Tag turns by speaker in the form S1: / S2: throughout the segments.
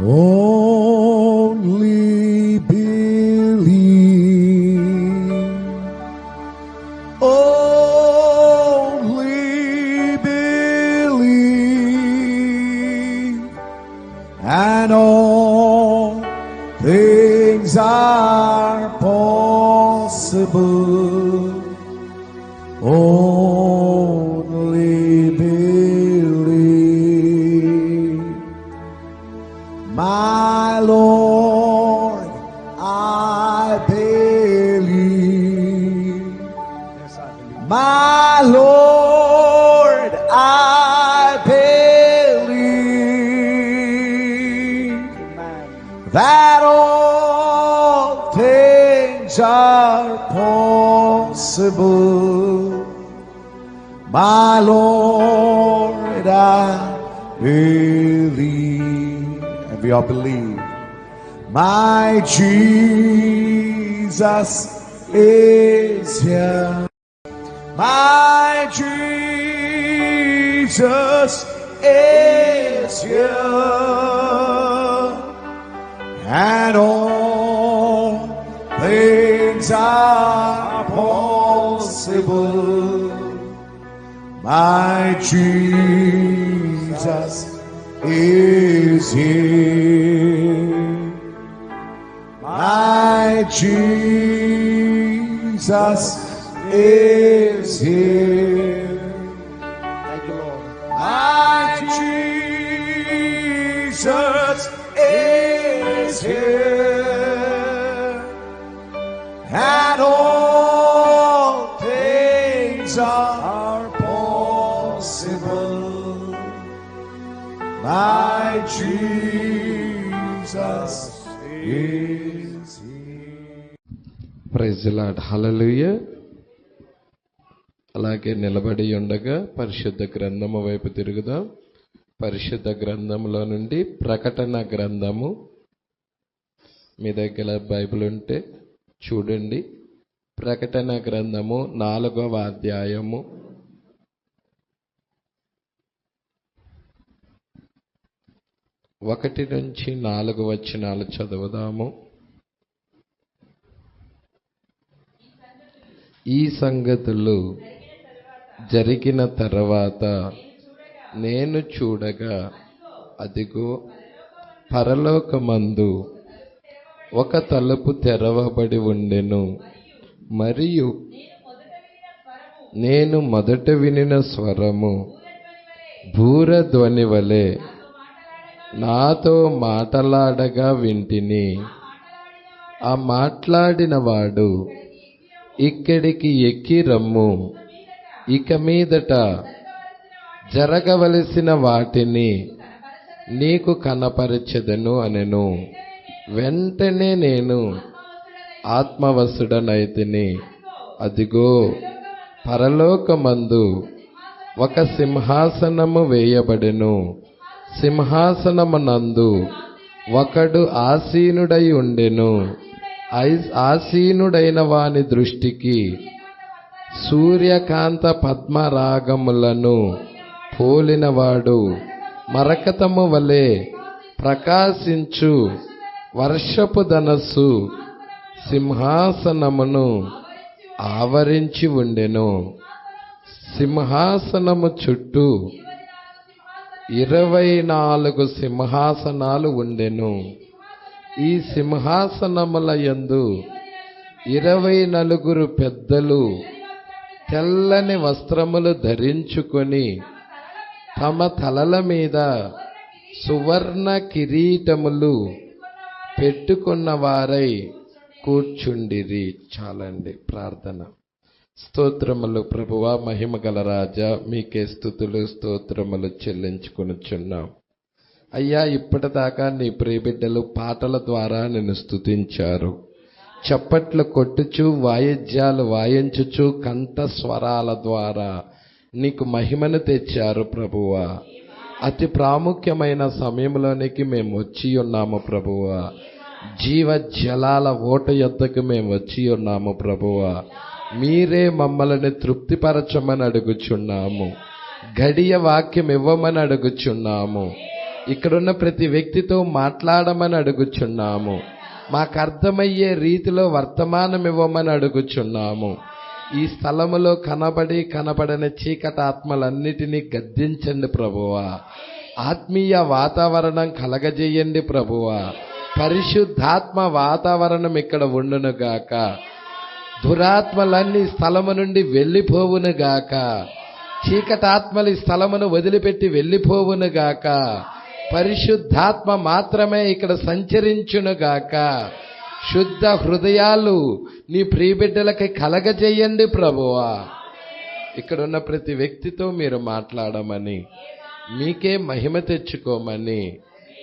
S1: Only believe. Only believe. And all things are possible. Only believe. My Lord, I believe.
S2: Yes, I believe.
S1: My Lord, I believe
S2: Amen.
S1: that all things are possible. My Lord, I believe. And we all believe. My Jesus is here. My Jesus is here. And all things are possible. My Jesus is here. My Jesus is here.
S2: Thank you, Lord.
S1: My Jesus is here. And all things are possible. My Jesus is here.
S3: Praise the lord. Hallelujah. అలాగే నిలబడి ఉండగా పరిశుద్ధ గ్రంథము వైపు తిరుగుదాం. పరిశుద్ధ గ్రంథములో నుండి ప్రకటన గ్రంథము. మీ దగ్గర బైబిల్ ఉంటే చూడండి. ప్రకటన గ్రంథము 4వ అధ్యాయము. ఒకటి నుంచి 4 వచనాలు చదువుదాము. ఈ సంగతులు జరిగిన తర్వాత నేను చూడగా అదిగో పరలోకమందు ఒక తలుపు తెరవబడి ఉండెను. మరియు నేను మొదట వినిన స్వరము భూరధ్వని వలె నాతో మాటలాడగా వింటిని. ఆ మాట్లాడిన వాడు, ఇక్కడికి ఎక్కి రమ్ము, ఇక మీదట జరగవలసిన వాటిని నీకు కనపరచెదను అనెను. వెంటనే నేను ఆత్మవశుడనైతిని. అదిగో పరలోకమందు ఒక సింహాసనము వేయబడెను. సింహాసనమునందు ఒకడు ఆసీనుడై ఉండెను. ఆసీనుడైన వాని దృష్టికి సూర్యకాంత పద్మరాగములను పోలినవాడు మరకతము వలె ప్రకాశించు వర్షపు ధనస్సు సింహాసనమును ఆవరించి ఉండెను. సింహాసనము చుట్టూ 24 సింహాసనాలు ఉండెను. ఈ సింహాసనముల యందు 24 పెద్దలు తెల్లని వస్త్రములు ధరించుకొని తమ తలల మీద సువర్ణ కిరీటములు పెట్టుకున్న వారై కూర్చుండిరి. చాలండి. ప్రార్థన. స్తోత్రములు ప్రభువా, మహిమ గల రాజా, మీకే స్తుతులు స్తోత్రములు చెల్లించుకొనుచున్నాం. అయ్యా, ఇప్పటిదాకా నీ ప్రియబిడ్డలు పాటల ద్వారా నిన్ను స్తుతించారు. చప్పట్లు కొట్టుచు, వాయిద్యాలు వాయించుచు, కంఠ స్వరాల ద్వారా నీకు మహిమను తెచ్చారు ప్రభువా. అతి ప్రాముఖ్యమైన సమయంలోనికి మేము వచ్చి ఉన్నాము ప్రభువా. జీవ జలాల ఓట యొద్దకు మేము వచ్చి ఉన్నాము ప్రభువా. మీరే మమ్మల్ని తృప్తిపరచమని అడుగుచున్నాము. గడియ వాక్యం ఇవ్వమని అడుగుచున్నాము. ఇక్కడున్న ప్రతి వ్యక్తితో మాట్లాడమని అడుగుచున్నాము. మాకు అర్థమయ్యే రీతిలో వర్తమానం ఇవ్వమని అడుగుచున్నాము. ఈ స్థలములో కనబడని చీకటి ఆత్మలన్నిటినీ గద్దించండి ప్రభువా. ఆత్మీయ వాతావరణం కలగజేయండి ప్రభువా. పరిశుద్ధాత్మ వాతావరణం ఇక్కడ ఉండునుగాక. దురాత్మలన్నీ స్థలము నుండి వెళ్ళిపోవునుగాక. చీకటాత్మలు ఈ స్థలమును వదిలిపెట్టి వెళ్ళిపోవునుగాక. పరిశుద్ధాత్మ మాత్రమే ఇక్కడ సంచరించునుగాక. శుద్ధ హృదయాలు నీ ప్రియబిడ్డలకి కలగజేయండి ప్రభువా. ఇక్కడున్న ప్రతి వ్యక్తితో మీరు మాట్లాడమని, మీకే మహిమ తెచ్చుకోమని,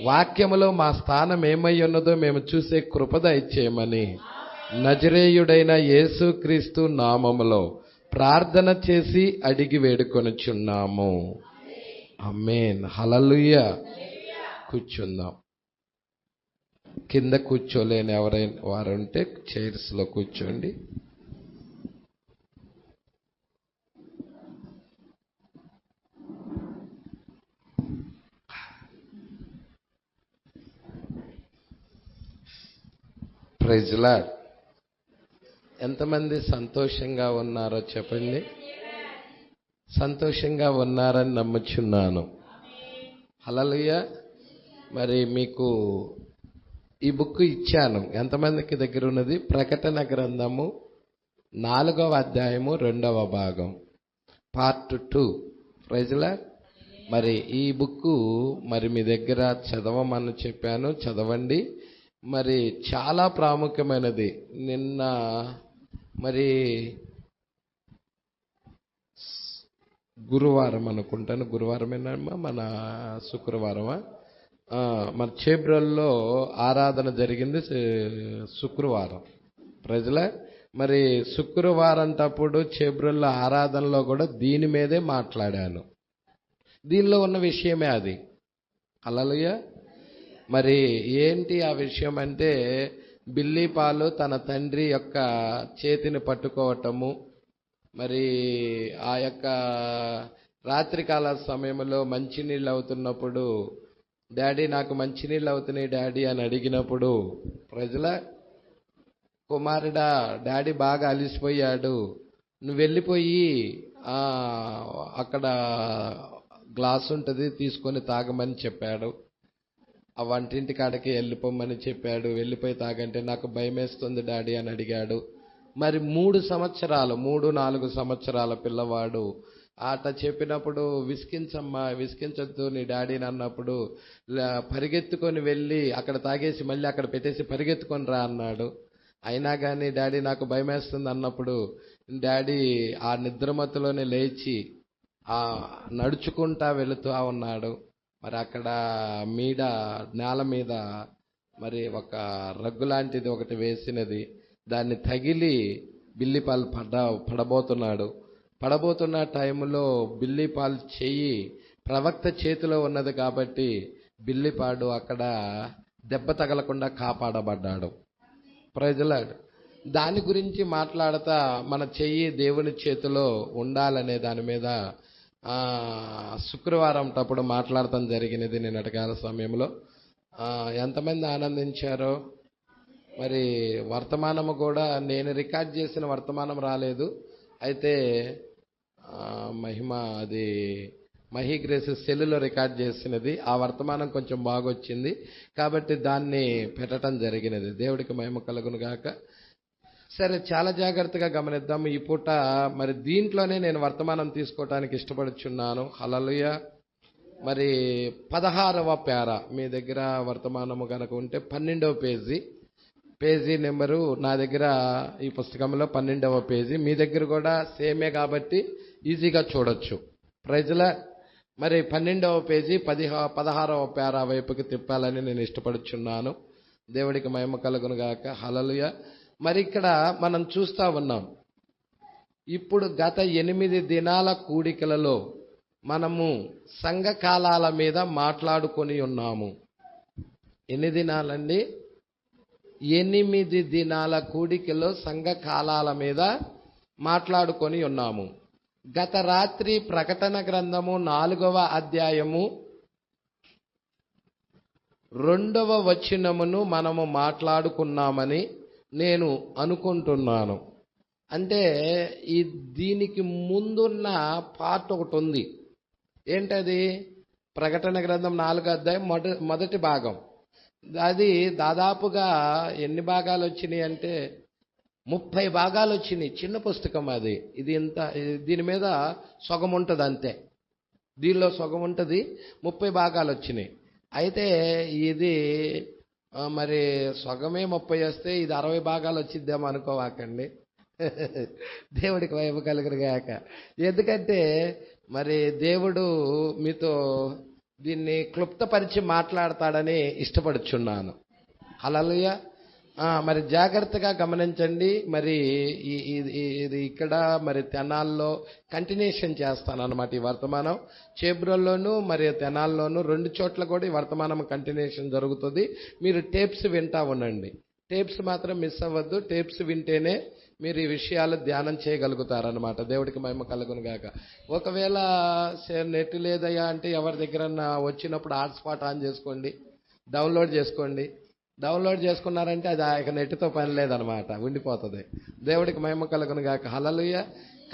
S3: వాక్యములో మా స్థానం ఏమై ఉన్నదో మేము చూసే కృప దయచేయమని నజరేయుడైన యేసుక్రీస్తు నామములో ప్రార్థన చేసి అడిగి వేడుకొనుచున్నాము. ఆమేన్. హల్లెలూయా. కూర్చుందాం. కింద కూర్చోలేని ఎవరైనా వారుంటే చైర్స్ లో కూర్చోండి. Praise Lord. ఎంతమంది సంతోషంగా ఉన్నారో చెప్పండి. సంతోషంగా ఉన్నారని నమ్ముచున్నాను. హల్లెలూయా. మరి మీకు ఈ బుక్ ఇచ్చాను. ఎంతమందికి దగ్గర ఉన్నది? ప్రకటన గ్రంథము 4వ అధ్యాయము 2వ భాగం, పార్ట్ 2. Praise Lord. మరి ఈ బుక్ మరి మీ దగ్గర చదవమని చెప్పాను, చదవండి. మరి చాలా ప్రాముఖ్యమైనది. నిన్న మరి గురువారం అనుకుంటాను, గురువారమేనమ్మా, మన శుక్రవారమా, మన చేబ్రల్లో ఆరాధన జరిగింది శుక్రవారం. ప్రజల మరి శుక్రవారం తప్పుడు చేబ్రల్లో ఆరాధనలో కూడా దీని మీదే మాట్లాడాను. దీనిలో ఉన్న విషయమే అది. హల్లెలూయా. మరి ఏంటి ఆ విషయం అంటే, బిల్లిపాలు తన తండ్రి యొక్క చేతిని పట్టుకోవటము, మరి ఆ యొక్క రాత్రికాల సమయంలో మంచినీళ్ళు అవుతున్నప్పుడు, డాడీ నాకు మంచినీళ్ళు అవుతున్నాయి డాడీ అని అడిగినప్పుడు, ప్రజల కుమారుడా డాడీ బాగా అలిసిపోయాడు, నువ్వు వెళ్ళిపోయి అక్కడ గ్లాస్ ఉంటుంది తీసుకొని తాగమని చెప్పాడు. ఆ వంటింటి కాడకి వెళ్ళిపోమని చెప్పాడు. వెళ్ళిపోయి తాగంటే నాకు భయమేస్తుంది డాడీ అని అడిగాడు. మరి 3-4 సంవత్సరాల పిల్లవాడు ఆట చెప్పినప్పుడు విసికించమ్మా, విసికించొద్దు నీ డాడీని అన్నప్పుడు పరిగెత్తుకొని వెళ్ళి అక్కడ తాగేసి మళ్ళీ అక్కడ పెట్టేసి పరిగెత్తుకొని రా అన్నాడు. అయినా కానీ డాడీ నాకు భయమేస్తుంది అన్నప్పుడు డాడీ ఆ నిద్రమత్తులోనే లేచి నడుచుకుంటా వెళుతూ ఉన్నాడు. మరి అక్కడ నేల మీద మరి ఒక రగ్గు లాంటిది ఒకటి వేసినది, దాన్ని తగిలి బిల్లిపాలు పడబోతున్న టైంలో బిల్లిపాలు చెయ్యి ప్రవక్త చేతిలో ఉన్నది కాబట్టి బిల్లిపాడు అక్కడ దెబ్బ తగలకుండా కాపాడబడ్డాడు. Praise lord. దాని గురించి మాట్లాడతా మన చెయ్యి దేవుని చేతిలో ఉండాలనే దాని మీద శుక్రవారం తప్పుడు మాట్లాడటం జరిగినది నిన్నటికాల సమయంలో. ఎంతమంది ఆనందించారో. మరి వర్తమానము కూడా నేను రికార్డ్ చేసిన వర్తమానం రాలేదు. అయితే మహి గ్రేస్ సెల్లులో రికార్డ్ చేసినది ఆ వర్తమానం కొంచెం బాగొచ్చింది కాబట్టి దాన్ని పెట్టడం జరిగినది. దేవుడికి మహిమ కలుగును గాక. సరే, చాలా జాగ్రత్తగా గమనిద్దాము ఈ పూట. మరి దీంట్లోనే నేను వర్తమానం తీసుకోవటానికి ఇష్టపడుచున్నాను. హల్లెలూయా. మరి 16వ పేరా మీ దగ్గర వర్తమానము కనుక ఉంటే 12వ పేజీ నెంబరు నా దగ్గర ఈ పుస్తకంలో 12వ పేజీ, మీ దగ్గర కూడా సేమే కాబట్టి ఈజీగా చూడొచ్చు. ప్రైజ్లా. మరి 12వ పేజీ 16వ పేరా వైపుకి తిప్పాలని నేను ఇష్టపడుచున్నాను. దేవుడికి మహిమ కలుగును గాక. హల్లెలూయా. మరి ఇక్కడ మనం చూస్తా ఉన్నాం, ఇప్పుడు గత 8 దినాల కూడికలలో మనము సంఘకాలాల మీద మాట్లాడుకొని ఉన్నాము. ఎన్ని దినాలండి? 8 దినాల కూడికలో సంఘకాలాల మీద మాట్లాడుకొని ఉన్నాము. గత రాత్రి ప్రకటన గ్రంథము 4వ అధ్యాయము 2వ వచనమును మనము మాట్లాడుకున్నామని నేను అనుకుంటున్నాను. అంటే దీనికి ముందున్న పార్ట్ ఒకటి ఉంది. ఏంటది? ప్రకటన గ్రంథం 4వ అధ్యాయం మొదటి భాగం. అది దాదాపుగా ఎన్ని భాగాలు వచ్చినాయి అంటే 30 భాగాలు వచ్చినాయి. చిన్న పుస్తకం అది. దీని మీద సగం ఉంటుంది అంతే. దీనిలో సగం ఉంటుంది. 30 భాగాలు వచ్చినాయి. అయితే ఇది మరి సగమే 30 వస్తే ఇది 60 భాగాలు వచ్చిద్దామో అనుకోవాకండి. దేవుడికి వైపు కలుగురుగాక. ఎందుకంటే మరి దేవుడు మీతో దీన్ని క్లుప్తపరిచి మాట్లాడతాడని ఇష్టపడుచున్నాను. హల్లెలూయా. మరి జాగ్రత్తగా గమనించండి. మరి ఇది ఇక్కడ మరి తెనాల్లో కంటిన్యూషన్ చేస్తాను అన్నమాట. ఈ వర్తమానం చేబ్రోల్లోను మరి తెనాల్లోను 2 చోట్ల కూడా ఈ వర్తమానం కంటిన్యూషన్ జరుగుతుంది. మీరు టేప్స్ వింటా ఉండండి. టేప్స్ మాత్రం మిస్ అవ్వద్దు. టేప్స్ వింటేనే మీరు ఈ విషయాలు ధ్యానం చేయగలుగుతారనమాట. దేవుడికి మహిమ కలుగును గాక. ఒకవేళ నెట్ లేదయ్యా అంటే ఎవరి దగ్గర వచ్చినప్పుడు హాట్స్పాట్ ఆన్ చేసుకోండి, డౌన్లోడ్ చేసుకోండి. డౌన్లోడ్ చేసుకున్నారంటే అది ఇక నెట్తో పని లేదనమాట, ఉండిపోతుంది. దేవుడికి మహిమ కలుగును గాక. హల్లెలూయా.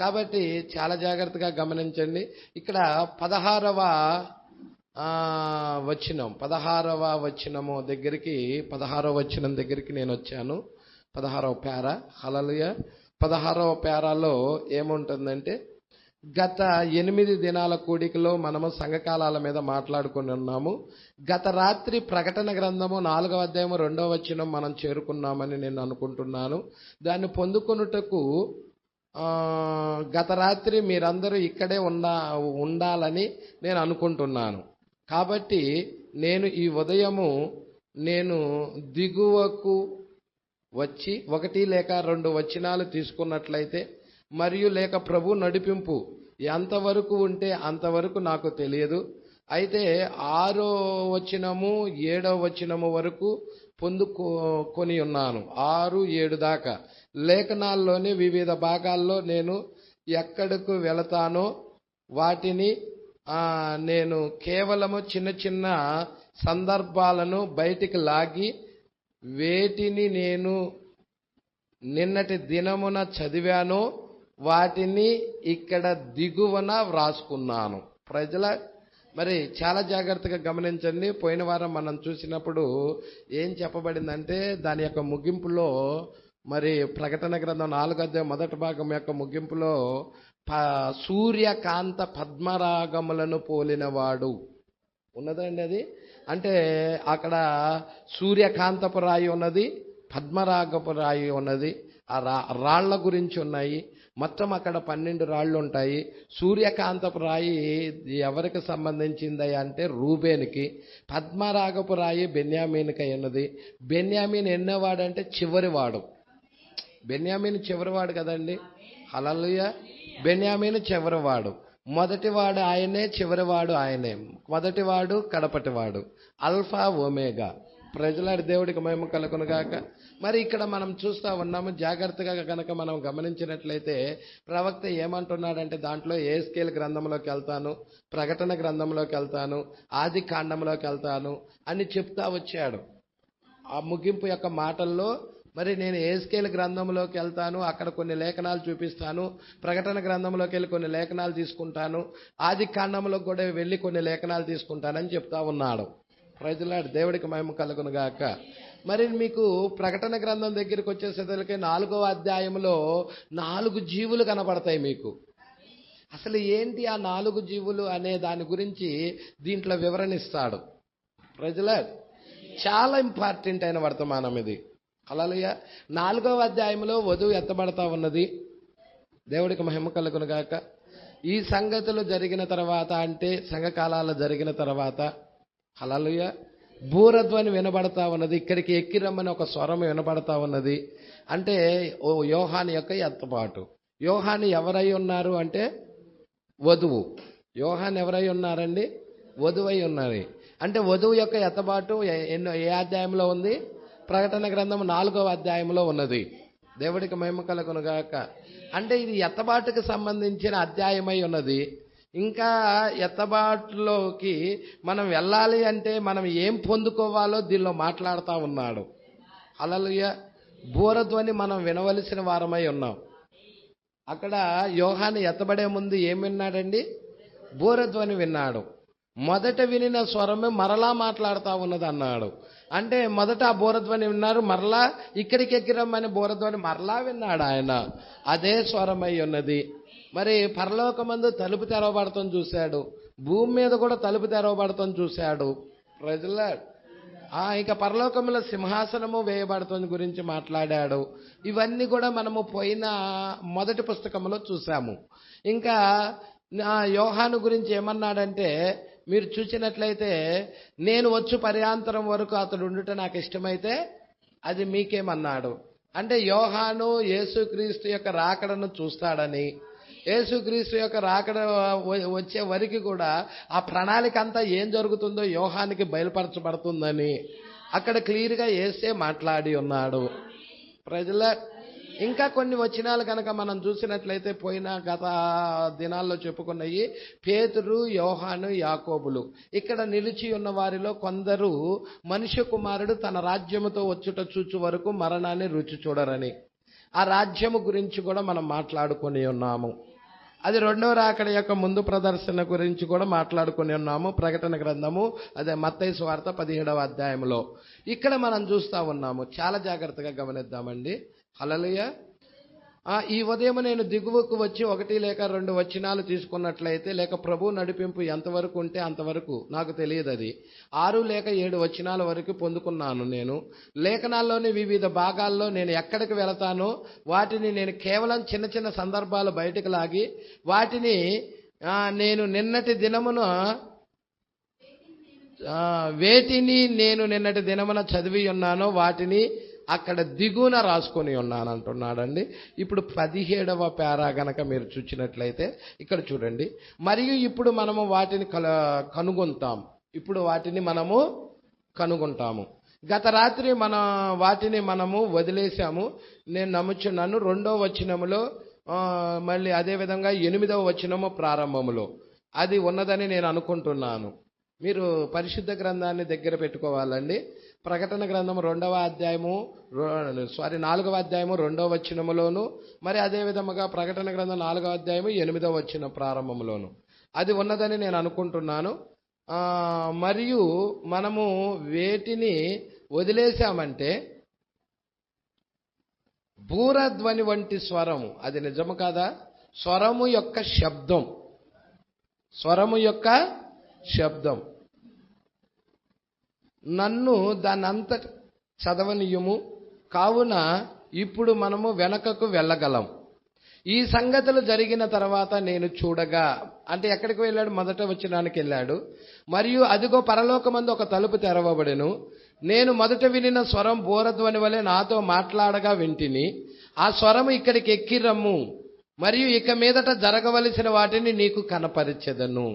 S3: కాబట్టి చాలా జాగ్రత్తగా గమనించండి. ఇక్కడ 16వ వచనము దగ్గరికి 16వ వచనం దగ్గరికి నేను వచ్చాను. 16వ పేరా. హల్లెలూయా. 16వ పేరాలో ఏముంటుందంటే, గత 8 దినాల కూడికలో మనము సంఘకాలాల మీద మాట్లాడుకుని ఉన్నాము. గత రాత్రి ప్రకటన గ్రంథము 4వ అధ్యాయము 2వ వచనం మనం చేరుకున్నామని నేను అనుకుంటున్నాను. దాన్ని పొందుకొనుటకు గత రాత్రి మీరందరూ ఇక్కడే ఉండాలని నేను అనుకుంటున్నాను. కాబట్టి నేను ఈ ఉదయము దిగువకు వచ్చి 1 లేక 2 వచనాలు తీసుకున్నట్లయితే, మరియు లేక ప్రభు నడిపింపు ఎంతవరకు ఉంటే అంతవరకు నాకు తెలియదు. అయితే 6వ వచనము 7వ వచనము వరకు పొందుకొని ఉన్నాను. 6, 7 దాకా లేఖనాల్లోని వివిధ భాగాల్లో నేను ఎక్కడకు వెళతానో వాటిని నేను కేవలము చిన్న చిన్న సందర్భాలను బయటికి లాగి వేటిని నేను నిన్నటి దినమున చదివానో వాటిని ఇక్కడ దిగువన వ్రాసుకున్నాను. ప్రజల మరి చాలా జాగ్రత్తగా గమనించండి. పోయిన వారం మనం చూసినప్పుడు ఏం చెప్పబడిందంటే, దాని యొక్క ముగింపులో మరి ప్రకటన గ్రంథం 4వ అధ్యాయం మొదటి భాగం యొక్క ముగింపులో సూర్యకాంత పద్మరాగములను పోలినవాడు ఉన్నదండి. అది అంటే అక్కడ సూర్యకాంతపు రాయి ఉన్నది, పద్మరాగపు రాయి ఉన్నది. ఆ రాళ్ల గురించి ఉన్నాయి. మొత్తం అక్కడ 12 రాళ్ళు ఉంటాయి. సూర్యకాంతపు రాయి ఎవరికి సంబంధించింది అంటే రూబేనికి. పద్మరాగపు రాయి బెన్యామీన్కి ఉన్నది. బెన్యామీన్ ఎన్నోవాడంటే చివరివాడు. బెన్యామీన్ చివరివాడు కదండి. హల్లెలూయా. బెన్యామీన్ చివరివాడు. మొదటివాడు ఆయనే, చివరివాడు ఆయనే. మొదటివాడు, కడపటివాడు, అల్ఫా ఒమేగా. ప్రజలాడి దేవుడికి మహిమ కలుగును గాక. మరి ఇక్కడ మనం చూస్తూ ఉన్నాము. జాగ్రత్తగా కనుక మనం గమనించినట్లయితే ప్రవక్త ఏమంటున్నాడంటే, దాంట్లో యెహెజ్కేలు గ్రంథంలోకి వెళ్తాను, ప్రకటన గ్రంథంలోకి వెళ్తాను, ఆది కాండంలోకి వెళ్తాను అని చెప్తా వచ్చాడు. ఆ ముగింపు యొక్క మాటల్లో మరి నేను యెహెజ్కేలు గ్రంథంలోకి వెళ్తాను, అక్కడ కొన్ని లేఖనాలు చూపిస్తాను, ప్రకటన గ్రంథంలోకి వెళ్ళి కొన్ని లేఖనాలు తీసుకుంటాను, ఆది కాండంలోకి కూడా వెళ్ళి కొన్ని లేఖనాలు తీసుకుంటానని చెప్తా ఉన్నాడు. ప్రజలాడు దేవుడికి మహిమ కలుగును గాక. మరి మీకు ప్రకటన గ్రంథం దగ్గరికి వచ్చేసరికి 4వ అధ్యాయంలో 4 జీవులు కనపడతాయి మీకు. అసలు ఏంటి ఆ 4 జీవులు అనే దాని గురించి దీంట్లో వివరణిస్తాడు. ప్రజలాడు చాలా ఇంపార్టెంట్ అయిన వర్తమానం ఇది. హల్లెలూయా. 4వ అధ్యాయంలో వధువు ఎత్తబడతా ఉన్నది. దేవుడికి మహిమ కలుగును గాక. ఈ సంగతులు జరిగిన తర్వాత, అంటే సంఘకాలాలు జరిగిన తర్వాత, హల్లెలూయా, బూరధ్వని వినబడతా ఉన్నది. ఇక్కడికి ఎక్కిరమ్మని ఒక స్వరం వినబడతా ఉన్నది. అంటే యోహాను యొక్క ఎత్తబాటు. యోహాను ఎవరై ఉన్నారు అంటే వధువు. యోహాను ఎవరై ఉన్నారండి? వధువై ఉన్నారు. అంటే వధువు యొక్క ఎత్తబాటు ఏ అధ్యాయంలో ఉంది? ప్రకటన గ్రంథం 4వ అధ్యాయంలో ఉన్నది. దేవుడికి మహిమ కలుగును గాక. అంటే ఇది ఎత్తబాటుకు సంబంధించిన అధ్యాయమై ఉన్నది. ఇంకా ఎత్తబాటులోకి మనం వెళ్ళాలి అంటే మనం ఏం పొందుకోవాలో దీనిలో మాట్లాడుతూ ఉన్నాడు. హల్లెలూయా. బూరధ్వని మనం వినవలసిన వారమై ఉన్నాం. అక్కడ యోహాను ఎత్తబడే ముందు ఏం విన్నాడండి? బూరధ్వని విన్నాడు. మొదట వినిన స్వరమే మరలా మాట్లాడుతూ ఉన్నది అన్నాడు. అంటే మొదట ఆ బూరధ్వని విన్నారు, మరలా ఇక్కడికి ఎక్కిరమ్మని బూరధ్వని మరలా విన్నాడు ఆయన. అదే స్వరమై ఉన్నది. మరి పరలోకమందు తలుపు తెరవబడతాం చూశాడు, భూమి మీద కూడా తలుపు తెరవబడతాం చూశాడు. ప్రజల ఇక పరలోకంలో సింహాసనము వేయబడుతుంది గురించి మాట్లాడాడు. ఇవన్నీ కూడా మనము పోయిన మొదటి పుస్తకంలో చూసాము. ఇంకా యోహాను గురించి ఏమన్నాడంటే, మీరు చూసినట్లయితే, నేను వచ్చు పర్యాంతరం వరకు అతడు ఉండుట నాకు ఇష్టమైతే అది మీకేమన్నాడు. అంటే యోహాను యేసుక్రీస్తు యొక్క రాకడను చూస్తాడని, యేసుక్రీస్తు యొక్క రాకడ వచ్చే వరకు కూడా ఆ ప్రణాళిక అంతా ఏం జరుగుతుందో యోహానికి బయలుపరచబడుతుందని అక్కడ క్లియర్గా యేసే మాట్లాడి ఉన్నాడు. ప్రజల ఇంకా కొన్ని వచనాలు కనుక మనం చూసినట్లయితే, పోయిన గత దినాల్లో చెప్పుకున్నవి పేతురు, యోహాను, యాకోబులు. ఇక్కడ నిలిచి ఉన్న వారిలో కొందరు మనుష్య కుమారుడు తన రాజ్యముతో వచ్చుట చూచు వరకు మరణాన్ని రుచి చూడరని, ఆ రాజ్యము గురించి కూడా మనం మాట్లాడుకొని ఉన్నాము. అది రెండవ రాకడ యొక్క ముందు ప్రదర్శన గురించి కూడా మాట్లాడుకుని ఉన్నాము. ప్రకటన గ్రంథము, అదే మత్తయి సువార్త 17వ అధ్యాయంలో ఇక్కడ మనం చూస్తూ ఉన్నాము. చాలా జాగ్రత్తగా గమనిద్దామండి. హల్లెలూయా. ఈ ఉదయం నేను దిగువకు వచ్చి 1 లేక 2 వచనాలు తీసుకున్నట్లయితే, లేక ప్రభు నడిపింపు ఎంతవరకు ఉంటే అంతవరకు, నాకు తెలియదు, అది 6 లేక 7 వచనాల వరకు పొందుకున్నాను. నేను లేఖనాల్లోని వివిధ భాగాల్లో నేను ఎక్కడికి వెళతానో వాటిని నేను కేవలం చిన్న చిన్న సందర్భాలు బయటకు లాగి, వాటిని నేను నిన్నటి దినమున చదివి ఉన్నానో వాటిని అక్కడ దిగున రాసుకొని ఉన్నాను అంటున్నాడండి. ఇప్పుడు 17వ పేరా గనక మీరు చూసినట్లయితే ఇక్కడ చూడండి. మరియు ఇప్పుడు మనము వాటిని కనుగొంటాము. గత రాత్రి వాటిని మనము వదిలేశాము, నేను నమ్ముచున్నాను. 2వ వచనములో మళ్ళీ అదేవిధంగా 8వ వచనము ప్రారంభములో అది ఉన్నదని నేను అనుకుంటున్నాను. మీరు పరిశుద్ధ గ్రంథాన్ని దగ్గర పెట్టుకోవాలండి. ప్రకటన గ్రంథం 4వ అధ్యాయము 2వ వచనములోను, మరి అదేవిధముగా ప్రకటన గ్రంథం 4వ అధ్యాయము 8వ వచనం ప్రారంభంలోను అది ఉన్నదని నేను అనుకుంటున్నాను. మరియు మనము వేటిని వదిలేశామంటే, బూరధ్వని వంటి స్వరము, అది నిజము కాదా? స్వరము యొక్క శబ్దం నన్ను దాన్నంత చదవనీయము. కావున ఇప్పుడు మనము వెనకకు వెళ్ళగలం. ఈ సంగతులు జరిగిన తర్వాత నేను చూడగా, అంటే ఎక్కడికి వెళ్ళాడు? మొదట వచనానికి వెళ్ళాడు. మరియు అదిగో పరలోకమందు ఒక తలుపు తెరవబడెను. నేను మొదట వినిన స్వరం బూరధ్వని వలె నాతో మాట్లాడగా వింటిని. ఆ స్వరము ఇక్కడికి ఎక్కిరమ్ము, మరియు ఇక మీదట జరగవలసిన వాటిని నీకు కనపరిచెదను.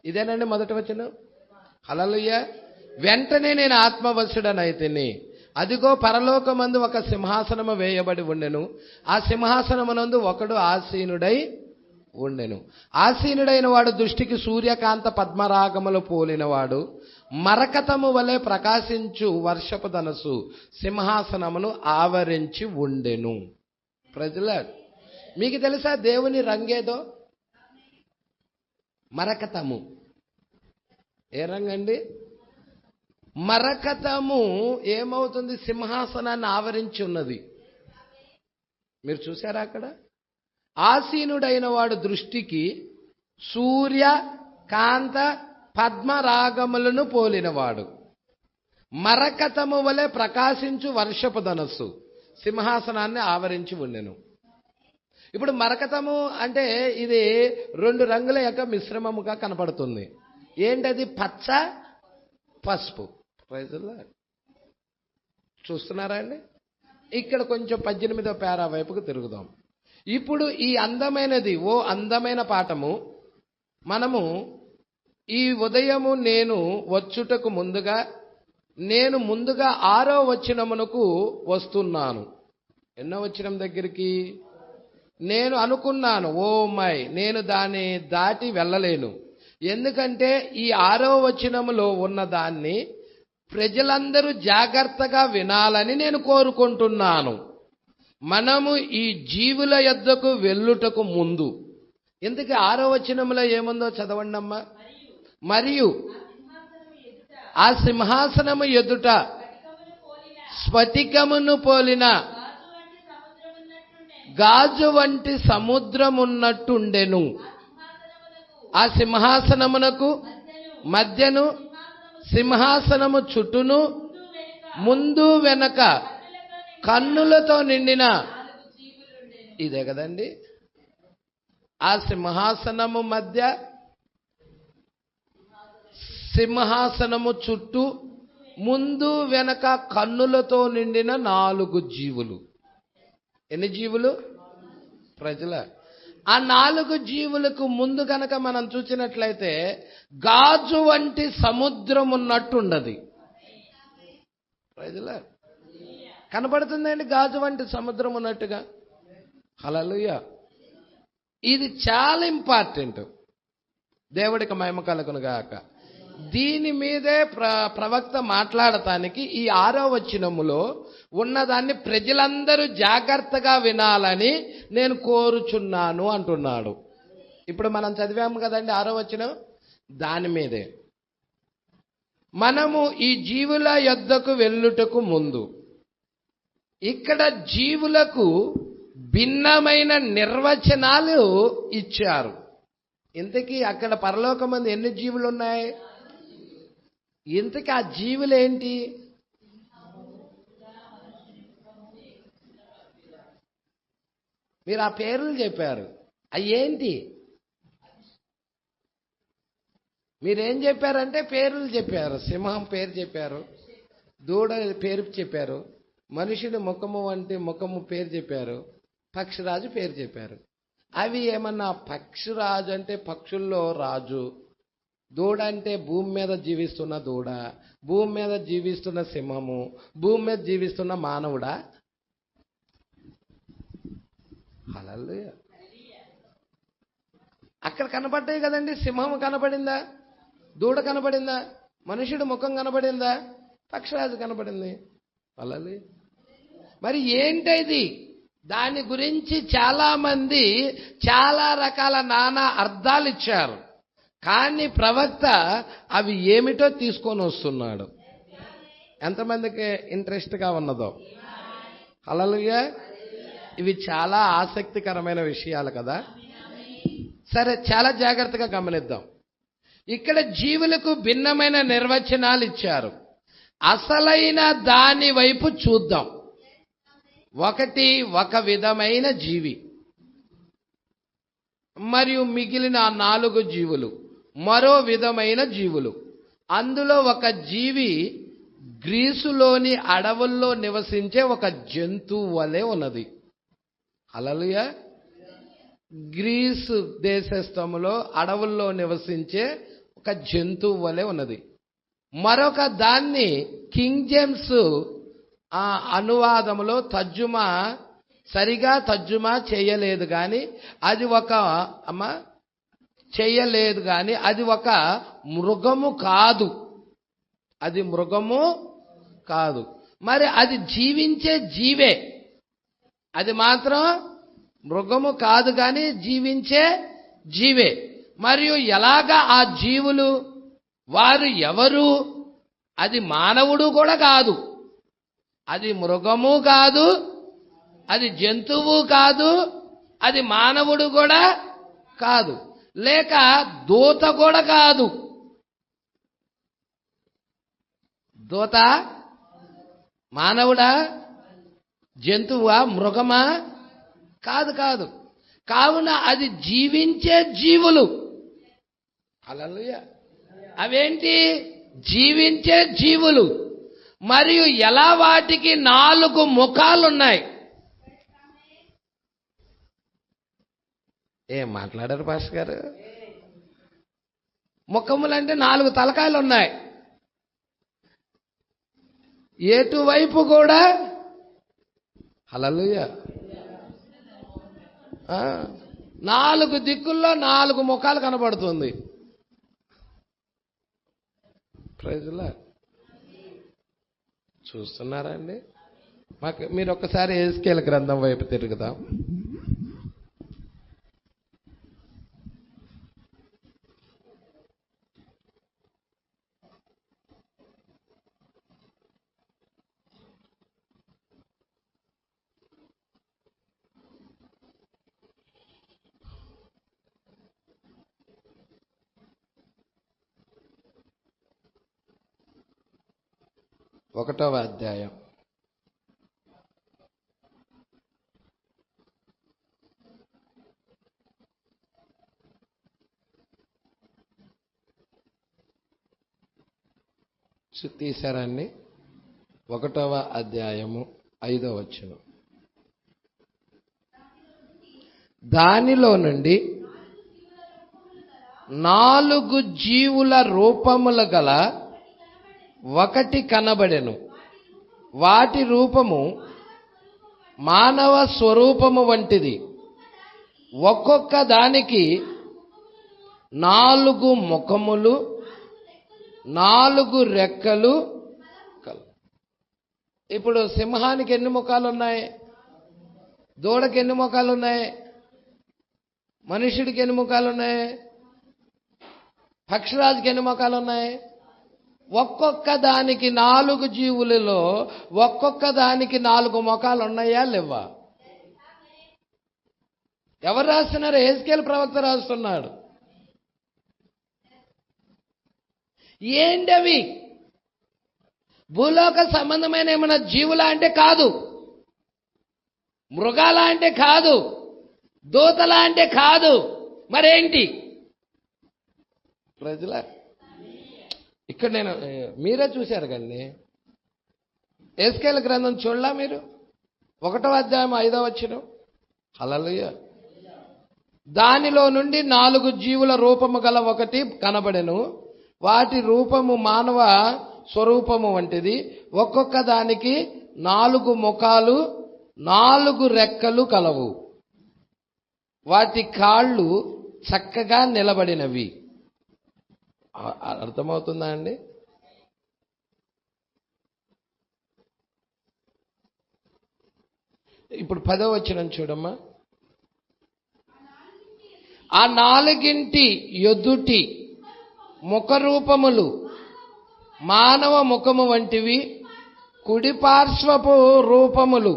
S3: ఇదేనండి మొదటి వచనం. హల్లెలూయా. వెంటనే నేను ఆత్మవశుడనైతిని. అదిగో పరలోకమందు ఒక సింహాసనము వేయబడి ఉండెను. ఆ సింహాసనమునందు ఒకడు ఆసీనుడై ఉండెను. ఆసీనుడైన వాడు దృష్టికి సూర్యకాంత పద్మరాగములు పోలినవాడు, మరకతము వలె ప్రకాశించు వర్షపు ధనస్సు సింహాసనమును ఆవరించి ఉండెను. ప్రజల, మీకు తెలుసా దేవుని రంగేదో? మరకతము. ఏ రంగండి? మరకతము ఏమవుతుంది? సింహాసనాన్ని ఆవరించి ఉన్నది. మీరు చూసారా అక్కడ? ఆసీనుడైన వాడు దృష్టికి సూర్య కాంత పద్మరాగములను పోలినవాడు, మరకతము వలె ప్రకాశించు వర్షపు ధనస్సు సింహాసనాన్ని ఆవరించి ఉండెను. ఇప్పుడు మరకతము అంటే ఇది 2 రంగుల యొక్క మిశ్రమముగా కనపడుతుంది. ఏంటది? పచ్చ, పసుపు. చూస్తున్నారా అండి? ఇక్కడ కొంచెం 18వ పేరా వైపుకు తిరుగుదాం. ఇప్పుడు ఈ అందమైన పాఠము మనము ఈ ఉదయము నేను వచ్చుటకు ముందుగా 6వ వచనమునకు వస్తున్నాను. ఎన్నో వచనం దగ్గరికి? నేను అనుకున్నాను, ఓ మై, నేను దాన్ని దాటి వెళ్ళలేను. ఎందుకంటే ఈ 6వ వచనములో ఉన్న దాన్ని ప్రజలందరూ జాగ్రత్తగా వినాలని నేను కోరుకుంటున్నాను. మనము ఈ జీవుల యొద్దకు వెళ్ళుటకు ముందు, ఇంతకీ 6వ వచనంలో ఏముందో చదవండి అమ్మా. మరియు ఆ సింహాసనము ఎదుట స్ఫటికమును పోలిన గాజు వంటి సముద్రమున్నట్టుండెను. ఆ సింహాసనమునకు మధ్యను సింహాసనము చుట్టూను ముందు వెనక కన్నులతో నిండిన, ఇదే కదండి, ఆ సింహాసనము మధ్య, సింహాసనము చుట్టూ ముందు వెనక కన్నులతో నిండిన 4 జీవులు. ఎన్ని జీవులు? ప్రజల. ఆ 4 జీవులకు ముందు గనక మనం చూసినట్లయితే గాజు వంటి సముద్రం ఉన్నట్టుండదు. ప్రజల కనపడుతుందండి గాజు వంటి సముద్రం ఉన్నట్టుగా. హల్లెలూయా. ఇది చాలా ఇంపార్టెంట్. దేవుడికి మహిమ కలుగును గాక. దీని మీదే ప్రవక్త మాట్లాడటానికి ఈ 6వ వచనములో ఉన్నదాన్ని ప్రజలందరూ జాగ్రత్తగా వినాలని నేను కోరుచున్నాను అంటున్నాడు. ఇప్పుడు మనం చదివాము కదండి 6వ వచనం, దాని మీదే. మనము ఈ జీవుల యొద్దకు వెళ్ళుటకు ముందు, ఇక్కడ జీవులకు భిన్నమైన నిర్వచనాలు ఇచ్చారు. ఇంతకీ అక్కడ పరలోకమందు ఎన్ని జీవులు ఉన్నాయి? ఇంతకీ ఆ జీవులు ఏంటి? మీరు ఆ పేర్లు చెప్పారు, అవి ఏంటి? మీరేం చెప్పారంటే పేర్లు చెప్పారు. సింహం పేరు చెప్పారు, దూడ పేరు చెప్పారు, మనుషుడి ముఖము వంటి ముఖము పేరు చెప్పారు, పక్షిరాజు పేరు చెప్పారు. అవి ఏమన్నా, పక్షిరాజు అంటే పక్షుల్లో రాజు, దూడ అంటే భూమి మీద జీవిస్తున్న దూడ, భూమి మీద జీవిస్తున్న సింహము, భూమి మీద జీవిస్తున్న మానవుడా? హల్లెలూయా. అక్కడ కనపడ్డాయి కదండి. సింహం కనపడిందా? దూడ కనపడిందా? మనుషుడి ముఖం కనపడిందా? పక్షిరాజు కనపడింది. హల్లెలూయా. మరి ఏంటది? దాని గురించి చాలా మంది చాలా రకాల నానా అర్థాలు ఇచ్చారు. కానీ ప్రవక్త అవి ఏమిటో తీసుకొని వస్తున్నాడు. ఎంతమందికి ఇంట్రెస్ట్గా ఉన్నదో? హల్లెలూయా. ఇవి చాలా ఆసక్తికరమైన విషయాలు కదా. సరే, చాలా జాగ్రత్తగా గమనిద్దాం. ఇక్కడ జీవులకు భిన్నమైన నిర్వచనాలు ఇచ్చారు. అసలైన దాని వైపు చూద్దాం. ఒక విధమైన జీవి, మరియు మిగిలిన 4 జీవులు మరో విధమైన జీవులు. అందులో ఒక జీవి గ్రీసులోని అడవుల్లో నివసించే ఒక జంతువు వలె ఉన్నది. హల్లెలూయా. గ్రీసు దేశస్థములో అడవుల్లో నివసించే ఒక జంతువు వలె ఉన్నది. మరొక దాన్ని కింగ్ జేమ్స్ అనువాదములో సరిగా తర్జుమా చేయలేదు కానీ అది ఒక మృగము కాదు. అది మృగము కాదు. మరి అది జీవించే జీవే. అది మాత్రం మృగము కాదు కానీ జీవించే జీవే. మరియు ఎలాగా ఆ జీవులు, వారు ఎవరు? అది మానవుడు కూడా కాదు, అది మృగము కాదు, అది జంతువు కాదు, అది మానవుడు కూడా కాదు, లేక దూత కూడా కాదు. దూత మానవుడా? జంతువా? మృగమా? కాదు కాదు. కావున అది జీవించే జీవులు. హల్లెలూయా. అవేంటి? జీవించే జీవులు. మరియు ఎలా వాటికి 4 ముఖాలున్నాయి. ఏం మాట్లాడారు పాస్టర్ గారు? ముఖములంటే 4 తలకాయలు ఉన్నాయి. ఎటువైపు కూడా. హల్లెలూయా. 4 దిక్కుల్లో 4 ముఖాలు కనబడుతుంది. Praise Lord. చూస్తున్నారా అండి? మీరు ఒక్కసారి యెహెజ్కేలు గ్రంథం వైపు తిరుగుదాం. ఒకటవ అధ్యాయం. తీశారండి? 1వ అధ్యాయము 5వ వచనం. దానిలో నుండి 4 జీవుల రూపముల గల ఒకటి కనబడెను. వాటి రూపము మానవ స్వరూపము వంటిది. ఒక్కొక్క దానికి 4 ముఖములు, 4 రెక్కలు. ఇప్పుడు సింహానికి ఎన్ని ముఖాలు ఉన్నాయి? దూడకి ఎన్ని ముఖాలు ఉన్నాయి? మనుషుడికి ఎన్ని ముఖాలు ఉన్నాయి? పక్షిరాజుకి ఎన్ని ముఖాలు ఉన్నాయి? ఒక్కొక్క దానికి 4 జీవులలో ఒక్కొక్క దానికి 4 ముఖాలు ఉన్నాయా లేవా? ఎవరు రాస్తున్నారు? యెహెజ్కేలు ప్రవక్త రాస్తున్నాడు. ఏంటవి? భూలోక సంబంధమైన ఏమైనా జీవులా అంటే కాదు, మృగాల అంటే కాదు, దూతల అంటే కాదు, మరేంటి? ప్రజల ఇక్కడ నేను మీరే చూశారు కండి. యెహెజ్కేలు గ్రంథం చూడలా మీరు? 1వ అధ్యాయం 5వ వచనం. హల్లెలూయా. దానిలో నుండి 4 జీవుల రూపము గల ఒకటి కనబడెను. వాటి రూపము మానవ స్వరూపము వంటిది. ఒక్కొక్క దానికి 4 ముఖాలు, 4 రెక్కలు కలవు. వాటి కాళ్ళు చక్కగా నిలబడినవి. అర్థమవుతుందా అండి? ఇప్పుడు 10వ వచనం చూడమ్మా. ఆ 4 ఎదుటి ముఖ రూపములు మానవ ముఖము వంటివి. కుడి పార్శ్వపు రూపములు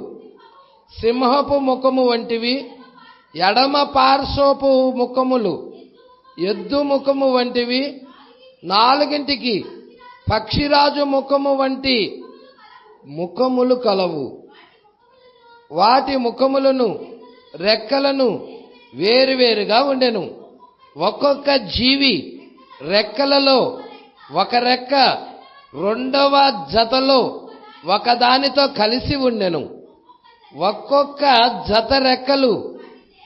S3: సింహపు ముఖము వంటివి. ఎడమ పార్శ్వపు ముఖములు ఎద్దు ముఖము వంటివి. 4 పక్షిరాజు ముఖము వంటి ముఖములు కలవు. వాటి ముఖములను రెక్కలను వేరువేరుగా ఉండెను. ఒక్కొక్క జీవి రెక్కలలో ఒక రెక్క రెండవ జతలో ఒకదానితో కలిసి ఉండెను. ఒక్కొక్క జత రెక్కలు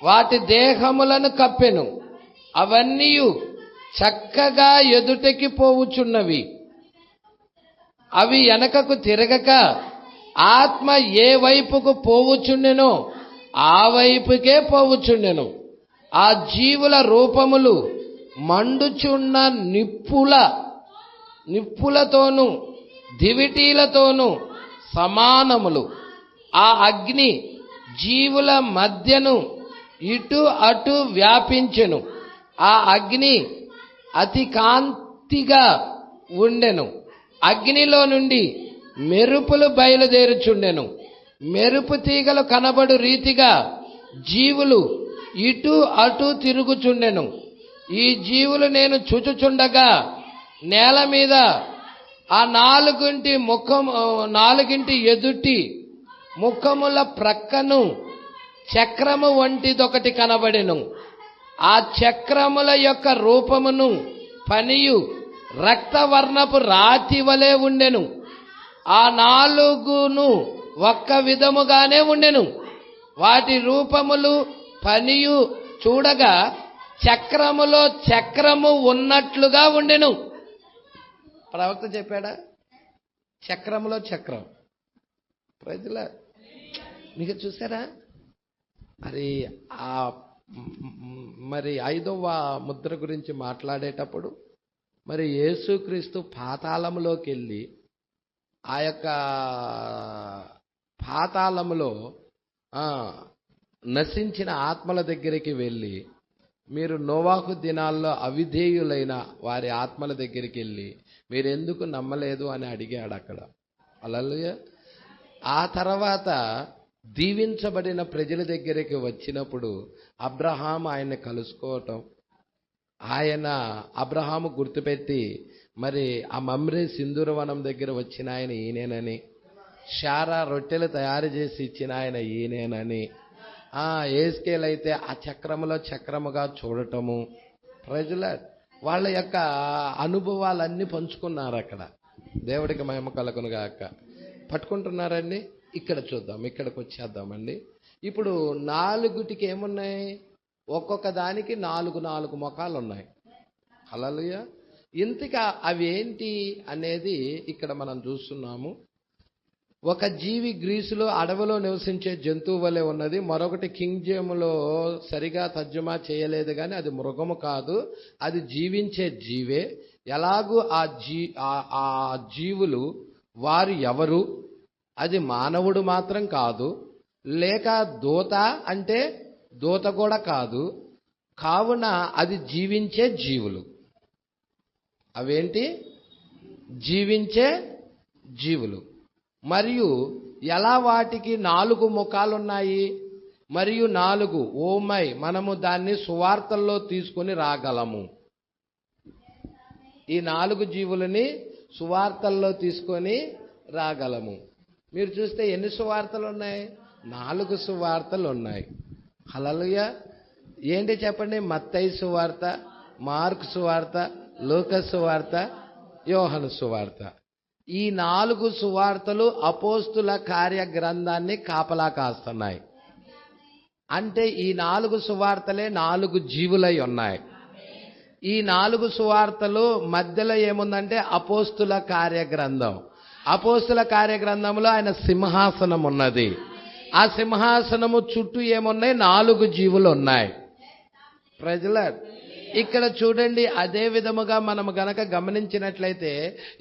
S3: వాటి దేహములను కప్పెను. అవన్నీ చక్కగా ఎదుటకి పోవుచున్నవి. అవి వెనకకు తిరగక ఆత్మ ఏ వైపుకు పోవుచుండెనో ఆ వైపుకే పోవుచుండెను. ఆ జీవుల రూపములు మండుచున్న నిప్పులతోనూ దివిటీలతోనూ సమానములు. ఆ అగ్ని జీవుల మధ్యను ఇటు అటు వ్యాపించెను. ఆ అగ్ని అతి కాంతిగా ఉండెను. అగ్నిలో నుండి మెరుపులు బయలుదేరుచుండెను. మెరుపు తీగలు కనబడు రీతిగా జీవులు ఇటు అటు తిరుగుచుండెను. ఈ జీవులు నేను చూచుచుండగా నేల మీద ఆ 4 ఎదుటి ముఖముల ప్రక్కను చక్రము వంటిదొకటి కనబడెను. ఆ చక్రముల యొక్క రూపమును పనియు రక్తవర్ణపు రాతి వలె ఉండెను. ఆ 4 ఒక్క విధముగానే ఉండెను. వాటి రూపములు పనియు చూడగా చక్రములో చక్రము ఉన్నట్లుగా ఉండెను. ప్రవక్త చెప్పాడా? చక్రములో చక్రం. ప్రజల మీకు చూసారా? మరి ఆ మరి 5వ ముద్ర గురించి మాట్లాడేటప్పుడు మరి యేసుక్రీస్తు పాతాళంలోకి వెళ్ళి ఆ యొక్క పాతాళములో నశించిన ఆత్మల దగ్గరికి వెళ్ళి మీరు నోవాహు దినాల్లో అవిధేయులైన వారి ఆత్మల దగ్గరికి వెళ్ళి మీరు ఎందుకు నమ్మలేదు అని అడిగాడు అక్కడ. హల్లెలూయా. ఆ తర్వాత దీవించబడిన ప్రజల దగ్గరికి వచ్చినప్పుడు అబ్రహాము ఆయన్ని కలుసుకోవటం, ఆయన అబ్రహాము గుర్తుపెట్టి మరి ఆ మమ్రే సింధూరవనం దగ్గర వచ్చిన ఆయన ఈయనేనని, శారా రొట్టెలు తయారు చేసి ఇచ్చిన ఆయన ఈయనేనని, ఏస్కేల్ అయితే ఆ చక్రములో చక్రముగా చూడటము, ప్రజల వాళ్ళ యొక్క అనుభవాలన్నీ పంచుకున్నారు అక్కడ. దేవుడికి మహిమ కలుగును గాక. పట్టుకుంటున్నారండి. ఇక్కడ చూద్దాం, ఇక్కడికి వచ్చేద్దామండి. ఇప్పుడు 4టికి ఏమున్నాయి? ఒక్కొక్క దానికి 4 ముఖాలు ఉన్నాయి. హల్లెలూయా. ఇంతగా అవి ఏంటి అనేది ఇక్కడ మనం చూస్తున్నాము. ఒక జీవి గ్రీసులో అడవిలో నివసించే జంతువు వలె ఉన్నది. మరొకటి కింగ్ జేములో సరిగా తర్జుమా చేయలేదు కానీ అది మృగము కాదు, అది జీవించే జీవే. ఎలాగూ ఆ జీవులు వారు ఎవరు? అది మానవుడు మాత్రం కాదు, లేక దూత అంటే దూత కూడా కాదు. కావున అది జీవించే జీవులు. అవేంటి? జీవించే జీవులు. మరియు ఎలా వాటికి 4 ముఖాలున్నాయి మరియు 4 ఓమై మనము దాన్ని సువార్తల్లో తీసుకొని రాగలము. ఈ 4 జీవులని సువార్తల్లో తీసుకొని రాగలము. మీరు చూస్తే ఎన్ని సువార్తలు ఉన్నాయి? 4 సువార్తలు ఉన్నాయి. హల్లెలూయా. ఏంటి చెప్పండి? మత్తయి సువార్త, మార్కు సువార్త, లూకా సువార్త, యోహాను సువార్త. ఈ 4 సువార్తలు అపోస్తుల కార్య గ్రంథాన్ని కాపలా కాస్తున్నాయి. అంటే ఈ 4 సువార్తలే 4 జీవులై ఉన్నాయి. ఈ 4 సువార్తలు మధ్యలో ఏముందంటే అపోస్తుల కార్య గ్రంథం. అపోస్తుల కార్య గ్రంథంలో ఆయన సింహాసనం ఉన్నది. ఆ సింహాసనము చుట్టూ ఏమున్నాయి? 4 జీవులు ఉన్నాయి. ప్రజల ఇక్కడ చూడండి. అదే విధముగా మనం గనక గమనించినట్లయితే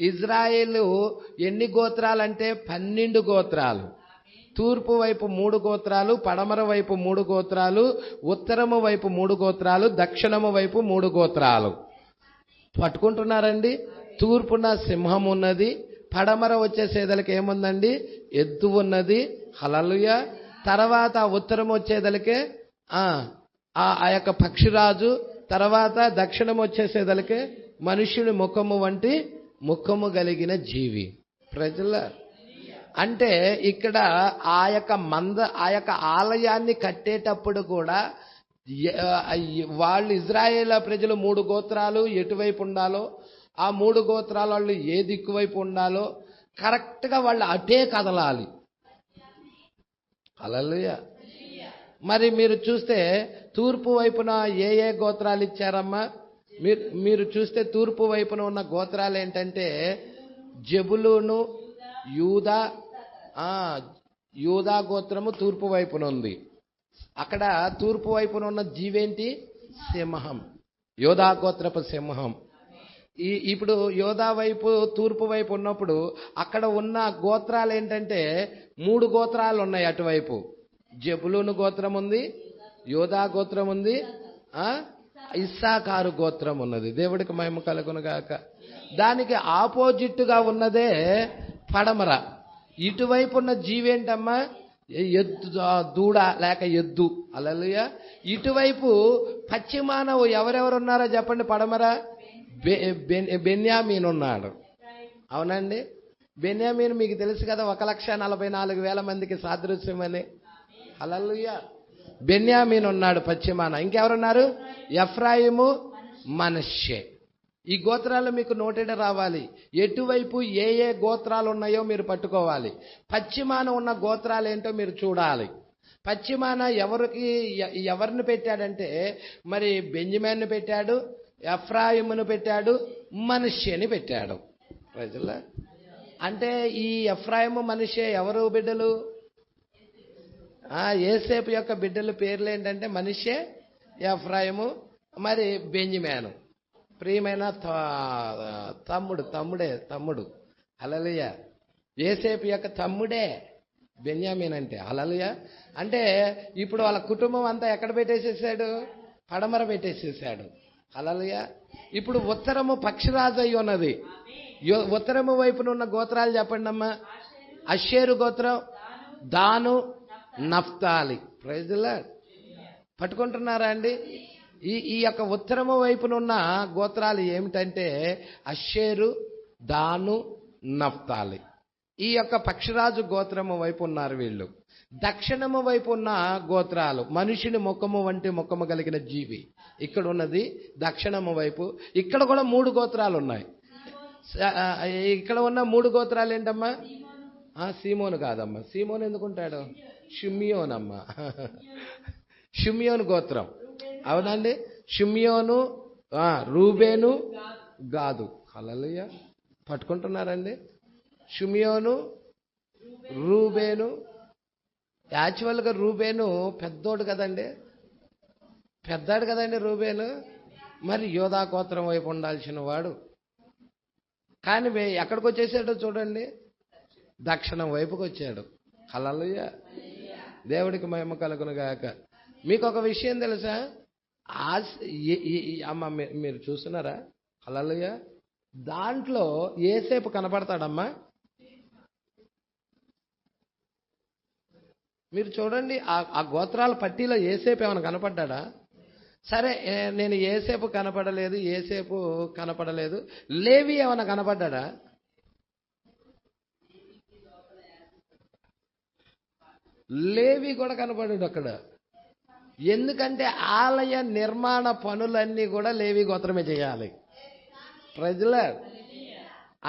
S3: ఇజ్రాయేలు ఎన్ని గోత్రాలంటే 12 గోత్రాలు. తూర్పు వైపు 3 గోత్రాలు, పడమర వైపు 3 గోత్రాలు, ఉత్తరము వైపు 3 గోత్రాలు, దక్షిణము వైపు 3 గోత్రాలు. పట్టుకుంటున్నారండి. తూర్పున సింహం ఉన్నది, పడమర వచ్చేసేదలకి ఏముందండి? ఎద్దు ఉన్నది. హల్లెలూయా. తర్వాత ఉత్తరం వచ్చేదలకే ఆ యొక్క పక్షిరాజు, తర్వాత దక్షిణం వచ్చేసేదలకే మనుష్యుని ముఖము వంటి ముఖము కలిగిన జీవి. ప్రజల అంటే ఇక్కడ ఆ యొక్క ఆలయాన్ని కట్టేటప్పుడు కూడా వాళ్ళు ఇజ్రాయేల్ ప్రజలు 3 గోత్రాలు ఎటువైపు ఉండాలో, ఆ 3 గోత్రాల వాళ్ళు ఏ దిక్కు వైపు ఉండాలో కరెక్ట్గా వాళ్ళు అటే కదలాలి. హల్లెలూయా. మరి మీరు చూస్తే తూర్పు వైపున ఏ గోత్రాలు ఇచ్చారమ్మా? మీరు చూస్తే తూర్పు వైపున ఉన్న గోత్రాలు ఏంటంటే జెబులూను, యూదా. యూదా గోత్రము తూర్పు వైపున ఉంది. అక్కడ తూర్పు వైపున ఉన్న జీవేంటి? సింహం. యోధా గోత్రపు సింహం. ఇప్పుడు యోధా వైపు తూర్పు వైపు ఉన్నప్పుడు అక్కడ ఉన్న గోత్రాలు ఏంటంటే 3 గోత్రాలు ఉన్నాయి అటువైపు. జెబులూను గోత్రం ఉంది, యోధా గోత్రం ఉంది, ఇస్సాకారు గోత్రం ఉన్నది. దేవుడికి మహిమ కలుగును గాక. దానికి ఆపోజిట్గా ఉన్నదే పడమర. ఇటువైపు ఉన్న జీవేంటమ్మా? ఎద్దు, దూడ లేక ఎద్దు. హల్లెలూయా. ఇటువైపు పశ్చిమాన ఎవరెవరు ఉన్నారో చెప్పండి? పడమర బెన్యామీన్ ఉన్నాడు. అవునండి. బెన్యామీన్ మీకు తెలుసు కదా, 1,44,000 మందికి సాదృశ్యమని. హల్లెలూయా. బెన్యామీన్ ఉన్నాడు పశ్చిమాన. ఇంకెవరున్నారు? ఎఫ్రాయిము, మనష్షే. ఈ గోత్రాలు మీకు నోటెడ రావాలి. ఎటువైపు ఏ గోత్రాలు ఉన్నాయో మీరు పట్టుకోవాలి. పశ్చిమాన ఉన్న గోత్రాలు ఏంటో మీరు చూడాలి. పశ్చిమాన ఎవరిని పెట్టాడంటే మరి బెంజమిన్ని పెట్టాడు, ఎఫ్రాయిమును పెట్టాడు, మనష్షేని పెట్టాడు. ప్రజల అంటే ఈ ఎఫ్రాయిము, మనష్షే ఎవరు బిడ్డలు? యోసేపు యొక్క బిడ్డల పేర్లు ఏంటంటే మనష్షే, ఎఫ్రాయిము, మరి బెంజమిను. ప్రియమైన తమ్ముడు హల్లెలూయా. యోసేపు యొక్క తమ్ముడే బెన్యామీన్ అంటే. హల్లెలూయా. అంటే ఇప్పుడు వాళ్ళ కుటుంబం అంతా ఎక్కడ పెట్టేసేసాడు? పడమర పెట్టేసేసాడు. హల్లెలూయా. ఇప్పుడు ఉత్తరము పక్షిరాజు అయి ఉన్నది. ఉత్తరము వైపున ఉన్న గోత్రాలు చెప్పండి అమ్మా. అషేరు గోత్రం, Dan, Naphtali. Praise the lord. పట్టుకుంటున్నారా అండి? ఈ యొక్క ఉత్తరము వైపున ఉన్న గోత్రాలు ఏమిటంటే అషేరు, దాను, నఫ్తాలి. ఈ యొక్క పక్షిరాజు గోత్రము వైపు ఉన్నారు వీళ్ళు. దక్షిణము వైపు ఉన్న గోత్రాలు మనుషుని ముఖము వంటి ముఖము కలిగిన జీవి ఇక్కడ ఉన్నది దక్షిణము వైపు. ఇక్కడ కూడా 3 గోత్రాలు ఉన్నాయి. ఇక్కడ ఉన్న 3 గోత్రాలు ఏంటమ్మా? సీమోను కాదమ్మా. సీమోను ఎందుకుంటాడు? షిమ్యోన్ అమ్మా. షిమ్యోను గోత్రం. అవునండి. షిమ్యోను, రూబేను, గాదు. హల్లెలూయా. పట్టుకుంటున్నారండి? షిమ్యోను, రూబేను. యాక్చువల్గా రూబేను పెద్దోడు కదండి, పెద్దాడు కదండి రూబేను. మరి యోధా గోత్రం వైపు ఉండాల్సిన వాడు. కానీ ఎక్కడికి వచ్చేసాడో చూడండి, దక్షిణం వైపుకి వచ్చాడు. హల్లెలూయా. దేవుడికి మహిమ కలుగును గాక. మీకు ఒక విషయం తెలుసా? అమ్మ మీరు చూస్తున్నారా? హల్లెలూయా. దాంట్లో యోసేపు కనపడతాడమ్మా. మీరు చూడండి, ఆ గోత్రాల పట్టీలో యోసేపు ఏమైనా కనపడ్డా? సరే, నేను యోసేపు కనపడలేదు. లేవి ఏమైనా కనపడ్డా? లేవి కూడా కనపడాడు అక్కడ. ఎందుకంటే ఆలయ నిర్మాణ పనులన్నీ కూడా లేవి గోత్రమే చేయాలి. Praise the Lord.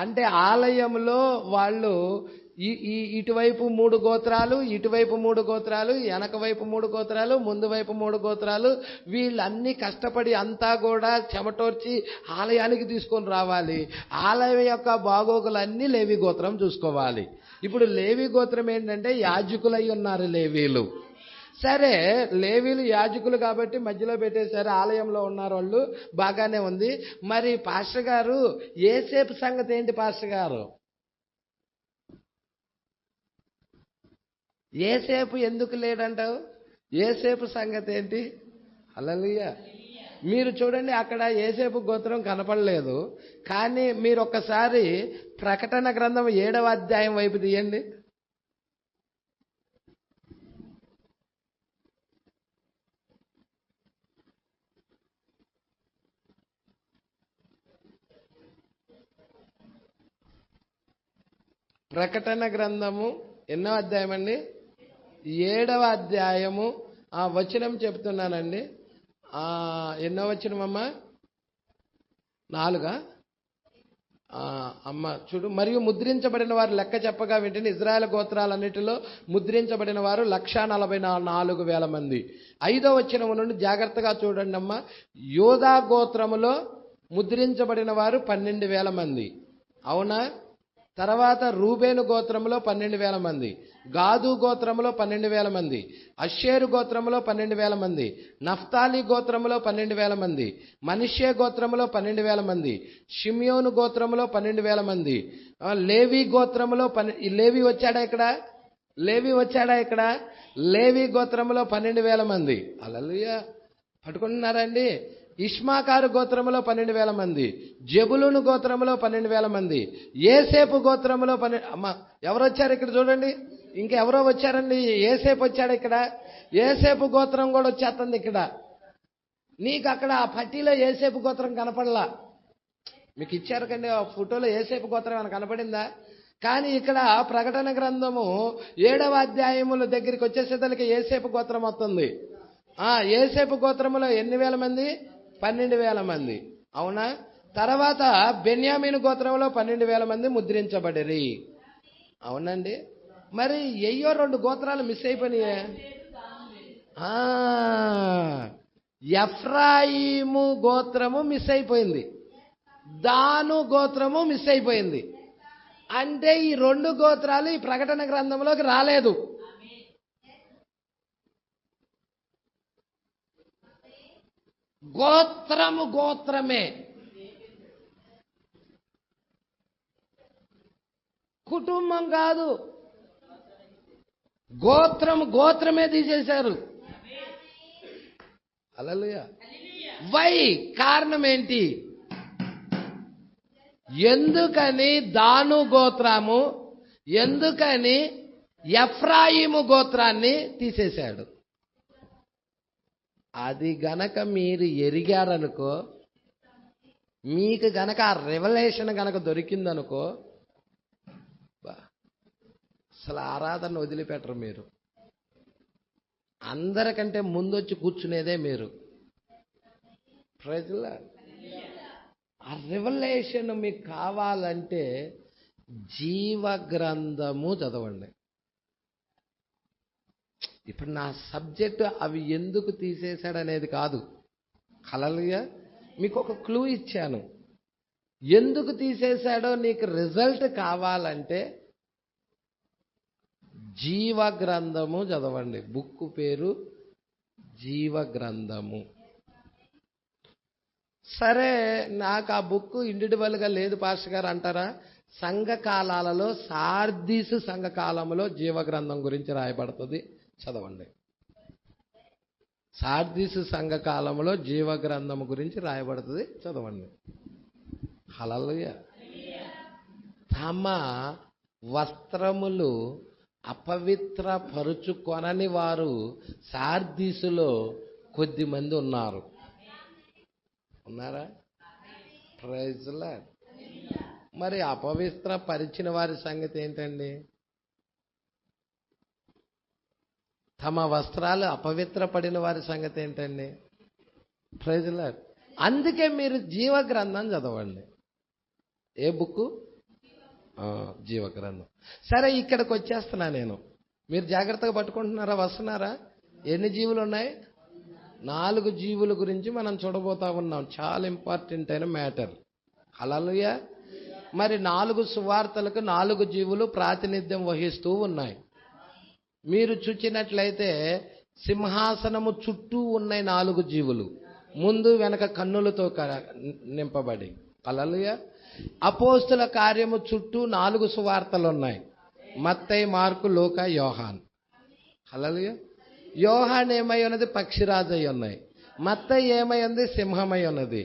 S3: అంటే ఆలయంలో వాళ్ళు ఇటువైపు 3 గోత్రాలు, ఇటువైపు 3 గోత్రాలు, వెనక వైపు 3 గోత్రాలు, ముందు వైపు 3 గోత్రాలు, వీళ్ళన్నీ కష్టపడి అంతా కూడా చెమటోర్చి ఆలయానికి తీసుకొని రావాలి. ఆలయం యొక్క బాగోగులన్నీ లేవి గోత్రం చూసుకోవాలి. ఇప్పుడు లేవి గోత్రం ఏంటంటే యాజకులై ఉన్నారు లేవీలు. సరే, లేవీలు యాజకులు కాబట్టి మధ్యలో పెట్టేశారు. ఆలయంలో ఉన్నారు వాళ్ళు, బాగానే ఉంది. మరి పాస్టర్ గారు యోసేపు సంగతి ఏంటి పాస్టర్ గారు? యోసేపు ఎందుకు లేడంటావు? యోసేపు సంగతి ఏంటి? హల్లెలూయా. మీరు చూడండి, అక్కడ యోసేపు గోత్రం కనపడలేదు. కానీ మీరు ఒక్కసారి ప్రకటన గ్రంథం 7వ అధ్యాయం వైపు తీయండి. ప్రకటన గ్రంథము ఎన్నో అధ్యాయం అండి? 7వ అధ్యాయము. వచనం చెప్తున్నానండి. ఎన్నో వచనమమ్మా? 4. అమ్మ చూడు. మరియు ముద్రించబడిన వారు లెక్క చెప్పగా వెంటనే ఇజ్రాయెల్ గోత్రాలన్నిటిలో ముద్రించబడిన వారు 144,000 మంది. 5వ వచనం నుండి జాగ్రత్తగా చూడండి అమ్మా. యోధా గోత్రములో ముద్రించబడిన వారు 12,000 మంది. అవునా? తర్వాత రూబేను గోత్రములో 12,000 మంది, గాదు గోత్రములో 12,000 మంది, అషేరు గోత్రములో 12,000 మంది, నఫ్తాలి గోత్రములో 12,000 మంది, మనష్షే గోత్రములో 12,000 మంది, షిమ్యోను గోత్రములో 12,000 మంది, లేవి గోత్రములో లేవి వచ్చాడా ఇక్కడ? లేవి గోత్రములో 12,000 మంది. హల్లెలూయా. పట్టుకుంటున్నారండి? ఇష్మాకారు గోత్రములో 12,000 మంది, జెబులూను గోత్రములో 12,000 మంది, యోసేపు గోత్రములో అమ్మ ఎవరు వచ్చారు ఇక్కడ చూడండి? ఇంకెవరో వచ్చారండి. యోసేపు వచ్చాడు ఇక్కడ. యోసేపు గోత్రం కూడా వచ్చేస్తుంది ఇక్కడ. నీకు అక్కడ ఆ పట్టీలో యోసేపు గోత్రం కనపడలా. మీకు ఇచ్చారు కండి ఆ ఫోటోలో యోసేపు గోత్రం ఏమైనా కనపడిందా? కానీ ఇక్కడ ప్రకటన గ్రంథము 7వ అధ్యాయముల దగ్గరికి వచ్చేసేదానికి యోసేపు గోత్రం వస్తుంది. యోసేపు గోత్రములో ఎన్ని వేల మంది? 12,000 మంది. అవునా? తర్వాత బెన్యామీను గోత్రంలో 12,000 మంది ముద్రించబడిరి. అవునండి. మరి 2 గోత్రాలు మిస్ అయిపోయినాయే. ఎఫ్రాయిము గోత్రము మిస్ అయిపోయింది, దాను గోత్రము మిస్ అయిపోయింది. అంటే ఈ 2 గోత్రాలు ఈ ప్రకటన గ్రంథంలోకి రాలేదు. గోత్రము గోత్రమే, కుటుంబం కాదు. గోత్రము గోత్రమే తీసేశారు. హల్లెలూయా. వై, కారణం ఏంటి? ఎందుకని దాను గోత్రము, ఎందుకని ఎఫ్రాయిము గోత్రాన్ని తీసేశాడు? అది గనక మీరు ఎరిగారనుకో, మీకు గనక ఆ రెవల్యూషన్ గనక దొరికిందనుకో, అసలు ఆరాధన వదిలిపెట్టరు మీరు. అందరికంటే ముందొచ్చి కూర్చునేదే మీరు. ప్రజల ఆ రెవల్యూషన్ మీకు కావాలంటే జీవ గ్రంథము చదవండి. ఇప్పుడు నా సబ్జెక్టు అవి ఎందుకు తీసేశాడనేది కాదు. హల్లెలూయా. మీకు ఒక క్లూ ఇచ్చాను. ఎందుకు తీసేశాడో నీకు రిజల్ట్ కావాలంటే జీవ గ్రంథము చదవండి. బుక్ పేరు జీవ గ్రంథము. సరే, నాకు ఆ బుక్ ఇండివిజువల్గా లేదు పాస్టర్ గారు అంటారా? సంఘకాలాలలో సార్దీసు సంఘకాలంలో జీవగ్రంథం గురించి రాయబడుతుంది, చదవండి. సార్దీసు సంఘకాలంలో జీవగ్రంథం గురించి రాయబడుతుంది, చదవండి. హల్లెలూయా. తమ వస్త్రములు అపవిత్రపరుచుకొనని వారు సార్దీసులో కొద్ది మంది ఉన్నారు. ఉన్నారా? Praise Lord. మరి అపవిత్ర పరిచిన వారి సంగతి ఏంటండి? తమ వస్త్రాలు అపవిత్రపడిన వారి సంగతి ఏంటండి? Praise Lord. అందుకే మీరు జీవ గ్రంథం చదవండి. ఏ బుక్? జీవ గ్రంథం. సరే, ఇక్కడికి వచ్చేస్తున్నా నేను. మీరు జాగ్రత్తగా పట్టుకుంటున్నారా? వస్తున్నారా? ఎన్ని జీవులు ఉన్నాయి? 4 జీవుల గురించి మనం చూడబోతా ఉన్నాం. చాలా ఇంపార్టెంట్ అయిన మ్యాటర్. హల్లెలూయా. మరి 4 సువార్తలకు 4 జీవులు ప్రాతినిధ్యం వహిస్తూ ఉన్నాయి. మీరు చూచినట్లయితే సింహాసనము చుట్టూ ఉన్నాయి 4 జీవులు, ముందు వెనక కన్నులతో నింపబడి. హల్లెలూయా. అపోస్తుల కార్యము చుట్టూ 4 సువార్తలు ఉన్నాయి. మత్తయి, మార్కు, లూకా, యోహాన్. హల్లెలూయా. యోహాన్ ఏమై ఉన్నది? పక్షిరాజు అయి ఉన్నాయి. మత్తయి ఏమై ఉంది? సింహమై ఉన్నది.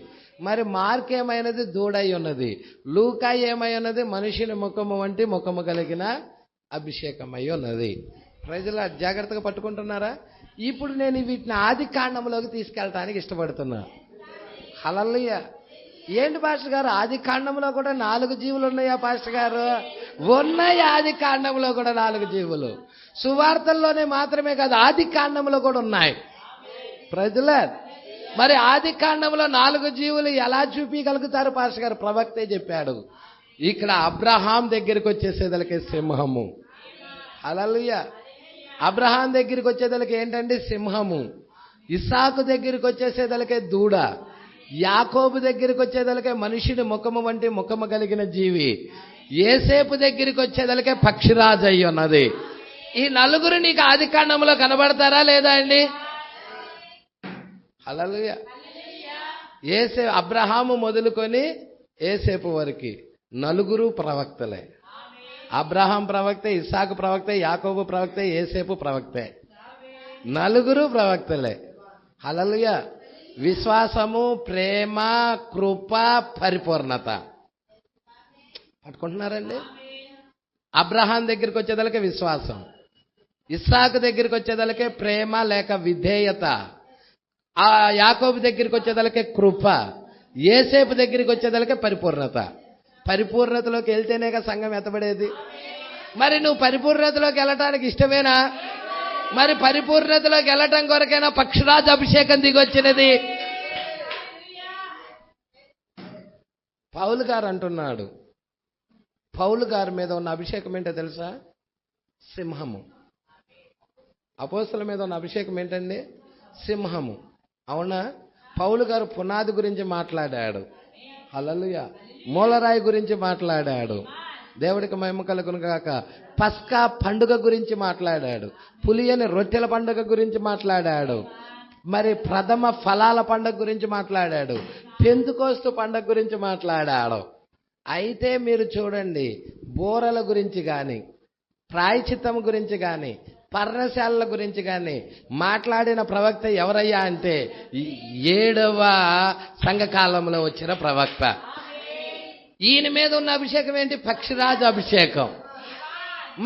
S3: మరి మార్క్ ఏమైనది? దూడై ఉన్నది. లూకా ఏమై ఉన్నది? మనిషిని ముఖము వంటి ముఖము కలిగిన అభిషేకమై ఉన్నది. ప్రజలు జాగ్రత్తగా పట్టుకుంటున్నారా? ఇప్పుడు నేను వీటిని ఆది కాండంలోకి తీసుకెళ్ళటానికి ఇష్టపడుతున్నా. హల్లెలూయా. ఏంటి పాస్టర్ గారు, ఆది కాండంలో కూడా 4 జీవులు ఉన్నాయా పాస్టర్ గారు? ఉన్నాయి. ఆది కాండంలో కూడా 4 జీవులు. సువార్తల్లోనే మాత్రమే కాదు, ఆది కాండంలో కూడా ఉన్నాయి. ప్రజల మరి ఆది కాండంలో 4 జీవులు ఎలా చూపించగలుగుతారు పాస్టర్ గారు? ప్రవక్తే చెప్పాడు. ఇక్కడ అబ్రహాం దగ్గరికి వచ్చేసేదలకే సింహము. హల్లెలూయా. అబ్రహాం దగ్గరికి వచ్చేదలకి ఏంటండి? సింహము. ఇస్సాకు దగ్గరికి వచ్చేసేదలకే దూడ. యాకోబు దగ్గరికి వచ్చేదలకే మనిషిని ముఖము వంటి ముఖము కలిగిన జీవి. యేసేపు దగ్గరికి వచ్చేదలకే పక్షిరాజు అయి ఉన్నది. ఈ 4 నీకు ఆది కాండంలో కనబడతారా లేదా అండి? హల్లెలూయా. అబ్రహాము మొదలుకొని యేసేపు వరకు 4 ప్రవక్తలే. అబ్రహాం ప్రవక్తే, ఇస్సాకు ప్రవక్తే, యాకోబు ప్రవక్తే, యేసేపు ప్రవక్తే. 4 ప్రవక్తలే. హల్లెలూయా. విశ్వాసము, ప్రేమ, కృప, పరిపూర్ణత. పట్టుకుంటున్నారండి? అబ్రహాం దగ్గరికి వచ్చేదలకే విశ్వాసం, ఇస్సాకు దగ్గరికి వచ్చేదలకే ప్రేమ లేక విధేయత, ఆ యాకోబు దగ్గరికి వచ్చేదలకే కృప, యేసేపు దగ్గరికి వచ్చేదలకే పరిపూర్ణత. పరిపూర్ణతలోకి వెళ్తేనేగా సంఘం ఎత్తబడేది. మరి నువ్వు పరిపూర్ణతలోకి వెళ్ళటానికి ఇష్టమేనా? మరి పరిపూర్ణతలోకి వెళ్ళటం కొరకైనా పక్షిరాజు అభిషేకం దిగొచ్చినది. పౌలు గారు అంటున్నాడు, పౌలు గారి మీద ఉన్న అభిషేకం ఏంటో తెలుసా? సింహము. అపోస్తలుల మీద ఉన్న అభిషేకం ఏంటండి? సింహము. అవునా? పౌలు గారు పునాది గురించి మాట్లాడాడు. హల్లెలూయా. మూలరాయి గురించి మాట్లాడాడు. దేవుడికి మహిమ కలుగును గాక. పస్కా పండుగ గురించి మాట్లాడాడు. పులియని రొట్టెల పండుగ గురించి మాట్లాడాడు. మరి ప్రథమ ఫలాల పండుగ గురించి మాట్లాడాడు, పెంతుకోస్తు పండుగ గురించి మాట్లాడాడు. అయితే మీరు చూడండి, బోరల గురించి కానీ, ప్రాయచిత్తం గురించి కానీ, పర్ణశాలల గురించి కానీ మాట్లాడిన ప్రవక్త ఎవరయ్యా అంటే 7వ సంఘకాలంలో వచ్చిన ప్రవక్త. ఈయన మీద ఉన్న అభిషేకం ఏంటి? పక్షిరాజు అభిషేకం.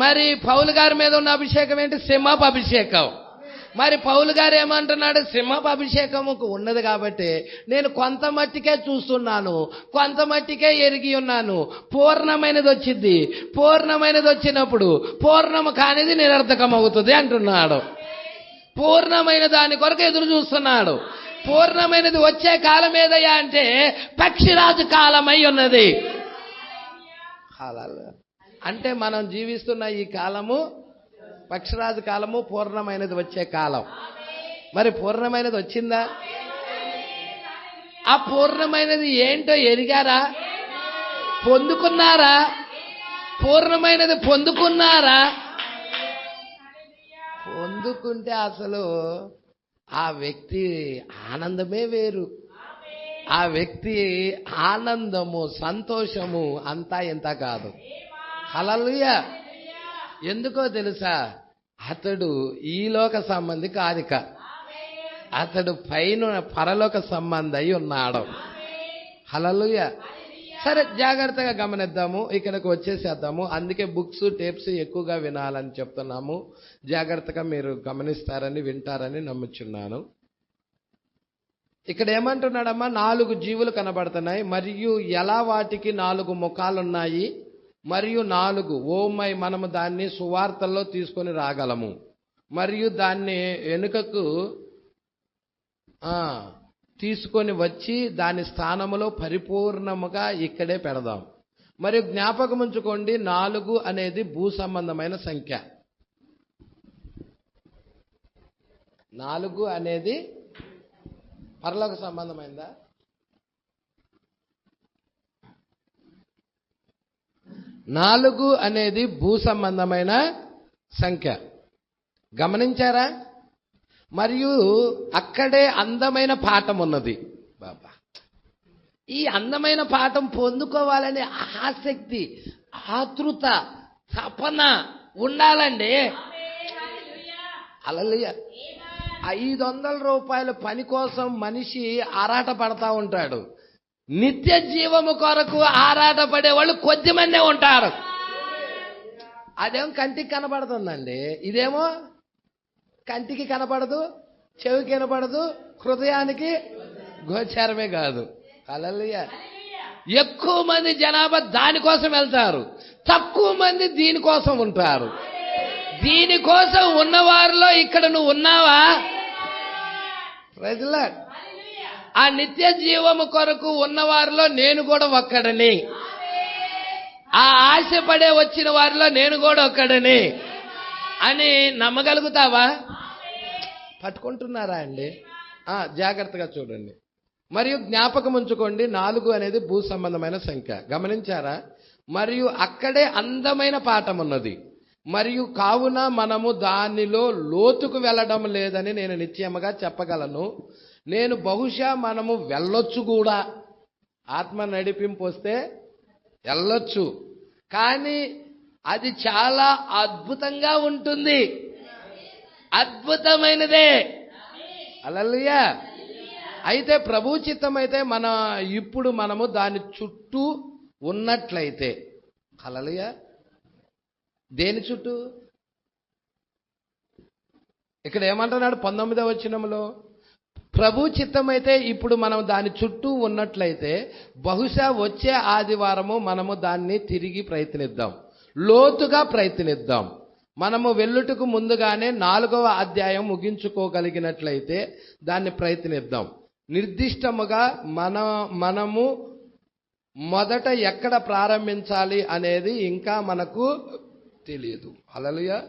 S3: మరి పౌలు గారి మీద ఉన్న అభిషేకం ఏంటి? సింహపు అభిషేకం. మరి పౌలు గారు ఏమంటున్నాడు? సింహపు అభిషేకముకు ఉన్నది కాబట్టి నేను కొంత మట్టికే చూస్తున్నాను, కొంత మట్టికే ఎరిగి ఉన్నాను. పూర్ణమైనది వచ్చింది, పూర్ణమైనది వచ్చినప్పుడు పూర్ణము కానిది నిరర్థకం అవుతుంది అంటున్నాడు. పూర్ణమైన దాని కొరకు ఎదురు చూస్తున్నాడు. పూర్ణమైనది వచ్చే కాలం ఏదయ్యా అంటే పక్షిరాజు కాలమై ఉన్నది. అంటే మనం జీవిస్తున్న ఈ కాలము పక్షిరాజు కాలము, పూర్ణమైనది వచ్చే కాలం. మరి పూర్ణమైనది వచ్చిందా? ఆ పూర్ణమైనది ఏంటో ఎరిగారా? పొందుకున్నారా? పూర్ణమైనది పొందుకున్నారా? పొందుకుంటే అసలు ఆ వ్యక్తి ఆనందమే వేరు. ఆ వ్యక్తి ఆనందము, సంతోషము అంతా ఇంత కాదు. హల్లెలూయా. ఎందుకో తెలుసా? అతడు ఈ లోక సంబంధి కాదిక, అతడు పైన పరలోక సంబంధి అయి ఉన్నాడు. హల్లెలూయా. సరే, జాగ్రత్తగా గమనిద్దాము. ఇక్కడికి వచ్చేసేద్దాము. అందుకే బుక్స్, టేప్స్ ఎక్కువగా వినాలని చెప్తున్నాము. జాగ్రత్తగా మీరు గమనిస్తారని, వింటారని నమ్ముచున్నాను. ఇక్కడ ఏమంటున్నాడమ్మా? 4 జీవులు కనబడుతున్నాయి, మరియు ఎలా వాటికి 4 ముఖాలున్నాయి, మరియు 4 ఓమై మనము దాన్ని సువార్తల్లో తీసుకొని రాగలము, మరియు దాన్ని వెనుకకు తీసుకొని వచ్చి దాని స్థానములో పరిపూర్ణముగా ఇక్కడే పెడదాం. మరియు జ్ఞాపకం ఉంచుకోండి, 4 అనేది భూ సంబంధమైన సంఖ్య. 4 అనేది పరలోక సంబంధమైందా? 4 అనేది భూ సంబంధమైన సంఖ్య. గమనించారా? మరియు అక్కడే అందమైన పాఠం ఉన్నది. బాబా, ఈ అందమైన పాఠం పొందుకోవాలనే ఆసక్తి, ఆతృత, తపన ఉండాలండి. హల్లెలూయా. 500 రూపాయల పని కోసం మనిషి ఆరాట పడతా ఉంటాడు. నిత్య జీవము కొరకు ఆరాట పడేవాళ్ళు కొద్దిమందే ఉంటారు. అదేమో కంటికి కనబడుతుందండి, ఇదేమో కంటికి కనపడదు, చెవికి కనపడదు, హృదయానికి గోచరమే కాదు. హల్లెలూయా. ఎక్కువ మంది జనాభా దానికోసం వెళ్తారు, తక్కువ మంది దీనికోసం ఉంటారు. దీనికోసం ఉన్నవారిలో ఇక్కడ నువ్వు ఉన్నావా? Praise the Lord. ఆ నిత్య జీవము కొరకు ఉన్నవారిలో నేను కూడా ఒక్కడని, ఆ ఆశపడే వచ్చిన వారిలో నేను కూడా ఒక్కడని అని నమ్మగలుగుతావా? పట్టుకుంటున్నారా అండి? జాగ్రత్తగా చూడండి. మరియు జ్ఞాపకం ఉంచుకోండి, 4 అనేది భూ సంబంధమైన సంఖ్య. గమనించారా? మరియు అక్కడే అందమైన పాఠం ఉన్నది. మరియు కావున మనము దానిలో లోతుకు వెళ్ళడం లేదని నేను నిశ్చయముగా చెప్పగలను. నేను బహుశా మనము వెళ్ళొచ్చు కూడా, ఆత్మ నడిపింపు వస్తే వెళ్ళొచ్చు, కానీ అది చాలా అద్భుతంగా ఉంటుంది. అద్భుతమైనదే. హల్లెలూయా. అయితే ప్రభు చిత్తం అయితే ఇప్పుడు మనము దాని చుట్టూ ఉన్నట్లయితే, హల్లెలూయా. దేని చుట్టూ? ఇక్కడ ఏమంటున్నాడు 19వ వచనంలో? ప్రభు చిత్తమైతే ఇప్పుడు మనం దాని చుట్టూ ఉన్నట్లయితే బహుశా వచ్చే ఆదివారము మనము దాన్ని తిరిగి ప్రయత్నిద్దాం, లోతుగా ప్రయత్నిద్దాం. మనము వెళ్ళుటకు ముందుగానే 4వ అధ్యాయం ముగించుకోగలిగినట్లయితే దాన్ని ప్రయత్నిద్దాం. నిర్దిష్టముగా మనము మొదట ఎక్కడ ప్రారంభించాలి అనేది ఇంకా మనకు తెలియదు. హల్లెలూయా.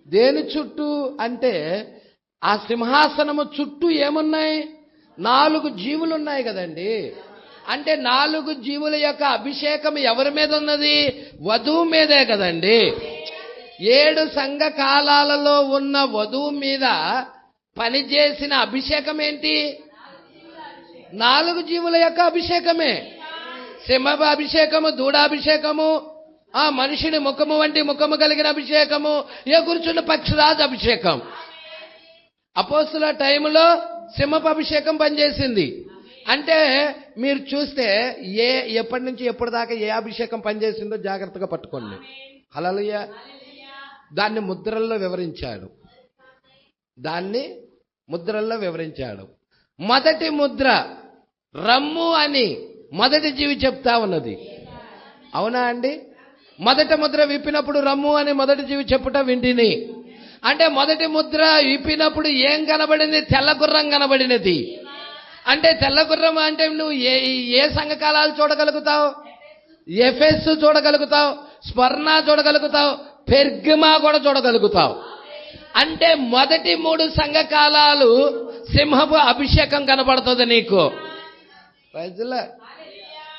S3: దేని చుట్టూ అంటే ఆ సింహాసనము చుట్టూ ఏమున్నాయి? 4 జీవులు ఉన్నాయి కదండి. అంటే 4 జీవుల యొక్క అభిషేకం ఎవరి మీద ఉన్నది? వధువు మీదే కదండి. 7 సంఘ కాలాలలో ఉన్న వధువు మీద పనిచేసిన అభిషేకం ఏంటి? 4 జీవుల యొక్క అభిషేకమే. సింహ అభిషేకము, దూడాభిషేకము, ఆ మనిషిని ముఖము వంటి ముఖము కలిగిన అభిషేకము, కూర్చున్న పక్షిరాజు అభిషేకం. అపోస్తుల టైంలో సింహపు అభిషేకం పనిచేసింది. అంటే మీరు చూస్తే ఎప్పటి నుంచి ఎప్పటి దాకా ఏ అభిషేకం పనిచేసిందో జాగ్రత్తగా పట్టుకోండి. హల్లెలూయా. దాన్ని ముద్రల్లో వివరించాడు. మొదటి ముద్ర రమ్ము అని మొదటి జీవి చెప్తా ఉన్నది. అవునా అండి? మొదటి ముద్ర విప్పినప్పుడు రమ్ము అని మొదటి జీవి చెప్పుట వింటిని. అంటే మొదటి ముద్ర విప్పినప్పుడు ఏం కనబడింది? తెల్ల గుర్రం కనబడినది. అంటే తెల్ల గుర్రం అంటే నువ్వు ఏ సంఘకాలాలు చూడగలుగుతావు? ఎఫెసు చూడగలుగుతావు, స్మరణ చూడగలుగుతావు, పెర్గమా కూడా చూడగలుగుతావు. అంటే మొదటి 3 సంఘకాలాలు సింహపు అభిషేకం కనబడుతుంది నీకు.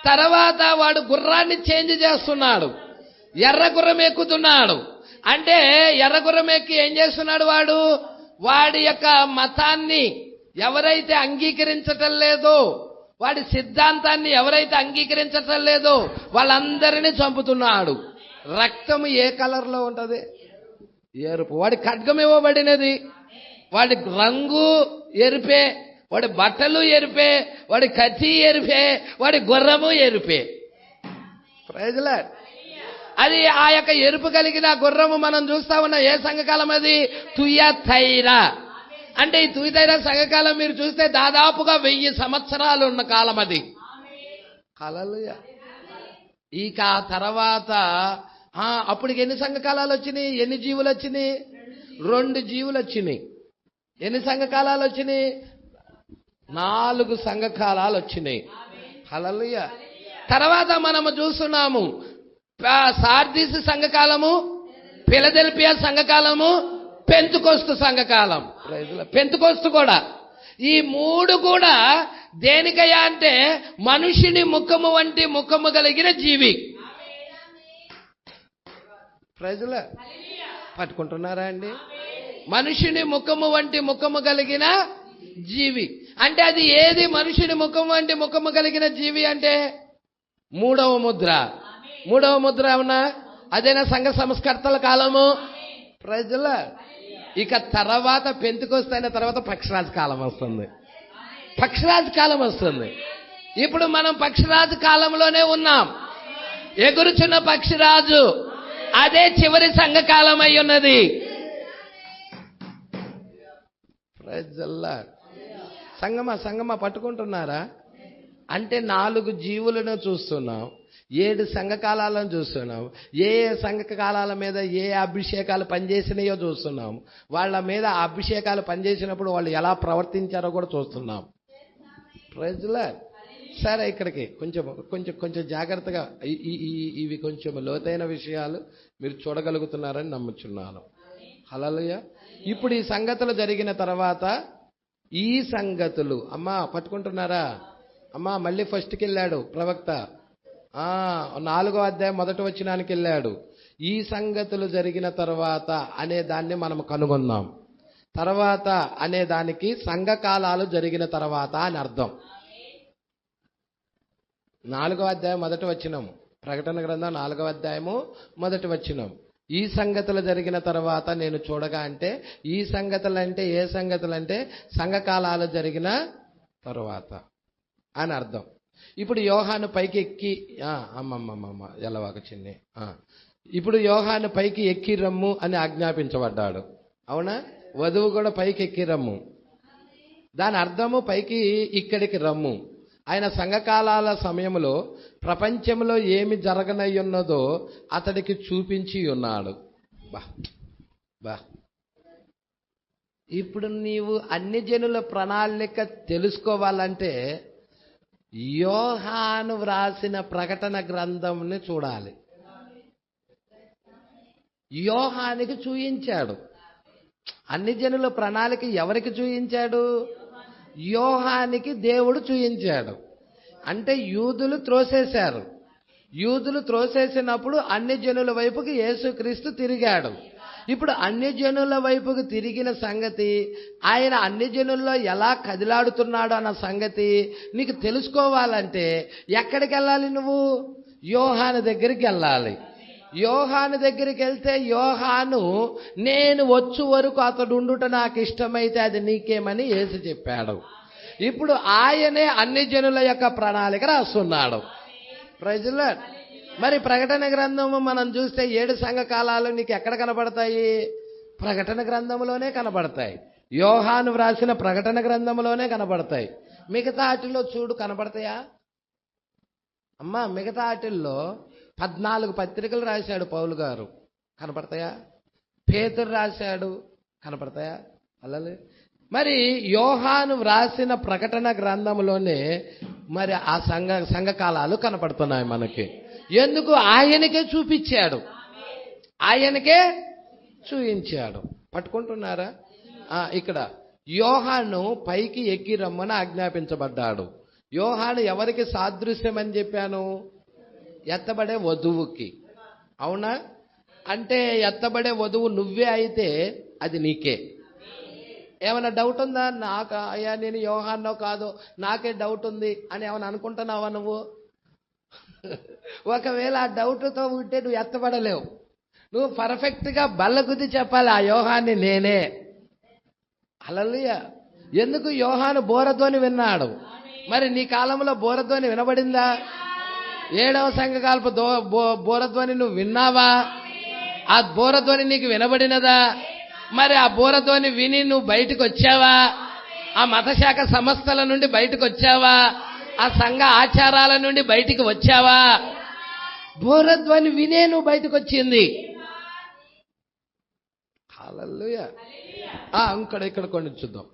S3: తర్వాత వాడు గుర్రాన్ని చేంజ్ చేస్తున్నాడు, ఎర్ర గుర్రం ఎక్కుతున్నాడు. అంటే ఎర్ర గుర్రం ఎక్కి ఏం చేస్తున్నాడు? వాడి యొక్క మతాన్ని ఎవరైతే అంగీకరించటం లేదో, వాడి సిద్ధాంతాన్ని ఎవరైతే అంగీకరించటం లేదో వాళ్ళందరినీ చంపుతున్నాడు. రక్తము ఏ కలర్లో ఉంటది? ఎరుపు. వాడి ఖడ్గం ఇవ్వబడినది, వాడి రంగు ఎరుపే, వాడి బట్టలు ఎరుపే, వాడి కత్తి ఎరుపే, వాడి గుర్రము ఎరుపే. Praise lord. అది ఆ యొక్క ఎరుపు కలిగిన గుర్రము మనం చూస్తా ఉన్న ఏ సంఘకాలం అది? తుయతైరా. అంటే ఈ తుయతైరా సంఘకాలం మీరు చూస్తే దాదాపుగా 1000 సంవత్సరాలు ఉన్న కాలం అది. హల్లెలూయా. ఇక ఆ తర్వాత అప్పటికి ఎన్ని సంఘకాలాలు వచ్చినాయి? ఎన్ని జీవులు వచ్చినాయి? 2 జీవులు వచ్చినాయి. ఎన్ని సంఘకాలాలు వచ్చినాయి? 4 సంఘకాలాలు వచ్చినాయి. హల్లెలూయా. తర్వాత మనము చూస్తున్నాము సార్దీసు సంఘకాలము, ఫిలదెల్ఫియా సంఘకాలము, పెంతుకొస్తు సంఘకాలం. పెంతుకొస్తు కూడా. ఈ 3 కూడా దేనికయ్యా అంటే మనుషుని ముఖము వంటి ముఖము కలిగిన జీవి. ప్రజలు పట్టుకుంటున్నారా అండి? మనుషుని ముఖము వంటి ముఖము కలిగిన జీవి. అంటే అది ఏది? మనుషుని ముఖము వంటి ముఖము కలిగిన జీవి అంటే 3వ ముద్ర. 3వ ముద్ర అవునా? అదేనా సంఘ సంస్కర్తల కాలము. ప్రజల ఇక తర్వాత పెంతుకొస్తైన తర్వాత పక్షరాజు కాలం వస్తుంది. పక్షరాజు కాలం వస్తుంది. ఇప్పుడు మనం పక్షరాజు కాలంలోనే ఉన్నాం. ఎగురుచున్న పక్షిరాజు అదే చివరి సంఘకాలం అయి ఉన్నది. సంగమా పట్టుకుంటున్నారా? అంటే 4 జీవులను చూస్తున్నాం, 7 సంఘకాలాలను చూస్తున్నాం. ఏ సంఘకాలాల మీద ఏ అభిషేకాలు పనిచేసినాయో చూస్తున్నాం. వాళ్ళ మీద ఆ అభిషేకాలు పనిచేసినప్పుడు వాళ్ళు ఎలా ప్రవర్తించారో కూడా చూస్తున్నాం. Praise Lord. సరే, ఇక్కడికి కొంచెం జాగ్రత్తగా ఇవి కొంచెం లోతైన విషయాలు మీరు చూడగలుగుతున్నారని నమ్ముచున్నాను. హల్లెలూయా. ఇప్పుడు ఈ సంగతులు జరిగిన తర్వాత ఈ సంగతులు అమ్మా పట్టుకుంటున్నారా? అమ్మా మళ్ళీ ఫస్ట్కి వెళ్ళాడు ప్రవక్త. 4వ అధ్యాయం 1వ వచనానికి వెళ్ళాడు. ఈ సంగతులు జరిగిన తర్వాత అనే దాన్ని మనం కనుగొన్నాం. తర్వాత అనే దానికి సంఘకాలాలు జరిగిన తర్వాత అని అర్థం. 4వ అధ్యాయం 1వ వచనం, ప్రకటన గ్రంథం 4వ అధ్యాయము 1వ వచనం. ఈ సంగతులు జరిగిన తర్వాత నేను చూడగా అంటే ఈ సంగతులు అంటే ఏ సంగతులు అంటే సంఘకాలాలు జరిగిన తర్వాత అని అర్థం. ఇప్పుడు యోహాను పైకి ఎక్కి ఎలవాక చిన్ని ఇప్పుడు యోహాను పైకి ఎక్కి రమ్ము అని ఆజ్ఞాపించబడ్డాడు. అవునా? వధువు కూడా పైకి ఎక్కి రమ్ము. దాని అర్థము పైకి ఇక్కడికి రమ్ము. ఆయన సంఘకాలాల సమయంలో ప్రపంచంలో ఏమి జరగనయ్యున్నదో అతడికి చూపించి ఉన్నాడు. ఇప్పుడు నీవు అన్ని జనుల ప్రణాళిక తెలుసుకోవాలంటే యోహాను వ్రాసిన ప్రకటన గ్రంథంని చూడాలి. యోహానికి చూయించాడు. అన్ని జనుల ప్రణాళిక ఎవరికి చూయించాడు? యోహానికి దేవుడు చూయించాడు. అంటే యూదులు త్రోసేశారు. యూదులు త్రోసేసినప్పుడు అన్ని జనుల వైపుకి యేసుక్రీస్తు తిరిగాడు. ఇప్పుడు అన్యజనుల వైపుకు తిరిగిన సంగతి, ఆయన అన్యజనుల్లో ఎలా కదిలాడుతున్నాడు అన్న సంగతి నీకు తెలుసుకోవాలంటే ఎక్కడికి వెళ్ళాలి? నువ్వు యోహాను దగ్గరికి వెళ్ళాలి. యోహాను దగ్గరికి వెళ్తే యోహాను నేను వచ్చు వరకు అతడు ఉండుట నాకు ఇష్టమైతే అది నీకేమని యేసు చెప్పాడు. ఇప్పుడు ఆయనే అన్ని జనుల యొక్క ప్రణాళిక రాస్తున్నాడు. Praise the Lord. మరి ప్రకటన గ్రంథము మనం చూస్తే 7 సంఘకాలాలు నీకు ఎక్కడ కనబడతాయి? ప్రకటన గ్రంథంలోనే కనబడతాయి. యోహాను వ్రాసిన ప్రకటన గ్రంథంలోనే కనబడతాయి. మిగతా వాటిల్లో చూడు కనబడతాయా అమ్మా? మిగతా వాటిల్లో 14 పత్రికలు రాశాడు పౌలు గారు, కనపడతాయా? పేతురు రాశాడు, కనపడతాయా? అల్లలే. మరి యోహాను వ్రాసిన ప్రకటన గ్రంథంలోనే మరి ఆ సంఘకాలాలు కనపడుతున్నాయి మనకి. ఎందుకు? ఆయనకే చూపించాడు, ఆయనకే చూపించాడు. పట్టుకుంటున్నారా? ఇక్కడ యోహాను పైకి ఎక్కి రమ్మని ఆజ్ఞాపించబడ్డాడు. యోహాను ఎవరికి సాదృశ్యం అని చెప్పాను? ఎత్తబడే వధువుకి. అవునా? అంటే ఎత్తబడే వధువు నువ్వే అయితే అది నీకే. ఏమైనా డౌట్ ఉందా? నాకు అయ్యా నేను యోహాన్నో కాదో నాకే డౌట్ ఉంది అని ఏమైనా అనుకుంటున్నావా నువ్వు? ఒకవేళ ఆ డౌట్తో ఉంటే నువ్వు ఎత్తబడలేవు. నువ్వు పర్ఫెక్ట్గా బల్లగుద్ది చెప్పాలి, ఆ యోహాన్ని నేనే. హల్లెలూయా. ఎందుకు? యోహాను బోరధ్వని విన్నాడు. మరి నీ కాలంలో బోరధ్వని వినబడిందా? 7వ సంఘకాలపు బోరధ్వని నువ్వు విన్నావా? ఆ బోరధ్వని నీకు వినబడినదా? మరి ఆ బోరధ్వని విని నువ్వు బయటకు వచ్చావా? ఆ మతశాఖ సంస్థల నుండి బయటకు వచ్చావా? ఆ సంఘ ఆచారాల నుండి బయటికి వచ్చావా? బోరధ్వని వినే నువ్వు బయటకు వచ్చింది. హల్లెలూయా. ఇక్కడ కొన్ని చూద్దాం.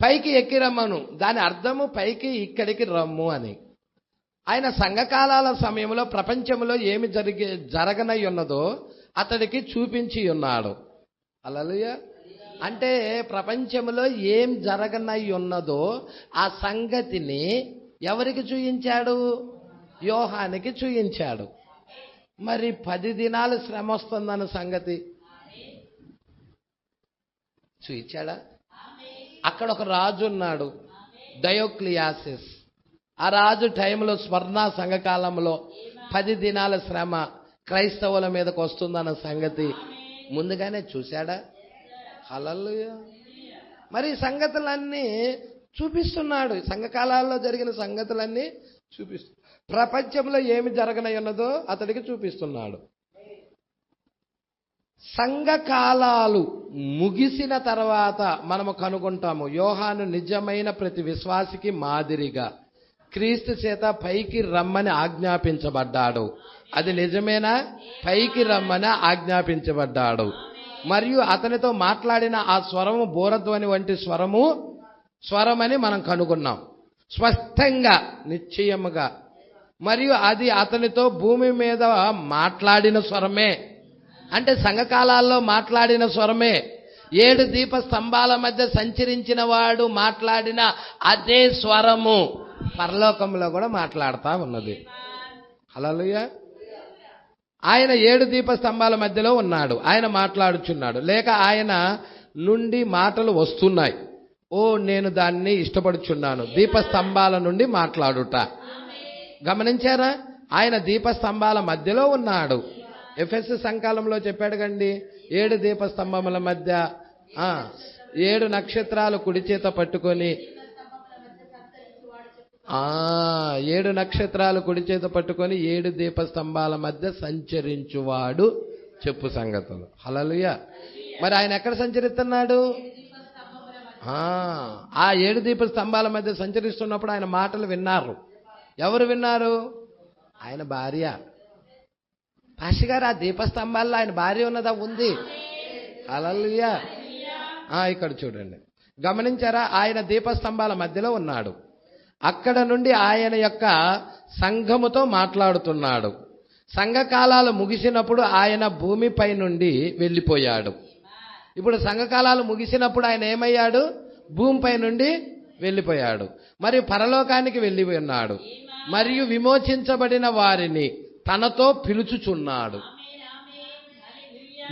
S3: పైకి ఎక్కి రమ్మను, దాని అర్థము పైకి ఇక్కడికి రమ్ము అని. ఆయన సంఘకాలాల సమయంలో ప్రపంచంలో ఏమి జరగనై ఉన్నదో అతడికి చూపించి ఉన్నాడు. హల్లెలూయా. అంటే ప్రపంచంలో ఏం జరగనై ఉన్నదో ఆ సంగతిని ఎవరికి చూయించాడు? యోహానికి చూయించాడు. మరి 10 దినాలు శ్రమ వస్తుందన్న సంగతి చూయించాడా? అక్కడ ఒక రాజు ఉన్నాడు, డయోక్లియాసిస్. ఆ రాజు టైంలో స్వర్ణ సంఘకాలంలో 10 దినాల శ్రమ క్రైస్తవుల మీదకి వస్తుందన్న సంగతి ముందుగానే చూశాడా? హల్లెలూయా. మరి సంగతులన్నీ చూపిస్తున్నాడు. సంఘకాలాల్లో జరిగిన సంగతులన్నీ చూపిస్తున్నాడు. ప్రపంచంలో ఏమి జరగనై ఉన్నదో అతడికి చూపిస్తున్నాడు. సంఘకాలాలు ముగిసిన తర్వాత మనము కనుగొంటాము యోహాను నిజమైన ప్రతి విశ్వాసికి మాదిరిగా క్రీస్తు చేత పైకి రమ్మని ఆజ్ఞాపించబడ్డాడు. అది నిజమేనా? పైకి రమ్మని ఆజ్ఞాపించబడ్డాడు. మరియు అతనితో మాట్లాడిన ఆ స్వరము బోరధ్వని వంటి స్వరమని మనం కనుగొన్నాం, స్పష్టంగా, నిశ్చయముగా. మరియు అది అతనితో భూమి మీద మాట్లాడిన స్వరమే. అంటే సంఘకాలాల్లో మాట్లాడిన స్వరమే. 7 దీప స్తంభాల మధ్య సంచరించిన వాడు మాట్లాడిన అదే స్వరము పరలోకంలో కూడా మాట్లాడుతూ ఉన్నది. హల్లెలూయా. ఆయన 7 దీప స్తంభాల మధ్యలో ఉన్నాడు, ఆయన మాట్లాడుచున్నాడు, లేక ఆయన నుండి మాటలు వస్తున్నాయి. ఓ నేను దాన్ని ఇష్టపడుచున్నాను. దీపస్తంభాల నుండి మాట్లాడుట. గమనించారా? ఆయన దీపస్తంభాల మధ్యలో ఉన్నాడు. ఎఫెసు సంకాలంలో చెప్పాడు కండి, 7 దీపస్తంభముల మధ్య 7 నక్షత్రాలు కుడి చేత పట్టుకొని 7 నక్షత్రాలు కుడి చేత పట్టుకొని 7 దీపస్తంభాల మధ్య సంచరించువాడు చెప్పు సంగతులు. హల్లెలూయా. మరి ఆయన ఎక్కడ సంచరిస్తున్నాడు? ఆ 7 దీప స్తంభాల మధ్య సంచరిస్తున్నప్పుడు ఆయన మాటలు విన్నారు. ఎవరు విన్నారు? ఆయన భార్య. పాషి గారు, ఆ దీపస్తంభాల్లో ఆయన భార్య ఉన్నదా? ఉంది. హల్లెలూయా. ఇక్కడ చూడండి, గమనించారా? ఆయన దీపస్తంభాల మధ్యలో ఉన్నాడు. అక్కడ నుండి ఆయన యొక్క సంఘముతో మాట్లాడుతున్నాడు. సంఘకాలాలు ముగిసినప్పుడు ఆయన భూమిపై నుండి వెళ్ళిపోయాడు. ఇప్పుడు సంఘకాలాలు ముగిసినప్పుడు ఆయన ఏమయ్యాడు? భూమిపై నుండి వెళ్ళిపోయాడు. మరియు పరలోకానికి వెళ్ళి ఉన్నాడు. మరియు విమోచించబడిన వారిని తనతో పిలుచుచున్నాడు.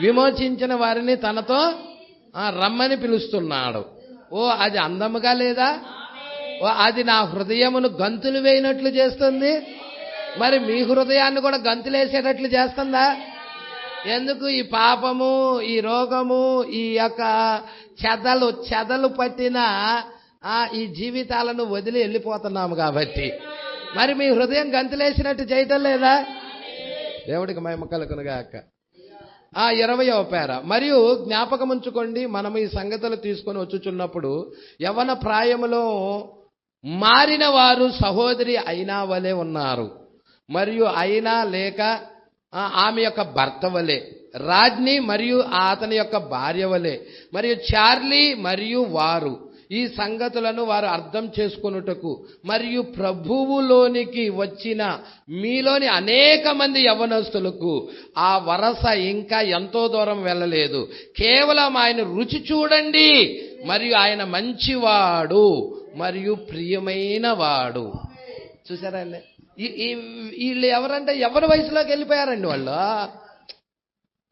S3: విమోచించిన వారిని తనతో రమ్మని పిలుస్తున్నాడు. ఓ అది అందముగా లేదా? ఓ అది నా హృదయమును గంతులు వేయినట్లు చేస్తుంది. మరి మీ హృదయాన్ని కూడా గంతులేసేటట్లు చేస్తుందా? ఎందుకు ఈ పాపము, ఈ రోగము, ఈ యొక్క చెదలు పట్టిన ఈ జీవితాలను వదిలి వెళ్ళిపోతున్నాము కాబట్టి మరి మీ హృదయం గంతులేసినట్టు చేయటం లేదా? దేవుడికి మహిమ కలుగునుగాక. 20వ పేర, మరియు జ్ఞాపకముంచుకోండి, మనం ఈ సంగతులు తీసుకొని వచ్చుచున్నప్పుడు యవ్వన ప్రాయములో మారిన వారు సహోదరి అయినా వలె ఉన్నారు, మరియు అయినా లేక ఆమె యొక్క భర్త వలె, రాజ్ని మరియు అతని యొక్క భార్య వలె, మరియు చార్లీ మరియు వారు ఈ సంగతులను వారు అర్థం చేసుకొనుటకు మరియు ప్రభువులోనికి వచ్చిన మీలోని అనేక మంది యవ్వనస్తులకు ఆ వరస ఇంకా ఎంతో దూరం వెళ్ళలేదు. కేవలం ఆయన రుచి చూడండి, మరియు ఆయన మంచివాడు మరియు ప్రియమైన వాడు. చూసారా అండి? వీళ్ళు ఎవరంటే ఎవరి వయసులోకి వెళ్ళిపోయారండి వాళ్ళు.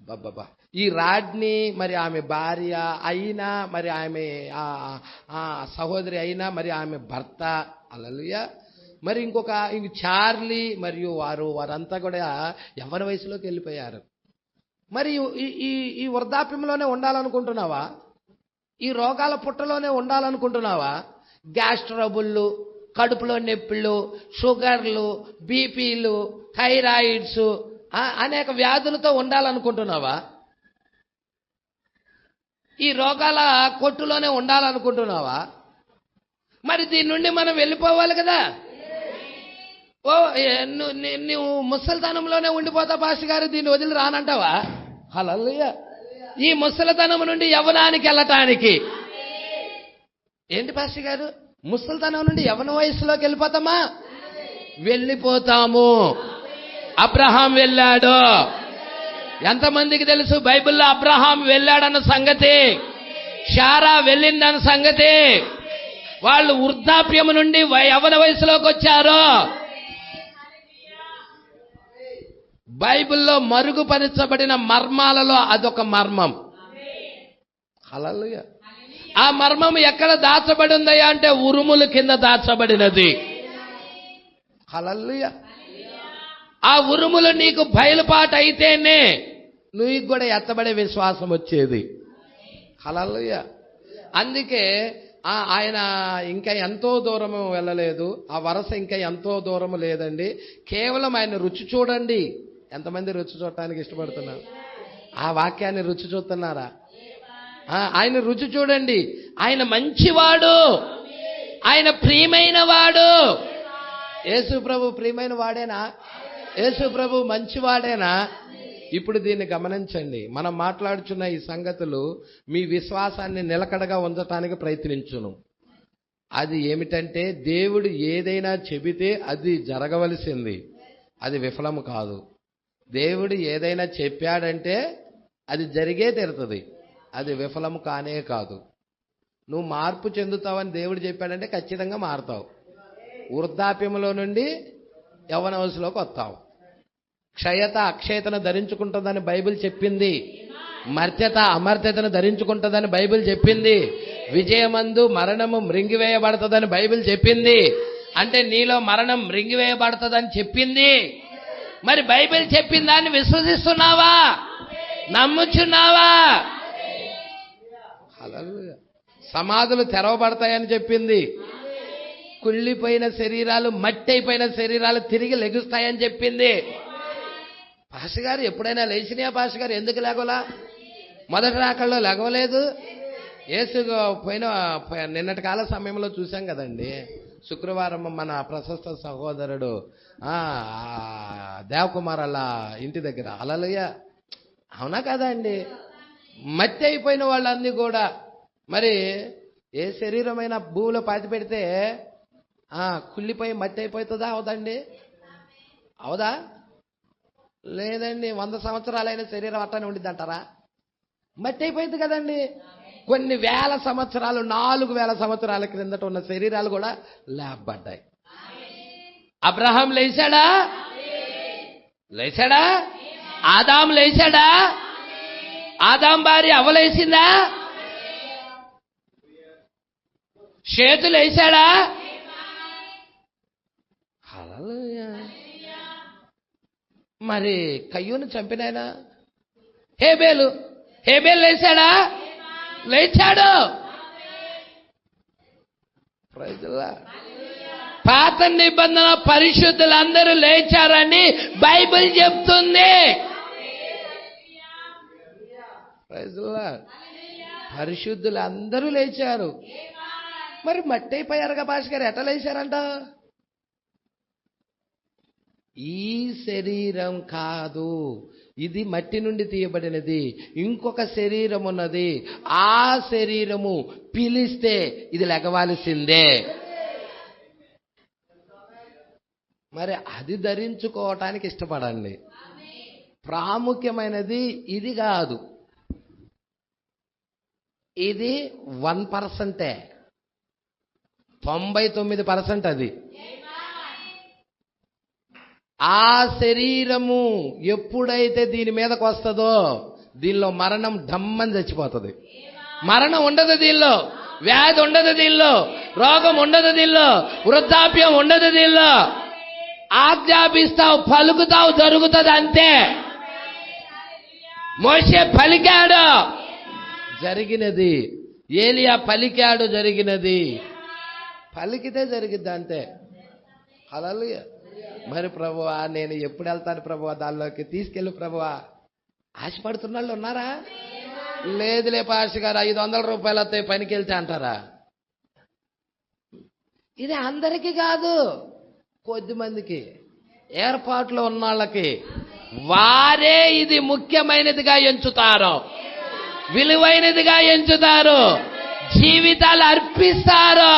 S3: బాబా ఈ రాజ్ని మరి ఆమె భార్య అయినా, మరి ఆమె సహోదరి అయినా, మరి ఆమె భర్త, హల్లెలూయా, మరి ఇంక చార్లీ మరియు వారంతా కూడా ఎవరి వయసులోకి వెళ్ళిపోయారు. మరి ఈ వృద్ధాప్యంలోనే ఉండాలనుకుంటున్నావా? ఈ రోగాల పుట్టలోనే ఉండాలనుకుంటున్నావా? గ్యాస్ ట్రబుళ్ళు, కడుపులో నొప్పులు, షుగర్లు, బీపీలు, థైరాయిడ్స్, అనేక వ్యాధులతో ఉండాలనుకుంటున్నావా? ఈ రోగాల కొట్టులోనే ఉండాలనుకుంటున్నావా? మరి దీని నుండి మనం వెళ్ళిపోవాలి కదా. ఓ నువ్వు ముసలితనంలోనే ఉండిపోతావు పాస్టర్ గారు, దీన్ని వదిలి రానంటావా? హల్లెలూయా. ఈ ముసలితనం నుండి యవ్వనానికి వెళ్ళటానికి ఏంటి పాస్టర్ గారు, ముసలితనం నుండి యవ్వన వయసులోకి వెళ్ళిపోతామా? వెళ్ళిపోతాము. అబ్రహాం వెళ్ళాడు. ఎంతమందికి తెలుసు బైబిల్లో అబ్రహాం వెళ్ళాడన్న సంగతి, శారా వెళ్ళిందన్న సంగతి? వాళ్ళు వృద్ధాప్యము నుండి యవ్వన వయసులోకి వచ్చారు. బైబిల్లో మరుగుపరచబడిన మర్మాలలో అదొక మర్మం. హల్లెలూయా. ఆ మర్మం ఎక్కడ దాచబడి ఉందయ్యా అంటే ఉరుముల కింద దాచబడినది. హల్లెలూయా. ఆ ఉరుములు నీకు బయలుపాటు అయితేనే నువ్వు కూడా ఎత్తబడే విశ్వాసం వచ్చేది. హల్లెలూయా. అందుకే ఆయన ఇంకా ఎంతో దూరము వెళ్ళలేదు. ఆ వరస ఇంకా ఎంతో దూరము లేదండి. కేవలం ఆయన రుచి చూడండి. ఎంతమంది రుచి చూడటానికి ఇష్టపడుతున్నారు? ఆ వాక్యాన్ని రుచి చూస్తున్నారా? ఆయన రుచి చూడండి. ఆయన మంచివాడు, ఆయన ప్రియమైన వాడు. యేసు ప్రభు ప్రియమైన వాడేనా? యేసు ప్రభు మంచివాడేనా? ఇప్పుడు దీన్ని గమనించండి. మనం మాట్లాడుచున్న ఈ సంగతులు మీ విశ్వాసాన్ని నిలకడగా ఉంచటానికి ప్రయత్నించును. అది ఏమిటంటే, దేవుడు ఏదైనా చెబితే అది జరగవలసింది, అది విఫలము కాదు. దేవుడు ఏదైనా చెప్పాడంటే అది జరిగే తీరుతుంది, అది విఫలము కానే కాదు. నువ్వు మార్పు చెందుతావని దేవుడు చెప్పాడంటే ఖచ్చితంగా మారుతావు. వృద్ధాప్యంలో నుండి యవ్వన వయసులోకి వస్తావు. క్షయత అక్షయతను ధరించుకుంటుందని బైబిల్ చెప్పింది. మర్త్యత అమర్త్యతను ధరించుకుంటుందని బైబిల్ చెప్పింది. విజయమందు మరణము మృంగివేయబడుతుందని బైబిల్ చెప్పింది. అంటే నీలో మరణం మృంగివేయబడుతుందని చెప్పింది. మరి బైబిల్ చెప్పిన దాన్ని విశ్వసిస్తున్నావా? నమ్ముచున్నావా? హల్లెలూయా. సమాధులు తెరవబడతాయని చెప్పింది. కుళ్ళిపోయిన శరీరాలు, మట్టి అయిపోయిన శరీరాలు తిరిగి లెగుస్తాయని చెప్పింది. పాస్టర్ గారు ఎప్పుడైనా లేచినాయా? పాస్టర్ గారు ఎందుకు లేగలా? మొదటి రాకల్లో లెగవలేదు. యేసు నిన్నటి కాల సమయంలో చూసాం కదండి. శుక్రవారం మన ప్రశస్త సహోదరుడు దేవకుమార్ అలా ఇంటి దగ్గర, హల్లెలూయా, అవునా కదా అండి? మట్టి అయిపోయిన వాళ్ళన్నీ కూడా మరి ఏ శరీరమైన భూమిలో పాతి పెడితే కుళ్ళిపోయి మట్టి అయిపోతుందా? అవదండి? అవదా? లేదండి. 100 సంవత్సరాలైన శరీరం అట్టానే ఉండిద్ది అంటారా? మట్టి అయిపోయింది కదండి. కొన్ని వేల సంవత్సరాలు, 4000 సంవత్సరాల క్రిందట ఉన్న శరీరాలు కూడా లేపబడ్డాయి. అబ్రహాం లేచాడా? లేచాడా? ఆదాం లేచాడా? ఆదాం భార్య అవలేసిందా? చేతులు వేసాడా? హల్లెలూయా. మరి కయ్యూను చంపినాయనా? హేబేలు లేచాడా? లేచాడు. Praise the Lord. పాత నిబంధన పరిశుద్ధులందరూ లేచారని బైబిల్ చెప్తుంది. Praise the Lord. పరిశుద్ధులు అందరూ లేచారు. మరి మట్టి అయిపోయారుగా పాస్టర్ గారు, ఎట్లా లేచారంట? ఈ శరీరం కాదు, ఇది మట్టి నుండి తీయబడినది. ఇంకొక శరీరం ఉన్నది. ఆ శరీరము పిలిస్తే ఇది లెగవాల్సిందే. మరి అది ధరించుకోవటానికి ఇష్టపడండి. ప్రాముఖ్యమైనది ఇది కాదు, ఇది 1%. 99% అది. ఆ శరీరము ఎప్పుడైతే దీని మీదకి వస్తుందో దీనిలో మరణం డమ్మని చచ్చిపోతుంది. మరణం ఉండదు దీనిలో, వ్యాధి ఉండదు దీనిలో, రోగం ఉండదు దీనిలో, వృద్ధాప్యం ఉండదు దీనిలో. ఆజ్ఞాపిస్తావు, పలుకుతావు, జరుగుతుంది అంతే. మోషే పలికాడు, జరిగినది. ఏలియా పలికాడు, జరిగినది. పలికితే జరిగిద్ది అంతే. హల్లెలూయా. మరి ప్రభువా నేను ఎప్పుడు వెళ్తాను ప్రభువా, దానిలోకి తీసుకెళ్ళు ప్రభువా. ఆశపడుతున్న వాళ్ళు ఉన్నారా? లేదులే పాస్టర్ గారు, 500 రూపాయలు వస్తాయి పనికి వెళ్తే అంటారా? ఇది అందరికీ కాదు, కొద్ది మందికి, ఏర్పాట్లో ఉన్న వాళ్ళకి. వారే ఇది ముఖ్యమైనదిగా ఎంచుతారు, విలువైనదిగా ఎంచుతారు, జీవితాలు అర్పిస్తారు,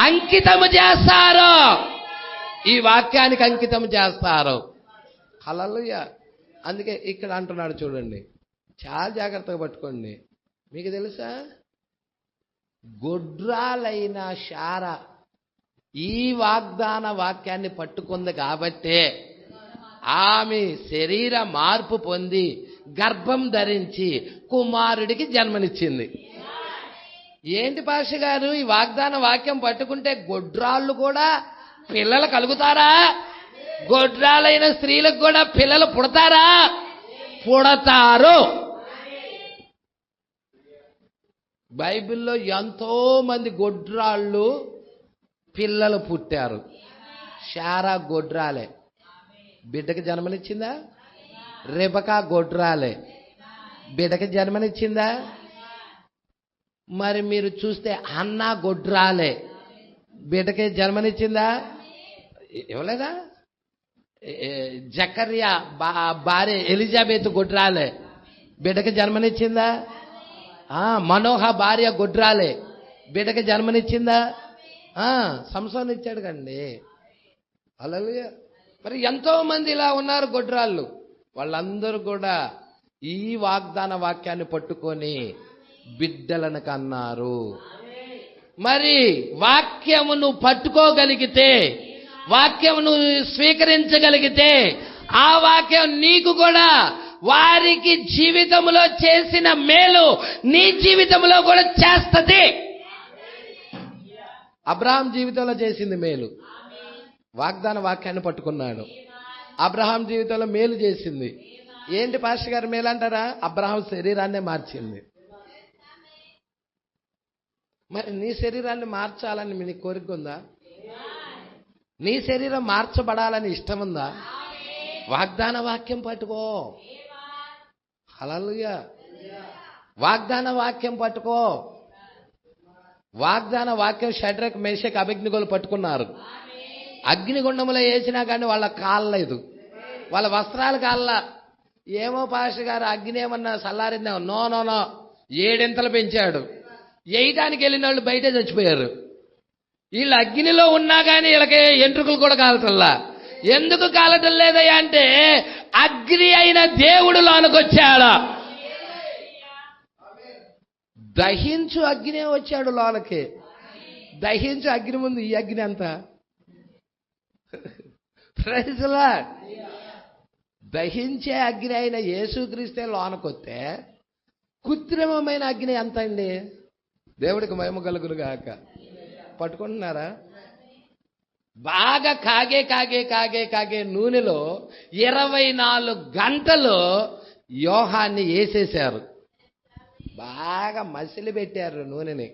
S3: అంకితము చేస్తారు, ఈ వాక్యానికి అంకితం చేస్తారు. హల్లెలూయా. అందుకే ఇక్కడ అంటున్నాడు చూడండి, చాలా జాగ్రత్తగా పట్టుకోండి. మీకు తెలుసా, గొడ్రాలైన శారా ఈ వాగ్దాన వాక్యాన్ని పట్టుకుంది కాబట్టే ఆమె శరీర మార్పు పొంది గర్భం ధరించి కుమారుడికి జన్మనిచ్చింది. ఏంటి పాస్టర్ గారు, ఈ వాగ్దాన వాక్యం పట్టుకుంటే గొడ్రాళ్ళు కూడా పిల్లలు కలుగుతారా? గొడ్రాలైన స్త్రీలకు కూడా పిల్లలు పుడతారా? పుడతారు. బైబిల్లో ఎంతో మంది గొడ్రాళ్ళు పిల్లలు పుట్టారు. శారా గొడ్రాలే, బిడ్డకి జన్మనిచ్చిందా? రెబకా గొడ్రాలే, బిడ్డకి జన్మనిచ్చిందా? మరి మీరు చూస్తే అన్నా గొడ్రాలే, బిడ్డకి జన్మనిచ్చిందా? ఇవ్వలేదా? జకర్యా భార్య ఎలిజబెత్ గొడ్రాలే, బిడ్డకి జన్మనిచ్చిందా? మనోహ భార్య గొడ్రాలే, బిడ్డకి జన్మనిచ్చిందా? సంసోను ఇచ్చాడు కండి. హల్లెలూయా. మరి ఎంతో మంది ఇలా ఉన్నారు గొడ్రాళ్ళు. వాళ్ళందరూ కూడా ఈ వాగ్దాన వాక్యాన్ని పట్టుకొని బిడ్డలను కన్నారు. మరి వాక్యమును పట్టుకోగలిగితే, వాక్యమును స్వీకరించగలిగితే, ఆ వాక్యం నీకు కూడా వారికి జీవితంలో చేసిన మేలు నీ జీవితంలో కూడా చేస్తది. అబ్రహాం జీవితంలో చేసింది మేలు, వాగ్దాన వాక్యాన్ని పట్టుకున్నాడు. అబ్రహాం జీవితంలో మేలు చేసింది. ఏంటి పాస్టర్ గారు మేలు అంటారా? అబ్రహాం శరీరాన్నే మార్చింది. మరి నీ శరీరాన్ని మార్చాలని నీ కోరిక ఉందా? నీ శరీరం మార్చబడాలని ఇష్టం ఉందా? వాగ్దాన వాక్యం పట్టుకో. హల్లెలూయా. వాగ్దాన వాక్యం పట్టుకో. వాగ్దాన వాక్యం షడ్రక్ మేషక్ అబేద్నెగోలు పట్టుకున్నారు. అగ్నిగుండంలో వేసినా కానీ వాళ్ళ కాలలేదు, వాళ్ళ వస్త్రాలు కాళ్ళ. ఏమో పాస్టర్ గారు అగ్ని ఏమన్నా చల్లారిందేమో. నో నో నో, 7 ఇంతలు పెంచాడు. వేయటానికి వెళ్ళిన వాళ్ళు బయటే చచ్చిపోయారు. వీళ్ళు అగ్నిలో ఉన్నా కానీ వీళ్ళకి ఎంట్రుకలు కూడా కాలటల్లా. ఎందుకు కాలటం లేదయ్యా అంటే అగ్ని అయిన దేవుడు లోనకొచ్చాడు. దహించు అగ్నే వచ్చాడు లోనకి. దహించు అగ్ని ముందు ఈ అగ్ని అంతా. Praise the lord. దహించే అగ్ని అయిన యేసుక్రీస్తే లోనకొస్తే కృత్రిమమైన అగ్ని ఎంత అండి? దేవుడికి మహిమ కలుగును గాక. పట్టుకుంటున్నారా? బాగా కాగే నూనెలో 24 గంటలు యోహాన్ని వేసేశారు. బాగా మసిలి పెట్టారు నూనెని.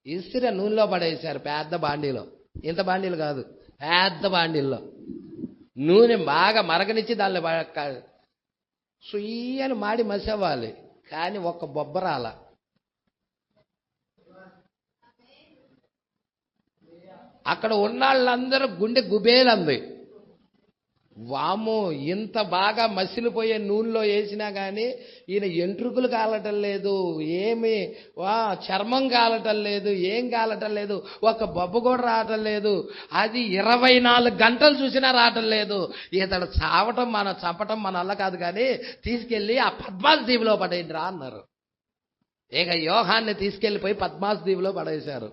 S3: ఇసిరి నూనెలో పడేశారు పెద్ద బాండీలో. ఇంత బాండీలు కాదు, పెద్ద బాండీల్లో నూనె బాగా మరగనిచ్చి దానిలో సుయ్యని మాడి మసవ్వాలి. కానీ ఒక్క బొబ్బరాల. అక్కడ ఉన్నాళ్ళందరూ గుండె గుబేలంది. వాము, ఇంత బాగా మసిలిపోయే నూనెలో వేసినా కానీ ఈయన ఎంట్రుకులు కాలటం లేదు, ఏమి చర్మం కాలటం లేదు, ఏం కాలటం లేదు, ఒక బొబ్బ కూడా రావటం లేదు. అది 24 గంటలు చూసినా రావటం లేదు. ఇతడు చంపటం మన వల్ల కాదు, కానీ తీసుకెళ్ళి ఆ పద్మాస్ దీవిలో పడేయండి రా అన్నారు. ఇక యోహాన్ని తీసుకెళ్ళిపోయి పద్మాస్ దీవిలో పడేశారు.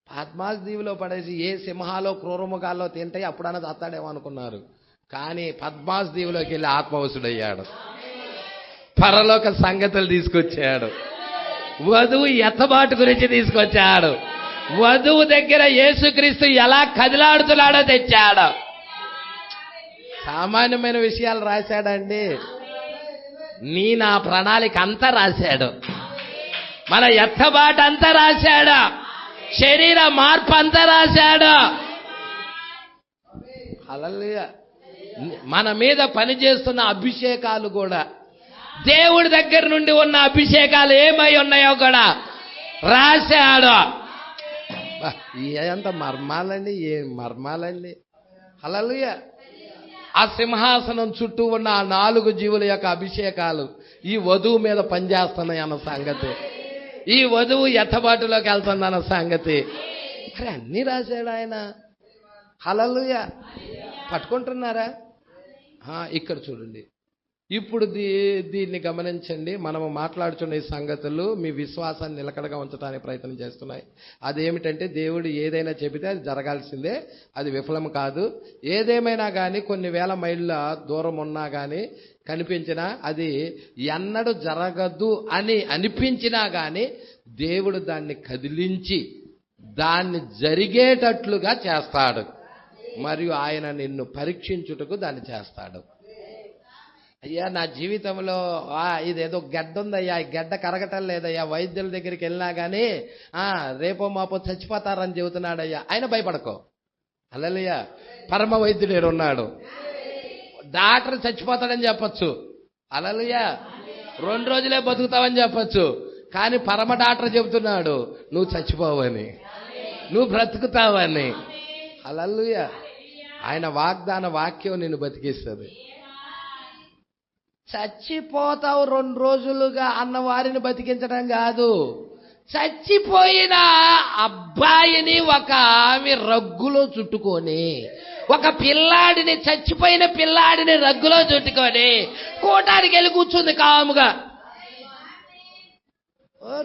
S3: పద్మాస్ దీవిలో పడేసి ఏ సింహాలో క్రూరముగాల్లో తింటాయి అప్పుడన్నా చస్తాడేమో అనుకున్నారు. కానీ పద్మాస్ దీవిలోకి వెళ్ళి ఆత్మవశుడయ్యాడు. పరలోక సంగతులు తీసుకొచ్చాడు. వధువు ఎత్తబాటు గురించి తీసుకొచ్చాడు. వధువు దగ్గర యేసుక్రీస్తు ఎలా కదిలాడుతున్నాడో తెచ్చాడు. సామాన్యమైన విషయాలు రాశాడండి. నా ప్రణాళిక అంతా రాశాడు. మన ఎత్తబాటు అంతా రాశాడు. శరీర మార్పు అంతా రాశాడు. హల్లెలూయా. మన మీద పనిచేస్తున్న అభిషేకాలు కూడా, దేవుడి దగ్గర నుండి ఉన్న అభిషేకాలు ఏమై ఉన్నాయో కూడా రాశాడు. ఎంత మర్మాలండి, ఏ మర్మాలండి. హల్లెలూయా. ఆ సింహాసనం చుట్టూ ఉన్న ఆ 4 జీవుల యొక్క అభిషేకాలు ఈ వధువు మీద పనిచేస్తున్నాయి అన్న సంగతి, ఈ వధువు ఎత్తబాటులోకి వెళ్తుందన్న సంగతి మరి అన్నీ రాశాడు ఆయన. హల్లెలూయా. పట్టుకుంటున్నారా? ఇక్కడ చూడండి. ఇప్పుడు దీన్ని గమనించండి. మనము మాట్లాడుతున్న ఈ సంగతులు మీ విశ్వాసాన్ని నిలకడగా ఉంచడానికి ప్రయత్నం చేస్తున్నాయి. అదేమిటంటే, దేవుడు ఏదైనా చెబితే అది జరగాల్సిందే, అది విఫలం కాదు. ఏదేమైనా కానీ కొన్ని వేల మైళ్ళ దూరం ఉన్నా కానీ కనిపించినా, అది ఎన్నడూ జరగదు అని అనిపించినా కానీ దేవుడు దాన్ని కదిలించి దాన్ని జరిగేటట్లుగా చేస్తాడు. మరియు ఆయన నిన్ను పరీక్షించుటకు దాన్ని చేస్తాడు. అయ్యా, నా జీవితంలో ఇదేదో గడ్డ ఉందయ్యా, ఈ గడ్డ కరగటం లేదయ్యా, వైద్యుల దగ్గరికి వెళ్ళినా కానీ రేపో మాపో చచ్చిపోతారని చెబుతున్నాడయ్యా. ఆయన భయపడకో. హల్లెలూయా. పరమ వైద్యుడు ఉన్నాడు. డాక్టర్ చచ్చిపోతాడని చెప్పచ్చు. హల్లెలూయా. 2 రోజులే బతుకుతావని చెప్పచ్చు. కానీ పరమ డాక్టర్ చెబుతున్నాడు, నువ్వు చచ్చిపోవని, నువ్వు బ్రతుకుతావని. హల్లెలూయా. ఆయన వాగ్దాన వాక్యం నిన్ను బతికిస్తుంది. చచ్చిపోతావు 2 రోజులుగా అన్న వారిని బతికించడం కాదు, చచ్చిపోయిన అబ్బాయిని ఒక ఆమె రగ్గులో చుట్టుకొని, ఒక పిల్లాడిని, చచ్చిపోయిన పిల్లాడిని రగ్గులో చుట్టుకొని కూటానికి వెళ్ళి కూర్చుంది కాముగా.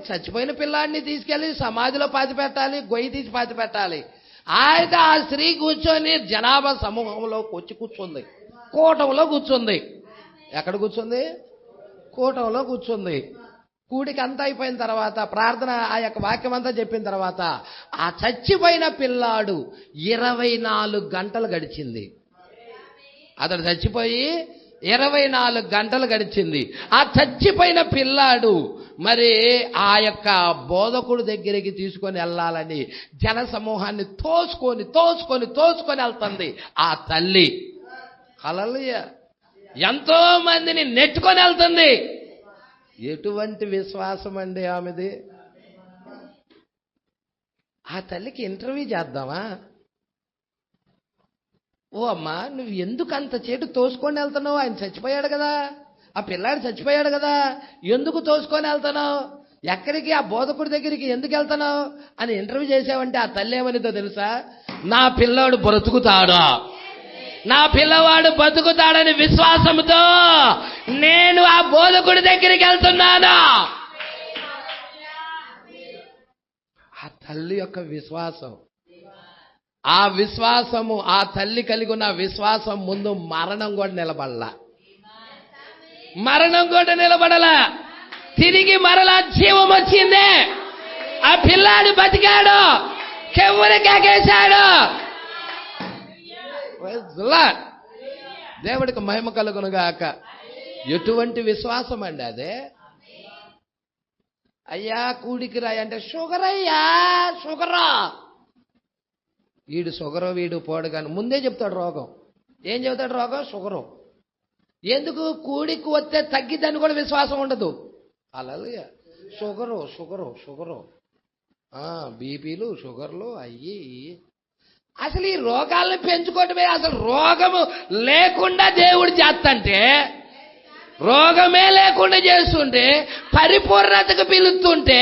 S3: చచ్చిపోయిన పిల్లాడిని తీసుకెళ్లి సమాధిలో పాతి పెట్టాలి, గొయ్యి తీసి పాతి పెట్టాలి. అయితే ఆ స్త్రీ కూర్చొని జనాభా సమూహంలో వచ్చి కూర్చుంది, కూటంలో కూర్చుంది. ఎక్కడ కూర్చుంది? కూటంలో కూర్చుంది. కూడికి అంతా అయిపోయిన తర్వాత, ప్రార్థన ఆ యొక్క వాక్యం అంతా చెప్పిన తర్వాత, ఆ చచ్చిపోయిన పిల్లాడు 24 గంటలు గడిచింది. అతడు చచ్చిపోయి 24 గంటలు గడిచింది. ఆ చచ్చిపోయిన పిల్లాడు మరి ఆ యొక్క బోధకుడు దగ్గరికి తీసుకొని వెళ్ళాలని జన సమూహాన్ని తోసుకొని వెళ్తుంది ఆ తల్లి. హల్లెలూయా. ఎంతో మందిని నెట్టుకొని వెళ్తుంది. ఎటువంటి విశ్వాసం అండి ఆమెది! ఆ తల్లికి ఇంటర్వ్యూ చేద్దామా? ఓ అమ్మా, నువ్వు ఎందుకు అంత చేటు తోసుకొని వెళ్తున్నావు? ఆయన చచ్చిపోయాడు కదా, ఆ పిల్లాడు చచ్చిపోయాడు కదా, ఎందుకు తోసుకొని వెళ్తున్నావు? ఎక్కడికి? ఆ బోధకుడి దగ్గరికి ఎందుకు వెళ్తున్నావు అని ఇంటర్వ్యూ చేసావంటే ఆ తల్లి ఏమనిదో తెలుసా? నా పిల్లాడు బ్రతుకుతాడా, నా పిల్లవాడు బతుకుతాడని విశ్వాసంతో నేను ఆ బోధకుడి దగ్గరికి వెళ్తున్నాను. ఆ తల్లి యొక్క విశ్వాసం, ఆ విశ్వాసము, ఆ తల్లి కలిగి ఉన్న విశ్వాసం ముందు మరణం కూడా నిలబడలా. తిరిగి మరలా జీవం వచ్చింది. ఆ పిల్లాడు బతికాడు, కెవ్వుని కేకేశాడు. దేవుడికి మహిమ కలుగునుగాక. ఎటువంటి విశ్వాసం అండి అదే. అయ్యా కూడికి రాయి అంటే షుగర్ అయ్యా, షుగరా. వీడు షుగరు వీడు పోడు కానీ ముందే చెప్తాడు రోగం. ఏం చెబుతాడు రోగం? షుగరు. ఎందుకు? కూడికి వస్తే తగ్గిద్దని కూడా విశ్వాసం ఉండదు. అలాగే షుగరు షుగరు షుగరు, బీపీలు షుగర్లు అయ్యి. అసలు ఈ రోగాలను పెంచుకోవటమే. అసలు రోగము లేకుండా దేవుడు చేస్తంటే, రోగమే లేకుండా చేస్తుంటే, పరిపూర్ణతకు పిలుస్తుంటే,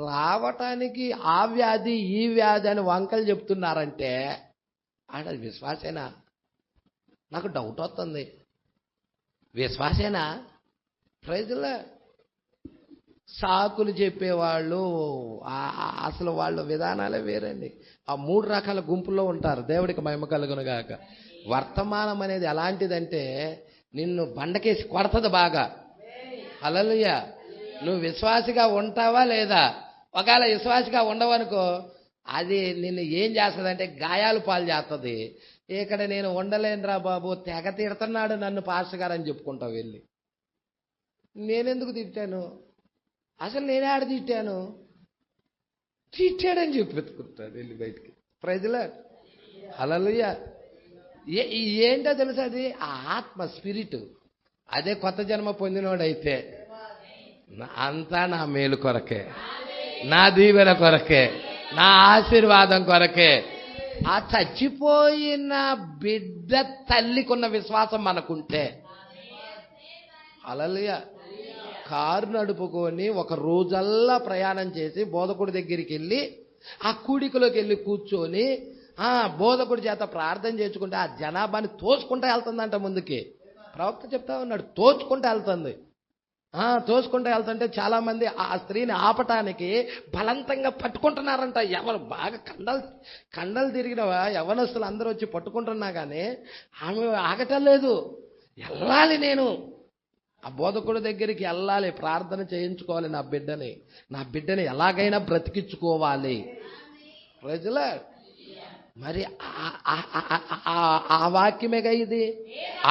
S3: రావటానికి ఆ వ్యాధి ఈ వ్యాధి అని వంకలు చెప్తున్నారంటే అది విశ్వాసేనా? నాకు డౌట్ వస్తుంది. విశ్వాసేనా? ప్రజల సాకులు చెప్పేవాళ్ళు అసలు వాళ్ళ విధానాలే వేరండి. ఆ 3 రకాల గుంపుల్లో ఉంటారు. దేవుడికి మహిమ కలుగునుగాక. వర్తమానం అనేది ఎలాంటిదంటే నిన్ను బండకేసి కొడతది బాగా. హల్లెలూయా. నువ్వు విశ్వాసిగా ఉంటావా లేదా? ఒకవేళ విశ్వాసిగా ఉండవనుకో, అది నిన్ను ఏం చేస్తుందంటే గాయాలు పాలు చేస్తుంది. ఇక్కడ నేను ఉండలేనురా బాబు, తెగ తిడుతున్నాడు నన్ను పాస్టర్ గారు అని చెప్పుకుంటావు వెళ్ళి. నేనెందుకు తిట్టాను? అసలు నేనే ఆడ తిట్టాను, తిట్టాడని చెప్పెత్తుకుంటాడు వెళ్ళి బయటికి. ప్రజల హల్లెలూయా. ఏంటో తెలుసా? అది ఆత్మ, స్పిరిట్. అదే కొత్త జన్మ పొందినోడైతే అంతా నా మేలు కొరకే, నా దీవెన కొరకే, నా ఆశీర్వాదం కొరకే. ఆ చచ్చిపోయిన బిడ్డ తల్లికున్న విశ్వాసం మనకుంటే, హల్లెలూయా. కారు నడుపుకొని ఒక రోజల్లా ప్రయాణం చేసి బోధకుడి దగ్గరికి వెళ్ళి ఆ కూడికలోకి వెళ్ళి కూర్చొని బోధకుడి చేత ప్రార్థన చేసుకుంటే ఆ జనాభాని తోసుకుంటూ వెళ్తుందంట ముందుకి. ప్రవక్త చెప్తా ఉన్నాడు, తోచుకుంటూ వెళ్తుంది. తోసుకుంటూ వెళ్తుంటే చాలా మంది ఆ స్త్రీని ఆపటానికి బలవంతంగా పట్టుకుంటున్నారంట. ఎవరు బాగా కండలు తిరిగిన యవనస్తులు అందరూ వచ్చి పట్టుకుంటున్నా కానీ ఆమె ఆగటం లేదు. వెళ్ళాలి, నేను ఆ బోధకుడి దగ్గరికి వెళ్ళాలి, ప్రార్థన చేయించుకోవాలి, నా బిడ్డని ఎలాగైనా బ్రతికించుకోవాలి. ప్రజల మరి ఆ వాక్యమేగా ఇది,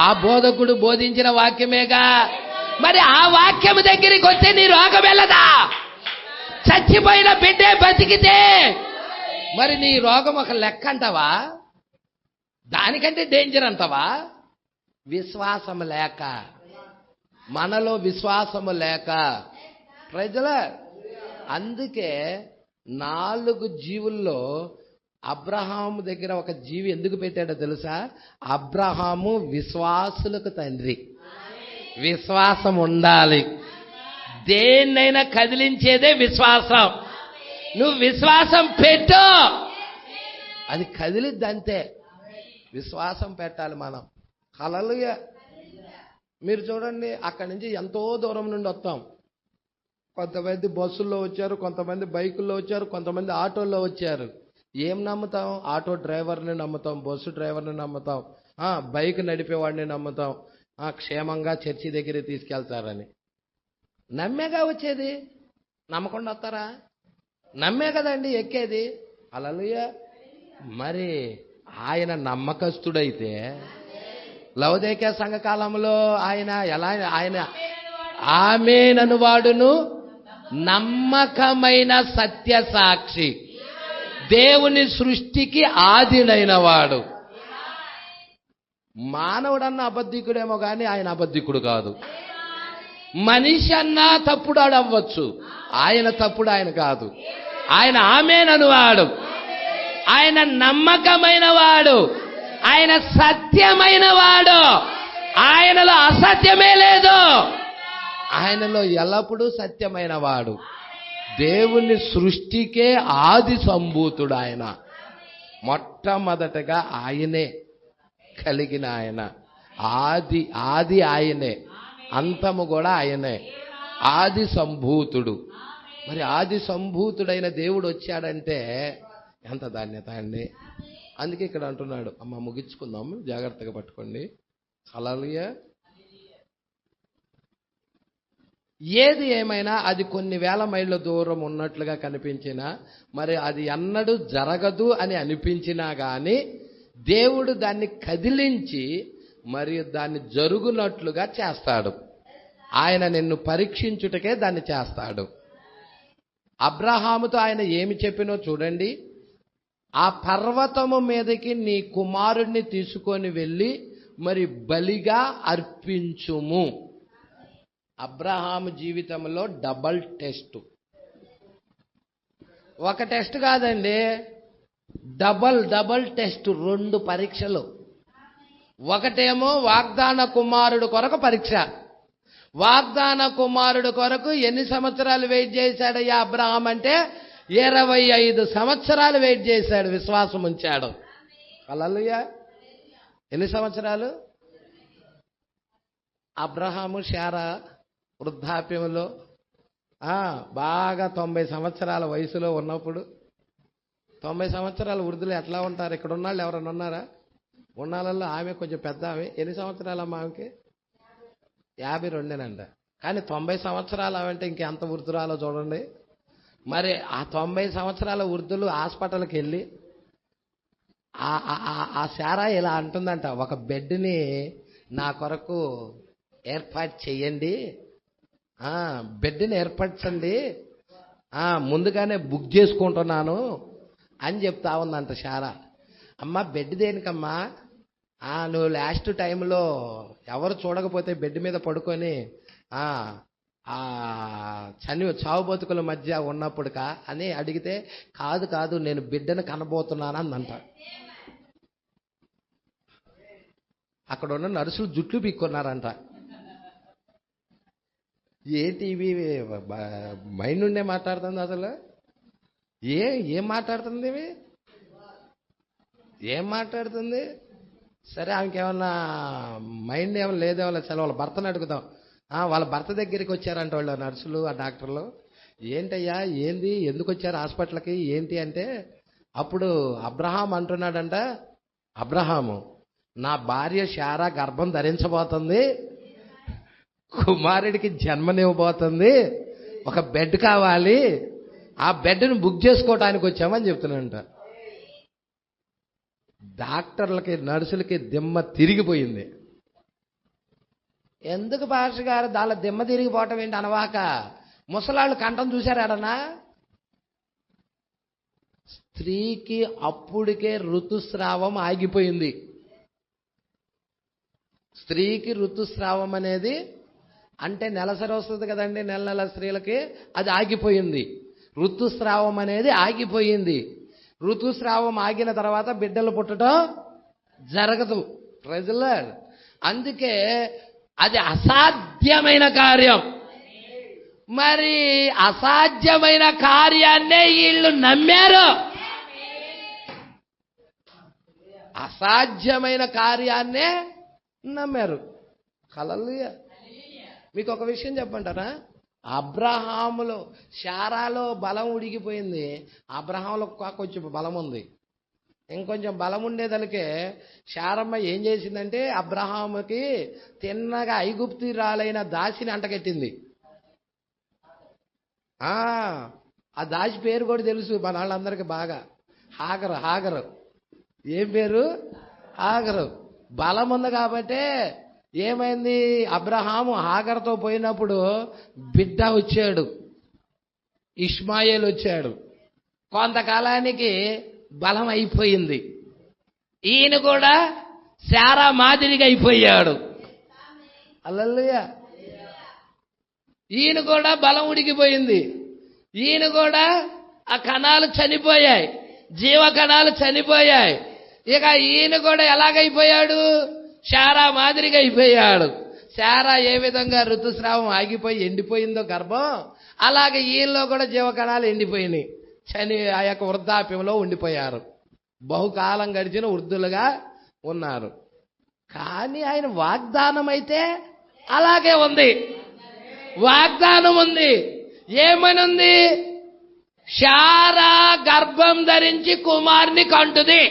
S3: ఆ బోధకుడు బోధించిన వాక్యమేగా. మరి ఆ వాక్యం దగ్గరికి వస్తే నీ రోగం వెళ్ళదా? చచ్చిపోయిన బిడ్డే బతికితే మరి నీ రోగం ఒక లెక్క అంటావా? దానికంటే డేంజర్ అంటావా? విశ్వాసం లేక, మనలో విశ్వాసము లేక. ప్రజల అందుకే 4 జీవుల్లో అబ్రహాము దగ్గర ఒక జీవి ఎందుకు పెట్టాడో తెలుసా? అబ్రహాము విశ్వాసులకు తండ్రి. విశ్వాసం ఉండాలి. దేన్నైనా కదిలించేదే విశ్వాసం. నువ్వు విశ్వాసం పెట్టు, అది కదిలిద్ది అంతే. విశ్వాసం పెట్టాలి మనం. హల్లెలూయా. మీరు చూడండి, అక్కడి నుంచి ఎంతో దూరం నుండి వస్తాం. కొంతమంది బస్సుల్లో వచ్చారు, కొంతమంది బైకుల్లో వచ్చారు, కొంతమంది ఆటోల్లో వచ్చారు. ఏం నమ్ముతాం? ఆటో డ్రైవర్ని నమ్ముతాం, బస్సు డ్రైవర్ని నమ్ముతాం, బైక్ నడిపేవాడిని నమ్ముతాం. క్షేమంగా చర్చి దగ్గరికి తీసుకెళ్తారని నమ్మేగా వచ్చేది. నమ్మకుండా వస్తారా? నమ్మే కదండి ఎక్కేది. హల్లెలూయా. మరి ఆయన నమ్మకస్తుడైతే లవోదికయ సంఘకాలంలో ఆయన ఆమేనను వాడును, నమ్మకమైన సత్య సాక్షి, దేవుని సృష్టికి ఆదినైన వాడు. మానవుడన్న అబద్ధికుడేమో కానీ ఆయన అబద్ధికుడు కాదు. మనిషి అన్నా తప్పుడు అవ్వచ్చు, ఆయన తప్పుడు ఆయన కాదు. ఆయన ఆమేనను వాడు, ఆయన నమ్మకమైన వాడు, ఆయన సత్యమైన వాడు. ఆయనలో అసత్యమే లేదు. ఆయనలో ఎల్లప్పుడూ సత్యమైన వాడు. దేవుని సృష్టికే ఆది సంభూతుడు ఆయన. మొట్టమొదటగా ఆయనే కలిగిన ఆయన. ఆది ఆయనే, అంతము కూడా ఆయనే. ఆది సంభూతుడు. మరి ఆది సంభూతుడైన దేవుడు వచ్చాడంటే ఎంత ధాన్యత అండి. అందుకే ఇక్కడ అంటున్నాడు, అమ్మ ముగించుకుందాము, జాగ్రత్తగా పట్టుకోండి. హల్లెలూయా. ఏది ఏమైనా అది కొన్ని వేల మైళ్ళ దూరం ఉన్నట్లుగా కనిపించినా, మరి అది ఎన్నడూ జరగదు అని అనిపించినా గాని దేవుడు దాన్ని కదిలించి మరియు దాన్ని జరుగునట్లుగా చేస్తాడు. ఆయన నిన్ను పరీక్షించుటకే దాన్ని చేస్తాడు. అబ్రహాముతో ఆయన ఏమి చెప్పినో చూడండి. ఆ పర్వతము మీదకి నీ కుమారుడిని తీసుకొని వెళ్ళి మరి బలిగా అర్పించుము. అబ్రహాము జీవితంలో డబల్ టెస్ట్. ఒక టెస్ట్ కాదండి, డబల్ టెస్ట్, 2 పరీక్షలు. ఒకటేమో వాగ్దాన కుమారుడు కొరకు పరీక్ష. వాగ్దాన కుమారుడు కొరకు ఎన్ని సంవత్సరాలు వెయిట్ చేశాడయ్యా అబ్రహాం అంటే 25 సంవత్సరాలు వెయిట్ చేశాడు, విశ్వాసం ఉంచాడు. హల్లెలూయా. ఎన్ని సంవత్సరాలు? అబ్రహాము శారా వృద్ధాప్యంలో బాగా 90 సంవత్సరాల వయసులో ఉన్నప్పుడు, 90 సంవత్సరాల వృద్ధులు ఎట్లా ఉంటారు? ఇక్కడ ఉన్నాళ్ళు ఎవరైనా ఉన్నారా? ఉన్నాళ్ళల్లో ఆమె కొంచెం పెద్ద ఆమె. ఎన్ని సంవత్సరాలమ్మా ఆమెకి? 52 కానీ 90 సంవత్సరాలు ఆమె ఇంకెంత వృద్ధురాలో చూడండి. మరి ఆ 90 సంవత్సరాల వృద్ధులు హాస్పిటల్కి వెళ్ళి ఆ శారా ఇలా అంటుందంట, ఒక బెడ్ని నా కొరకు ఏర్పాటు చెయ్యండి, బెడ్ని ఏర్పరచండి, ముందుగానే బుక్ చేసుకుంటున్నాను అని చెప్తా ఉందంట శారా. అమ్మ బెడ్ దేనికమ్మా? నువ్వు లాస్ట్ టైంలో ఎవరు చూడకపోతే బెడ్ మీద పడుకొని చావు బతుకుల మధ్య ఉన్నప్పుడుకా అని అడిగితే, కాదు నేను బిడ్డను కనబోతున్నాను అందంట. అక్కడ ఉన్న నర్సులు జుట్లు పీక్కున్నారంట. ఏంటి ఇవి మైండ్ నుండే మాట్లాడుతుంది అసలు? ఏం మాట్లాడుతుంది ఇవి? ఏం మాట్లాడుతుంది? సరే ఆమెకి ఏమన్నా మైండ్ ఏమైనా లేదేమో. సరే వాళ్ళ భర్తను అడుగుదాం. వాళ్ళ భర్త దగ్గరికి వచ్చారంట వాళ్ళు నర్సులు, ఆ డాక్టర్లు. ఏంటయ్యా ఏంది, ఎందుకు వచ్చారు హాస్పిటల్కి ఏంటి అంటే, అప్పుడు అబ్రహాం అంటున్నాడంట, అబ్రహాము నా భార్య శారా గర్భం ధరించబోతుంది, కుమారుడికి జన్మనివ్వబోతుంది, ఒక బెడ్ కావాలి, ఆ బెడ్ని బుక్ చేసుకోవటానికి వచ్చామని చెప్తున్నాడంట. డాక్టర్లకి నర్సులకి దిమ్మ తిరిగిపోయింది. ఎందుకు పాస్టర్ గారు దాని దిమ్మ తిరిగిపోవటం ఏంటి అనవాక, ముసలాళ్ళు కంఠం చూశారాడనా? స్త్రీకి అప్పుడికే ఋతుస్రావం ఆగిపోయింది. స్త్రీకి ఋతుస్రావం అనేది అంటే నెలసరి వస్తుంది కదండి, నెల స్త్రీలకి, అది ఆగిపోయింది. ఋతుస్రావం అనేది ఆగిపోయింది. ఋతుస్రావం ఆగిన తర్వాత బిడ్డలు పుట్టడం జరగదు. ప్రజలర్ అందుకే అది అసాధ్యమైన కార్యం. మరి అసాధ్యమైన కార్యాన్నే వీళ్ళు నమ్మారు. అసాధ్యమైన కార్యాన్నే నమ్మారు. హల్లెలూయా. మీకు ఒక విషయం చెప్పంటారా? అబ్రహాములో శారాలో బలం ఉడిగిపోయింది, అబ్రహాంలో కొంచెం బలం ఉంది. ఇంకొంచెం బలం ఉండేదనికే శారమ్మ ఏం చేసిందంటే అబ్రహాముకి తిన్నగా ఐగుప్తురాలైన దాసిని అంటగట్టింది. ఆ దాసి పేరు కూడా తెలుసు మన వాళ్ళందరికీ బాగా, హాగరు. ఏం పేరు? హాగరు. బలం ఉంది కాబట్టి ఏమైంది, అబ్రహాము హాగర్తో పోయినప్పుడు బిడ్డ వచ్చాడు, ఇష్మాయేల్ వచ్చాడు. కొంతకాలానికి బలం అయిపోయింది. ఈయన కూడా శారా మాదిరిగా అయిపోయాడు. హల్లెలూయా. ఈయన కూడా బలం ఉడికిపోయింది. ఈయన కూడా ఆ కణాలు చనిపోయాయి, జీవ కణాలు చనిపోయాయి. ఇక ఈయన కూడా ఎలాగైపోయాడు? శారా మాదిరిగా అయిపోయాడు. శారా ఏ విధంగా ఋతుస్రావం ఆగిపోయి ఎండిపోయిందో గర్భం, అలాగే ఈయనలో కూడా జీవకణాలు ఎండిపోయినాయి, ఆ యొక్క వృద్ధాప్యంలో ఉండిపోయారు. బహుకాలం గడిచిన వృద్ధులుగా ఉన్నారు. కానీ ఆయన వాగ్దానం అయితే అలాగే ఉంది. వాగ్దానం ఉంది. ఏమనుంది? శారా గర్భం ధరించి కుమారుని కంటుది.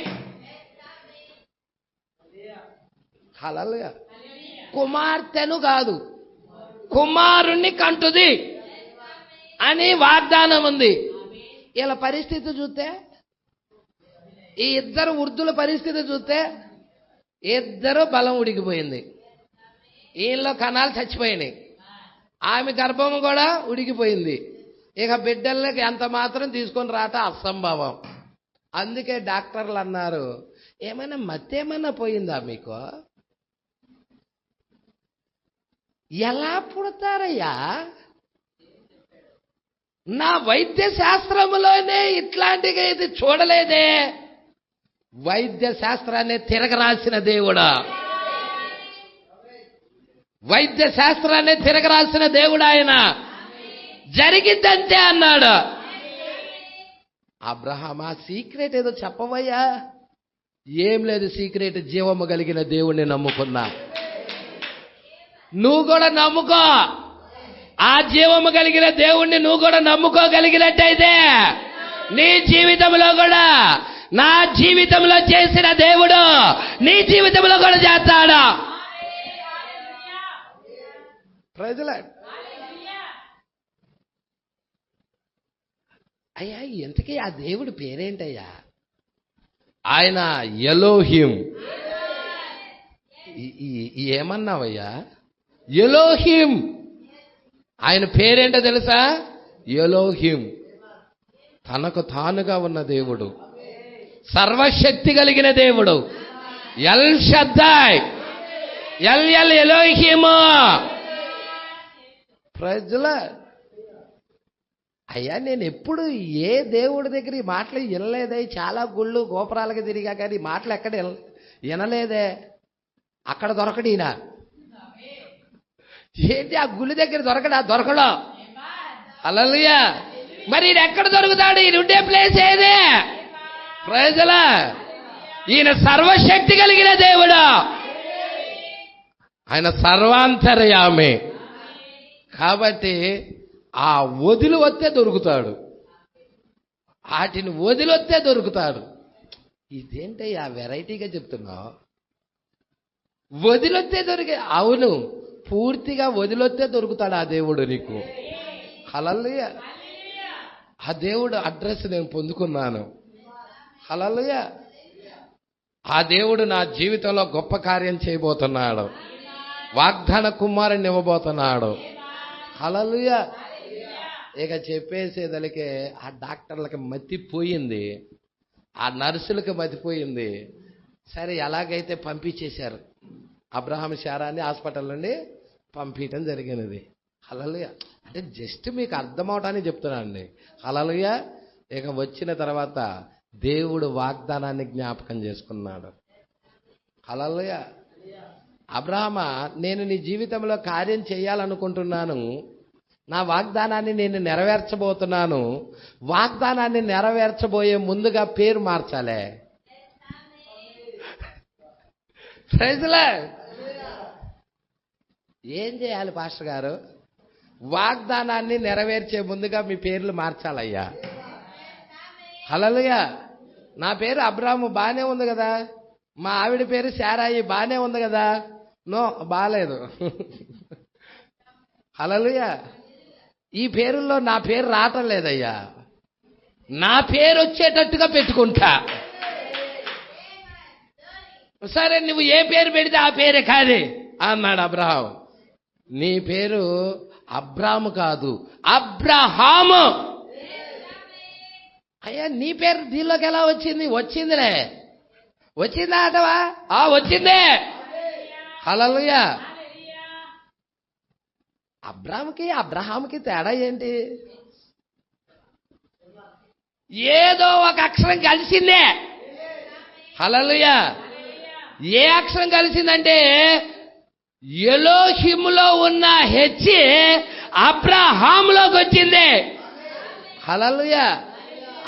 S3: హల్లెలూయా. కుమార్తెను కాదు, కుమారుణ్ణి కంటుది అని వాగ్దానం ఉంది. ఇలా పరిస్థితి చూస్తే, ఈ ఇద్దరు వృద్ధుల పరిస్థితి చూస్తే ఇద్దరు బలం ఉడికిపోయింది. ఈయనలో కణాలు చచ్చిపోయినాయి, ఆమె గర్భం కూడా ఉడికిపోయింది. ఇక బిడ్డలకి ఎంత మాత్రం తీసుకొని రాట అసంభవం. అందుకే డాక్టర్లు అన్నారు, ఏమైనా మత్తేమన్నా పోయిందా మీకు? ఎలా పుడతారయ్యా? నా వైద్య శాస్త్రంలోనే ఇట్లాంటిగా ఇది చూడలేదే. వైద్య శాస్త్రాన్ని తిరగరాసిన దేవుడా, వైద్య శాస్త్రాన్ని తిరగరాసిన దేవుడు ఆయన. జరిగిద్దంతే అన్నాడు. అబ్రహామా, సీక్రెట్ ఏదో చెప్పవయ్యా. ఏం లేదు సీక్రెట్, జీవము కలిగిన దేవుణ్ణి నమ్ముకున్నా. నువ్వు కూడా నమ్ముకో, ఆ జీవము కలిగిన దేవుణ్ణి నువ్వు కూడా నమ్ముకోగలిగినట్టయితే నీ జీవితంలో కూడా నా జీవితంలో చేసిన దేవుడు నీ జీవితంలో కూడా చేస్తాడు. ప్రజల అయ్యా, ఇంతకీ ఆ దేవుడి పేరేంటయ్యా? ఆయన ఎలోహిం. ఏమన్నావయ్యా? ఎలోహిం. ఆయన పేరేంటో తెలుసా? ఎలోహిం. తనకు తానుగా ఉన్న దేవుడు, సర్వశక్తి కలిగిన దేవుడు, ఎల్ షద్దాయ్, ఎల్ ఎలోహిము. ప్రజల అయ్యా, నేను ఎప్పుడు ఏ దేవుడి దగ్గర ఈ మాటలు వినలేదే. చాలా గుళ్ళు గోపురాలకి తిరిగా కానీ ఈ మాటలు ఎక్కడ వినలేదే. అక్కడ దొరకడీనా ఏంటి? ఆ గుడి దగ్గర దొరకడా? హల్లెలూయా. మరి ఈయన ఎక్కడ దొరుకుతాడు? ఈయన ఉండే ప్లేస్ ఏదే? ప్రజల ఈయన సర్వశక్తి కలిగిన దేవుడు, ఆయన సర్వాంతర్యామి. కాబట్టి ఆ వదిలి వస్తే దొరుకుతాడు, వాటిని వదిలొస్తే దొరుకుతాడు. ఇదేంటయ్యా వెరైటీగా చెప్తున్నావు? వదిలొస్తే దొరికే? అవును, పూర్తిగా వదిలొస్తే దొరుకుతాడు ఆ దేవుడు నీకు. హల్లెలూయా. ఆ దేవుడు అడ్రస్ నేను పొందుకున్నాను. హల్లెలూయా. ఆ దేవుడు నా జీవితంలో గొప్ప కార్యం చేయబోతున్నాడు. వాగ్దాన కుమారుని ఇవ్వబోతున్నాడు. హల్లెలూయా. ఇక చెప్పేసేదలికే ఆ డాక్టర్లకి మతిపోయింది, ఆ నర్సులకు మతిపోయింది. సరే, ఎలాగైతే పంపించేశారు. అబ్రహాం శారాని హాస్పిటల్ నుండి పంపించడం జరిగినది. హల్లెలూయా. అంటే జస్ట్ మీకు అర్థమవటానికి చెప్తున్నానండి. హల్లెలూయా. ఇక వచ్చిన తర్వాత దేవుడు వాగ్దానాన్ని జ్ఞాపకం చేసుకున్నాడు. హల్లెలూయా. అబ్రహామా, నేను నీ జీవితంలో కార్యం చేయాలనుకుంటున్నాను, నా వాగ్దానాన్ని నేను నెరవేర్చబోతున్నాను. వాగ్దానాన్ని నెరవేర్చబోయే ముందుగా పేరు మార్చాలే. ప్రైజ్లా. ఏం చేయాలి పాస్టర్ గారు? వాగ్దానాన్ని నెరవేర్చే ముందుగా మీ పేర్లు మార్చాలయ్యా. హల్లెలూయా. నా పేరు అబ్రాము బానే ఉంది కదా, మా ఆవిడ పేరు శారాయి బానే ఉంది కదా. నో, బాలేదు. హల్లెలూయా. ఈ పేరుల్లో నా పేరు రావటం లేదయ్యా. నా పేరు వచ్చేటట్టుగా పెట్టుకుంటా. సరే, నువ్వు ఏ పేరు పెడితే ఆ పేరే కాదే అన్నాడు అబ్రహాం. నీ పేరు అబ్రాము కాదు, అబ్రహాము. అయ్యా, నీ పేరు దీనిలోకి ఎలా వచ్చింది? వచ్చిందిలే. వచ్చిందా అటవా? వచ్చిందే. హల్లెలూయా. అబ్రహాముకి తేడా ఏంటి? ఏదో ఒక అక్షరం కలిసిందే. హల్లెలూయా. ఏ అక్షరం కలిసిందంటే ఎలోహిములో ఉన్న హెచ్చి అబ్రహాములోకి వచ్చింది. హల్లెలూయా.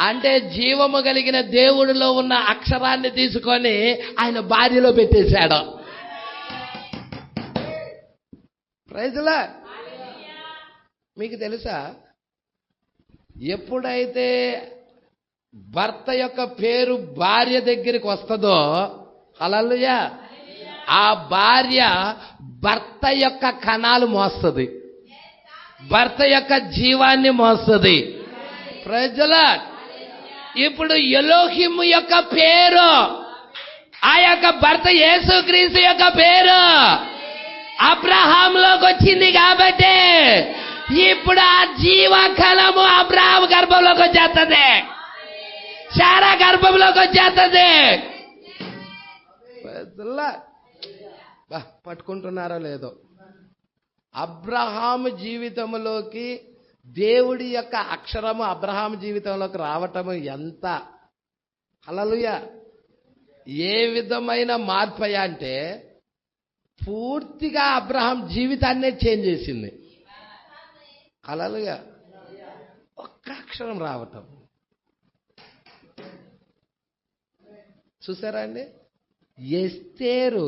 S3: అంటే జీవము కలిగిన దేవుడిలో ఉన్న అక్షరాన్ని తీసుకొని ఆయన భార్యలో పెట్టేశాడు. ప్రైజ్లా. మీకు తెలుసా, ఎప్పుడైతే భర్త యొక్క పేరు భార్య దగ్గరికి వస్తుందో, హల్లెలూయా, ఆ భార్య భర్త యొక్క కణాలు మోస్తుంది. భర్త యొక్క జీవాన్ని మోస్తుంది. ప్రజలా ఇప్పుడు ఎలోహిము యొక్క పేరు, ఆ యొక్క భర్త యేసుక్రీస్తు యొక్క పేరు అబ్రహాంలోకి వచ్చింది కాబట్టి ఇప్పుడు ఆ జీవకలము అబ్రహాం గర్భంలోకి వచ్చేస్తుంది, శారా గర్భంలోకి వచ్చేస్తుంది. పట్టుకుంటున్నారో లేదో, అబ్రహాము జీవితంలోకి దేవుడి యొక్క అక్షరము అబ్రహాము జీవితంలోకి రావటము ఎంత హల్లెలూయా, ఏ విధమైన మార్పు అంటే పూర్తిగా అబ్రహాం జీవితాన్నే చేంజ్ చేసింది. హల్లెలూయా. ఒక్క అక్షరం రావటం చూసారా అండి? ఎస్తేరు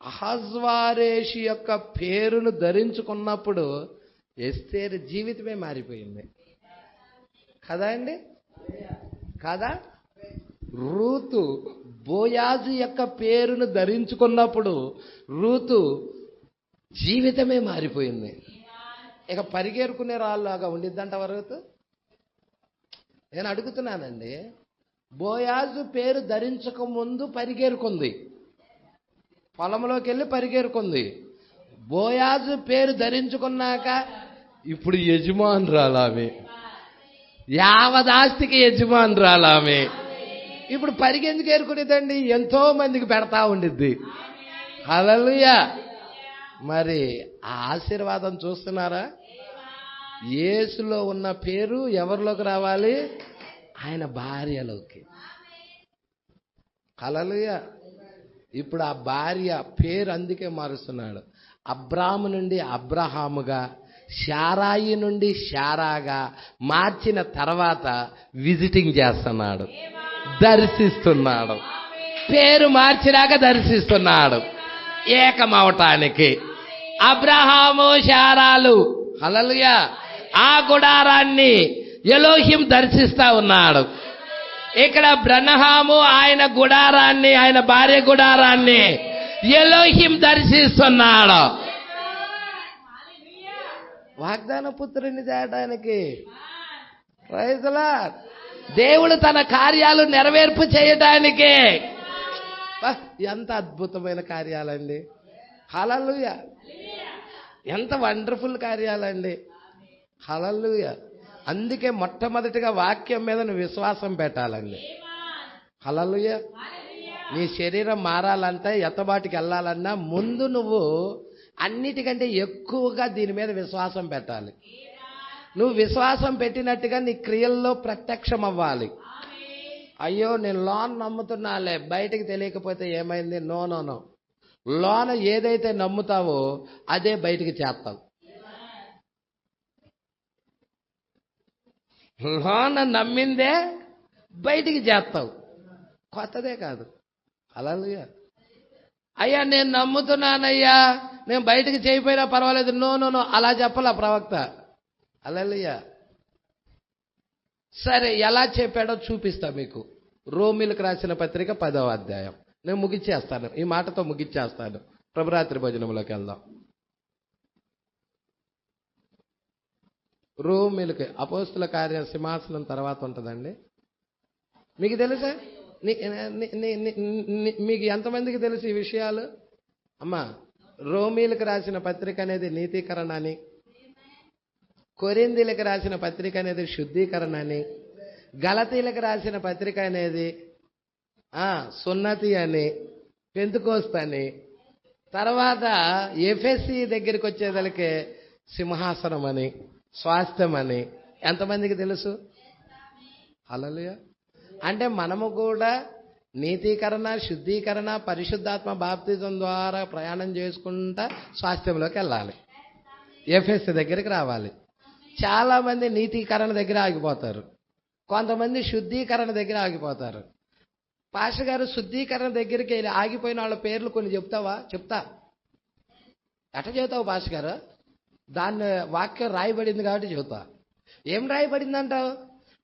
S3: అహజ్వారేషు యొక్క పేరును ధరించుకున్నప్పుడు ఎస్తేరు జీవితమే మారిపోయింది కదా అండి, కదా? రూతు బోయాజు యొక్క పేరును ధరించుకున్నప్పుడు రూతు జీవితమే మారిపోయింది. ఇక పరిగెరుకునే రాళ్ళలాగా ఉండిద్దంట రూతు. నేను అడుగుతున్నానండి, బోయాజు పేరు ధరించక ముందు పరిగెరుకుంది, పొలంలోకి వెళ్ళి పరిగెరుకుంది. బోయాజు పేరు ధరించుకున్నాక ఇప్పుడు యజమానురాలామె, యావదాస్తికి యజమానురాలామె. ఇప్పుడు పరిగెందుకు ఏరుకునేదండి? ఎంతో మందికి పెడతా ఉండిద్ది. హల్లెలూయా. మరి ఆ ఆశీర్వాదం చూస్తున్నారా? యేసులో ఉన్న పేరు ఎవరిలోకి రావాలి? ఆయన భార్యలోకి. హల్లెలూయా. ఇప్పుడు ఆ భార్య పేరు అందుకే మారుస్తున్నాడు. అబ్రాము నుండి అబ్రహాముగా, శారాయి నుండి శారాగా మార్చిన తర్వాత విజిటింగ్ చేస్తున్నాడు, దర్శిస్తున్నాడు. పేరు మార్చినాక దర్శిస్తున్నాడు ఏకమవటానికి. అబ్రహాము శారాలు హల్లెలూయా ఆ గుడారాన్ని ఎలోహిం దర్శిస్తా ఉన్నాడు. ఇక్కడ బ్రహ్మహాము ఆయన గుడారాన్ని, ఆయన భార్య గుడారాన్ని ఎలోహిం దర్శిస్తున్నాడు వాగ్దాన పుత్రుని చేయడానికి. Praise the Lord. దేవుడు తన కార్యాలు నెరవేర్పు చేయడానికి. ఎంత అద్భుతమైన కార్యాలండి. హల్లెలూయా. ఎంత వండర్ఫుల్ కార్యాలండి. హల్లెలూయా. అందుకే మొట్టమొదటిగా వాక్యం మీద నువ్వు విశ్వాసం పెట్టాలండి. హల్లెలూయా. నీ శరీరం మారాలంటే ఎత్తబాటికి వెళ్ళాలన్నా ముందు నువ్వు అన్నిటికంటే ఎక్కువగా దీని మీద విశ్వాసం పెట్టాలి. నువ్వు విశ్వాసం పెట్టినట్టుగా నీ క్రియల్లో ప్రత్యక్షం అవ్వాలి. అయ్యో నేను లోన్ నమ్ముతున్నాలే, బయటకు తెలియకపోతే ఏమైంది? No no no. లోన ఏదైతే నమ్ముతావో అదే బయటికి చేస్తావు. లోన నమ్మిందే బయటికి చేస్తావు, కొత్తదే కాదు. హల్లెలూయా. అయ్యా నేను నమ్ముతున్నానయ్యా, నేను బయటికి చేయకపోయినా పర్వాలేదు. నో నో నో అలా చెప్పాల ప్రవక్త. హల్లెలూయా. సరే ఎలా చెప్పాడో చూపిస్తా మీకు. రోమీలకు రాసిన పత్రిక 10వ అధ్యాయం. నేను ముగిచ్చేస్తాను, ఈ మాటతో ముగిచ్చేస్తాను. ప్రభురాత్రి భోజనంలోకి వెళ్దాం. రోమీలకి అపోస్తుల కార్య సింహాసనం తర్వాత ఉంటుందండి. మీకు తెలుసా? మీకు ఎంతమందికి తెలుసు ఈ విషయాలు? అమ్మా, రోమీలకు రాసిన పత్రిక అనేది నీతీకరణ అని, కొరింథీలకు రాసిన పత్రిక అనేది శుద్ధీకరణ అని, గలతీలకు రాసిన పత్రిక అనేది సున్నతి అని, పెంతెకోస్తు అని, తర్వాత ఎఫెసీ దగ్గరికి వచ్చేదలికే సింహాసనం అని, స్వాస్థ్యం అని. ఎంతమందికి తెలుసు? హల్లెలూయా. అంటే మనము కూడా నీతీకరణ, శుద్ధీకరణ, పరిశుద్ధాత్మ బాప్తిజం ద్వారా ప్రయాణం చేసుకుంటా స్వాస్థ్యంలోకి వెళ్ళాలి, ఎఫెసీ దగ్గరికి రావాలి. చాలా మంది నీతీకరణ దగ్గర ఆగిపోతారు, కొంతమంది శుద్ధీకరణ దగ్గర ఆగిపోతారు. పాస్టర్ గారు శుద్ధీకరణ దగ్గరికి ఆగిపోయిన వాళ్ళ పేర్లు కొన్ని చెప్తావా? చెప్తా. ఎట్ట చెబుతావు పాస్టర్ గారు? దాన్ని వాక్యం రాయబడింది కాబట్టి చెబుతా. ఏం రాయబడింది అంటావు?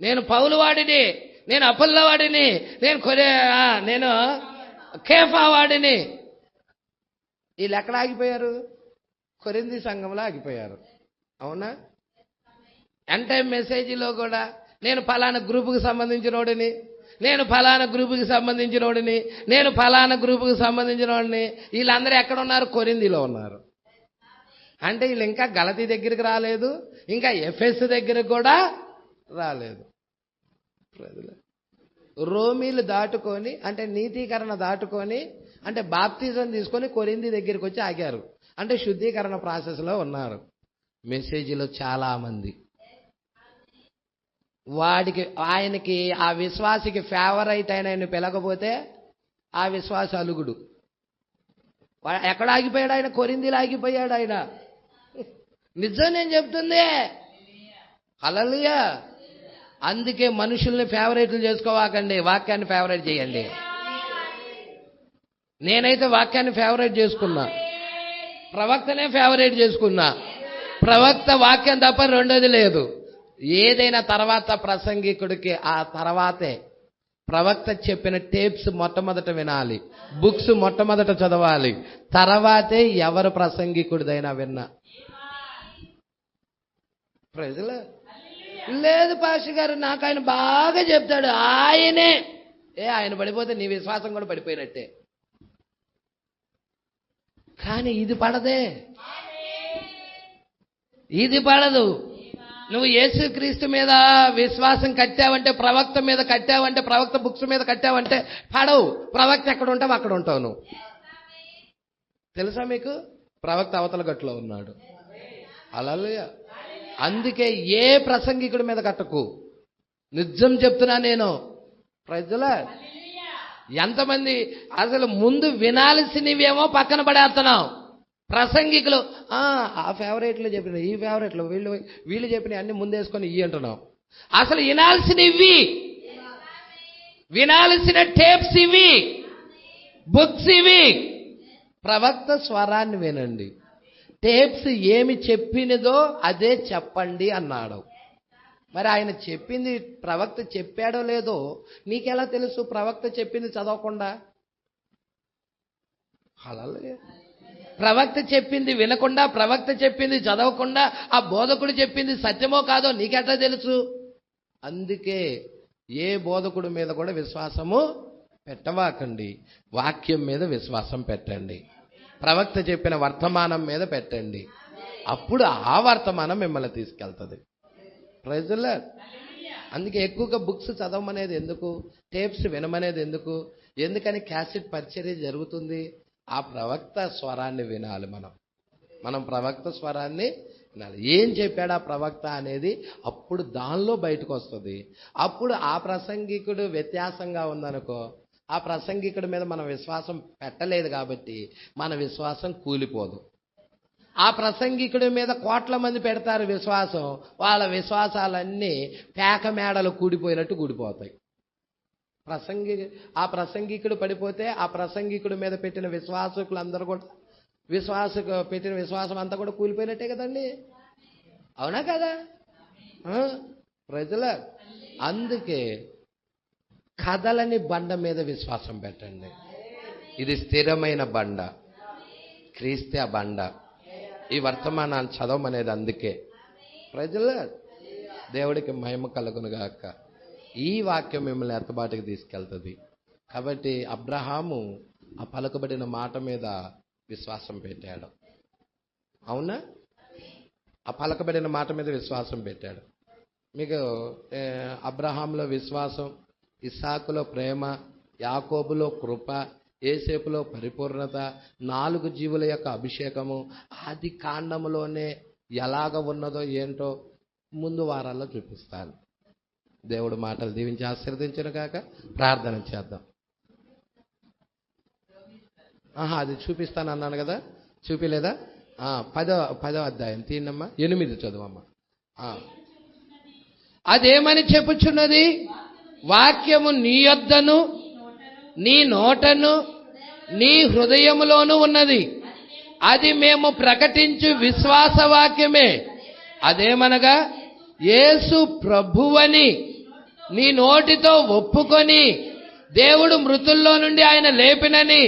S3: నేను పౌలు వాడిని, నేను అపొల్లో వాడిని, నేను కేఫా వాడిని. వీళ్ళు ఎక్కడ ఆగిపోయారు? కొరింథీ సంఘంలో ఆగిపోయారు. అవునా? అంటే మెసేజ్లో కూడా నేను ఫలానా గ్రూపుకి సంబంధించినోడిని, నేను ఫలానా గ్రూపుకి సంబంధించినోడిని, నేను ఫలానా గ్రూపుకి సంబంధించినోడిని. వీళ్ళందరూ ఎక్కడ ఉన్నారు? కొరింథీలో ఉన్నారు. అంటే వీళ్ళు ఇంకా గలతీ దగ్గరికి రాలేదు, ఇంకా ఎఫెస్ దగ్గరికి కూడా రాలేదు. రోమీలు దాటుకొని, అంటే నీతీకరణ దాటుకొని, అంటే బాప్తిజం తీసుకొని కొరింథీ దగ్గరికి వచ్చి ఆగారు. అంటే శుద్ధీకరణ ప్రాసెస్లో ఉన్నారు. మెసేజ్లో చాలా మంది ఆయనకి ఆ విశ్వాసికి ఫేవరైట్ అయిన పిలకపోతే ఆ విశ్వాస అలుగుడు. ఎక్కడ ఆగిపోయాడు ఆయన? కొరింథీలో ఆగిపోయాడు ఆయన. నిజం నేను చెప్తుంది. హల్లెలూయా. అందుకే మనుషుల్ని ఫేవరెట్లు చేసుకోవాకండి, వాక్యాన్ని ఫేవరెట్ చేయండి. నేనైతే వాక్యాన్ని ఫేవరెట్ చేసుకున్నా, ప్రవక్తనే ఫేవరెట్ చేసుకున్నా. ప్రవక్త వాక్యం తప్ప రెండోది లేదు. ఏదైనా తర్వాత ప్రసంగికుడికి ఆ తర్వాతే ప్రవక్త చెప్పిన టేప్స్ మొట్టమొదట వినాలి, బుక్స్ మొట్టమొదట చదవాలి, తర్వాతే ఎవరు ప్రసంగికుడిదైనా విన్నా. ప్రజలు లేదు పాస్టర్ గారు, నాకు ఆయన బాగా చెప్తాడు, ఆయనే. ఆయన పడిపోతే నీ విశ్వాసం కూడా పడిపోయినట్టే. కానీ ఇది పడదే, ఇది పడదు. నువ్వు యేసుక్రీస్తు మీద విశ్వాసం కట్టావంటే, ప్రవక్త మీద కట్టావంటే, ప్రవక్త బుక్స్ మీద కట్టావంటే పడవు. ప్రవక్త ఎక్కడ ఉంటావు అక్కడ ఉంటావు నువ్వు. తెలుసా మీకు? ప్రవక్త అవతల గట్టులో ఉన్నాడు. హల్లెలూయా. అందుకే ఏ ప్రసంగికుడి మీద కట్టకు. నిజం చెప్తున్నా నేను. ప్రజలా ఎంతమంది అసలు ముందు వినాల్సినవేమో పక్కన పడేస్తున్నాం. ప్రసంగికులు ఆ ఫేవరెట్లు చెప్పిన, ఈ ఫేవరెట్లు, వీళ్ళు చెప్పిన అన్ని ముందేసుకొని ఇవి అంటున్నాం. అసలు వినాల్సినవి, వినాల్సిన టేప్స్ ఇవి, బుక్స్ ఇవి. ప్రవక్త స్వరాన్ని వినండి. టేప్స్ ఏమి చెప్పినదో అదే చెప్పండి అన్నాడు. మరి ఆయన చెప్పింది ప్రవక్త చెప్పాడో లేదో నీకెలా తెలుసు? ప్రవక్త చెప్పింది చదవకుండా. హల్లెలూయా. ప్రవక్త చెప్పింది వినకుండా, ప్రవక్త చెప్పింది చదవకుండా, ఆ బోధకుడు చెప్పింది సత్యమో కాదో నీకెట్లా తెలుసు? అందుకే ఏ బోధకుడి మీద కూడా విశ్వాసము పెట్టవాకండి. వాక్యం మీద విశ్వాసం పెట్టండి. ప్రవక్త చెప్పిన వర్తమానం మీద పెట్టండి. అప్పుడు ఆ వర్తమానం మిమ్మల్ని తీసుకెళ్తుంది. Praise the lord. అందుకే ఎక్కువగా బుక్స్ చదవమనేది ఎందుకు, టేప్స్ వినమనేది ఎందుకు? ఎందుకని క్యాసెట్ పరిచర్య జరుగుతుంది. ఆ ప్రవక్త స్వరాన్ని వినాలి. మనం ప్రవక్త స్వరాన్ని వినాలి. ఏం చెప్పాడు ఆ ప్రవక్త అనేది అప్పుడు దానిలో బయటకు వస్తుంది. అప్పుడు ఆ ప్రసంగికుడు వ్యత్యాసంగా ఉందనుకో, ఆ ప్రసంగికుడి మీద మనం విశ్వాసం పెట్టలేదు కాబట్టి మన విశ్వాసం కూలిపోదు. ఆ ప్రసంగికుడి మీద కోట్ల మంది పెడతారు విశ్వాసం, వాళ్ళ విశ్వాసాలన్నీ పేక మేడలు కూడిపోయినట్టు కూడిపోతాయి. ఆ ప్రసంగికుడు పడిపోతే ఆ ప్రసంగికుడి మీద పెట్టిన విశ్వాసకులందరూ కూడా పెట్టిన విశ్వాసం అంతా కూడా కూలిపోయినట్టే కదండి. అవునా కదా? ప్రజల అందుకే కదలని బండ మీద విశ్వాసం పెట్టండి. ఇది స్థిరమైన బండ, క్రీస్తే ఆ బండ. ఈ వర్తమానాన్ని చదవమనేది అందుకే. ప్రజల దేవుడికి మహిమ కలుగును గాక. ఈ వాక్యం మిమ్మల్ని ఎత్తబాటుకి తీసుకెళ్తుంది. కాబట్టి అబ్రహాము ఆ పలుకబడిన మాట మీద విశ్వాసం పెట్టాడు. అవునా? ఆ పలకబడిన మాట మీద విశ్వాసం పెట్టాడు. మీకు అబ్రహాంలో విశ్వాసం, ఇస్సాకులో ప్రేమ, యాకోబులో కృప, యేసేపులో పరిపూర్ణత, 4 జీవుల యొక్క అభిషేకము ఆది కాండములోనే ఎలాగ ఉన్నదో ఏంటో ముందు వారాల్లో చూపిస్తాను. దేవుడు మాటలు దీవించి ఆశీర్వదించును గాక. ప్రార్థన చేద్దాం. అది చూపిస్తాను అన్నాను కదా, చూపిలేదా? 10వ అధ్యాయం తీనమ్మా, 8 చదువమ్మా. అదేమని చెప్పుచున్నది? వాక్యము నీ యొద్దను, నీ నోటను, నీ హృదయములోను ఉన్నది. అది మేము ప్రకటించు విశ్వాస వాక్యమే. అదేమనగా యేసు ప్రభువని నీ నోటితో ఒప్పుకొని దేవుడు మృతుల్లో నుండి ఆయన లేపినని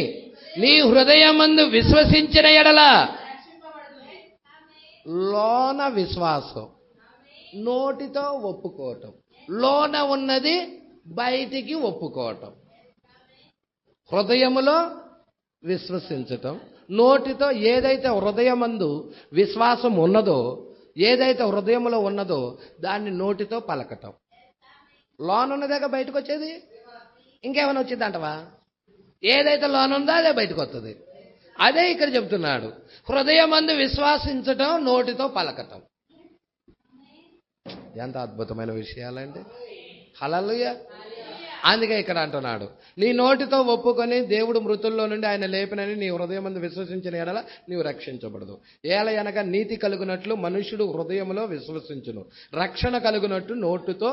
S3: నీ హృదయమందు విశ్వసించిన ఎడల లోన విశ్వాసం, నోటితో ఒప్పుకోవటం, లోన ఉన్నది బయటికి ఒప్పుకోవటం. హృదయములో విశ్వసించటం, నోటితో ఏదైతే హృదయమందు విశ్వాసం ఉన్నదో, ఏదైతే హృదయంలో ఉన్నదో దాన్ని నోటితో పలకటం. లోనున్నదేగా బయటకు వచ్చేది, ఇంకేమైనా వచ్చింది అంటవా? ఏదైతే లోనుందో అదే బయటకు వస్తుంది. అదే ఇక్కడ చెప్తున్నాడు, హృదయమందు విశ్వాసించటం, నోటితో పలకటం. ఎంత అద్భుతమైన విషయాలండి. హల్లెలూయా. అందుకే ఇక్కడ అంటున్నాడు, నీ నోటితో ఒప్పుకొని దేవుడు మృతుల్లో నుండి ఆయన లేపినని నీ హృదయమందు విశ్వసించిన ఎడల నీవు రక్షించబడదు. ఏలయనగా నీతి కలుగునట్లు మనుషుడు హృదయములో విశ్వసించును, రక్షణ కలుగునట్టు నోటితో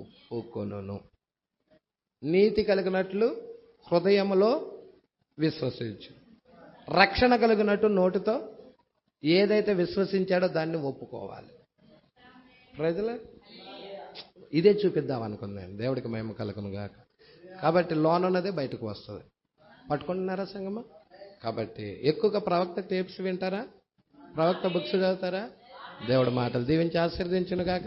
S3: ఒప్పుకొనును. నీతి కలిగినట్లు హృదయములో విశ్వసించు, రక్షణ కలిగినట్టు నోటితో ఏదైతే విశ్వసించాడో దాన్ని ఒప్పుకోవాలి. ప్రజల ఇదే చూపిద్దాం అనుకున్నాను. దేవుడికి మహిమ కలుగును గాక. కాబట్టి లోనున్నదే బయటకు వస్తుంది. పట్టుకుంటున్నారా సంగమా? కాబట్టి ఎక్కువగా ప్రవక్త టేప్స్ వింటారా, ప్రవక్త బుక్స్ చదువుతారా? దేవుడి మాటలు దీవించి ఆశీర్వదించును గాక.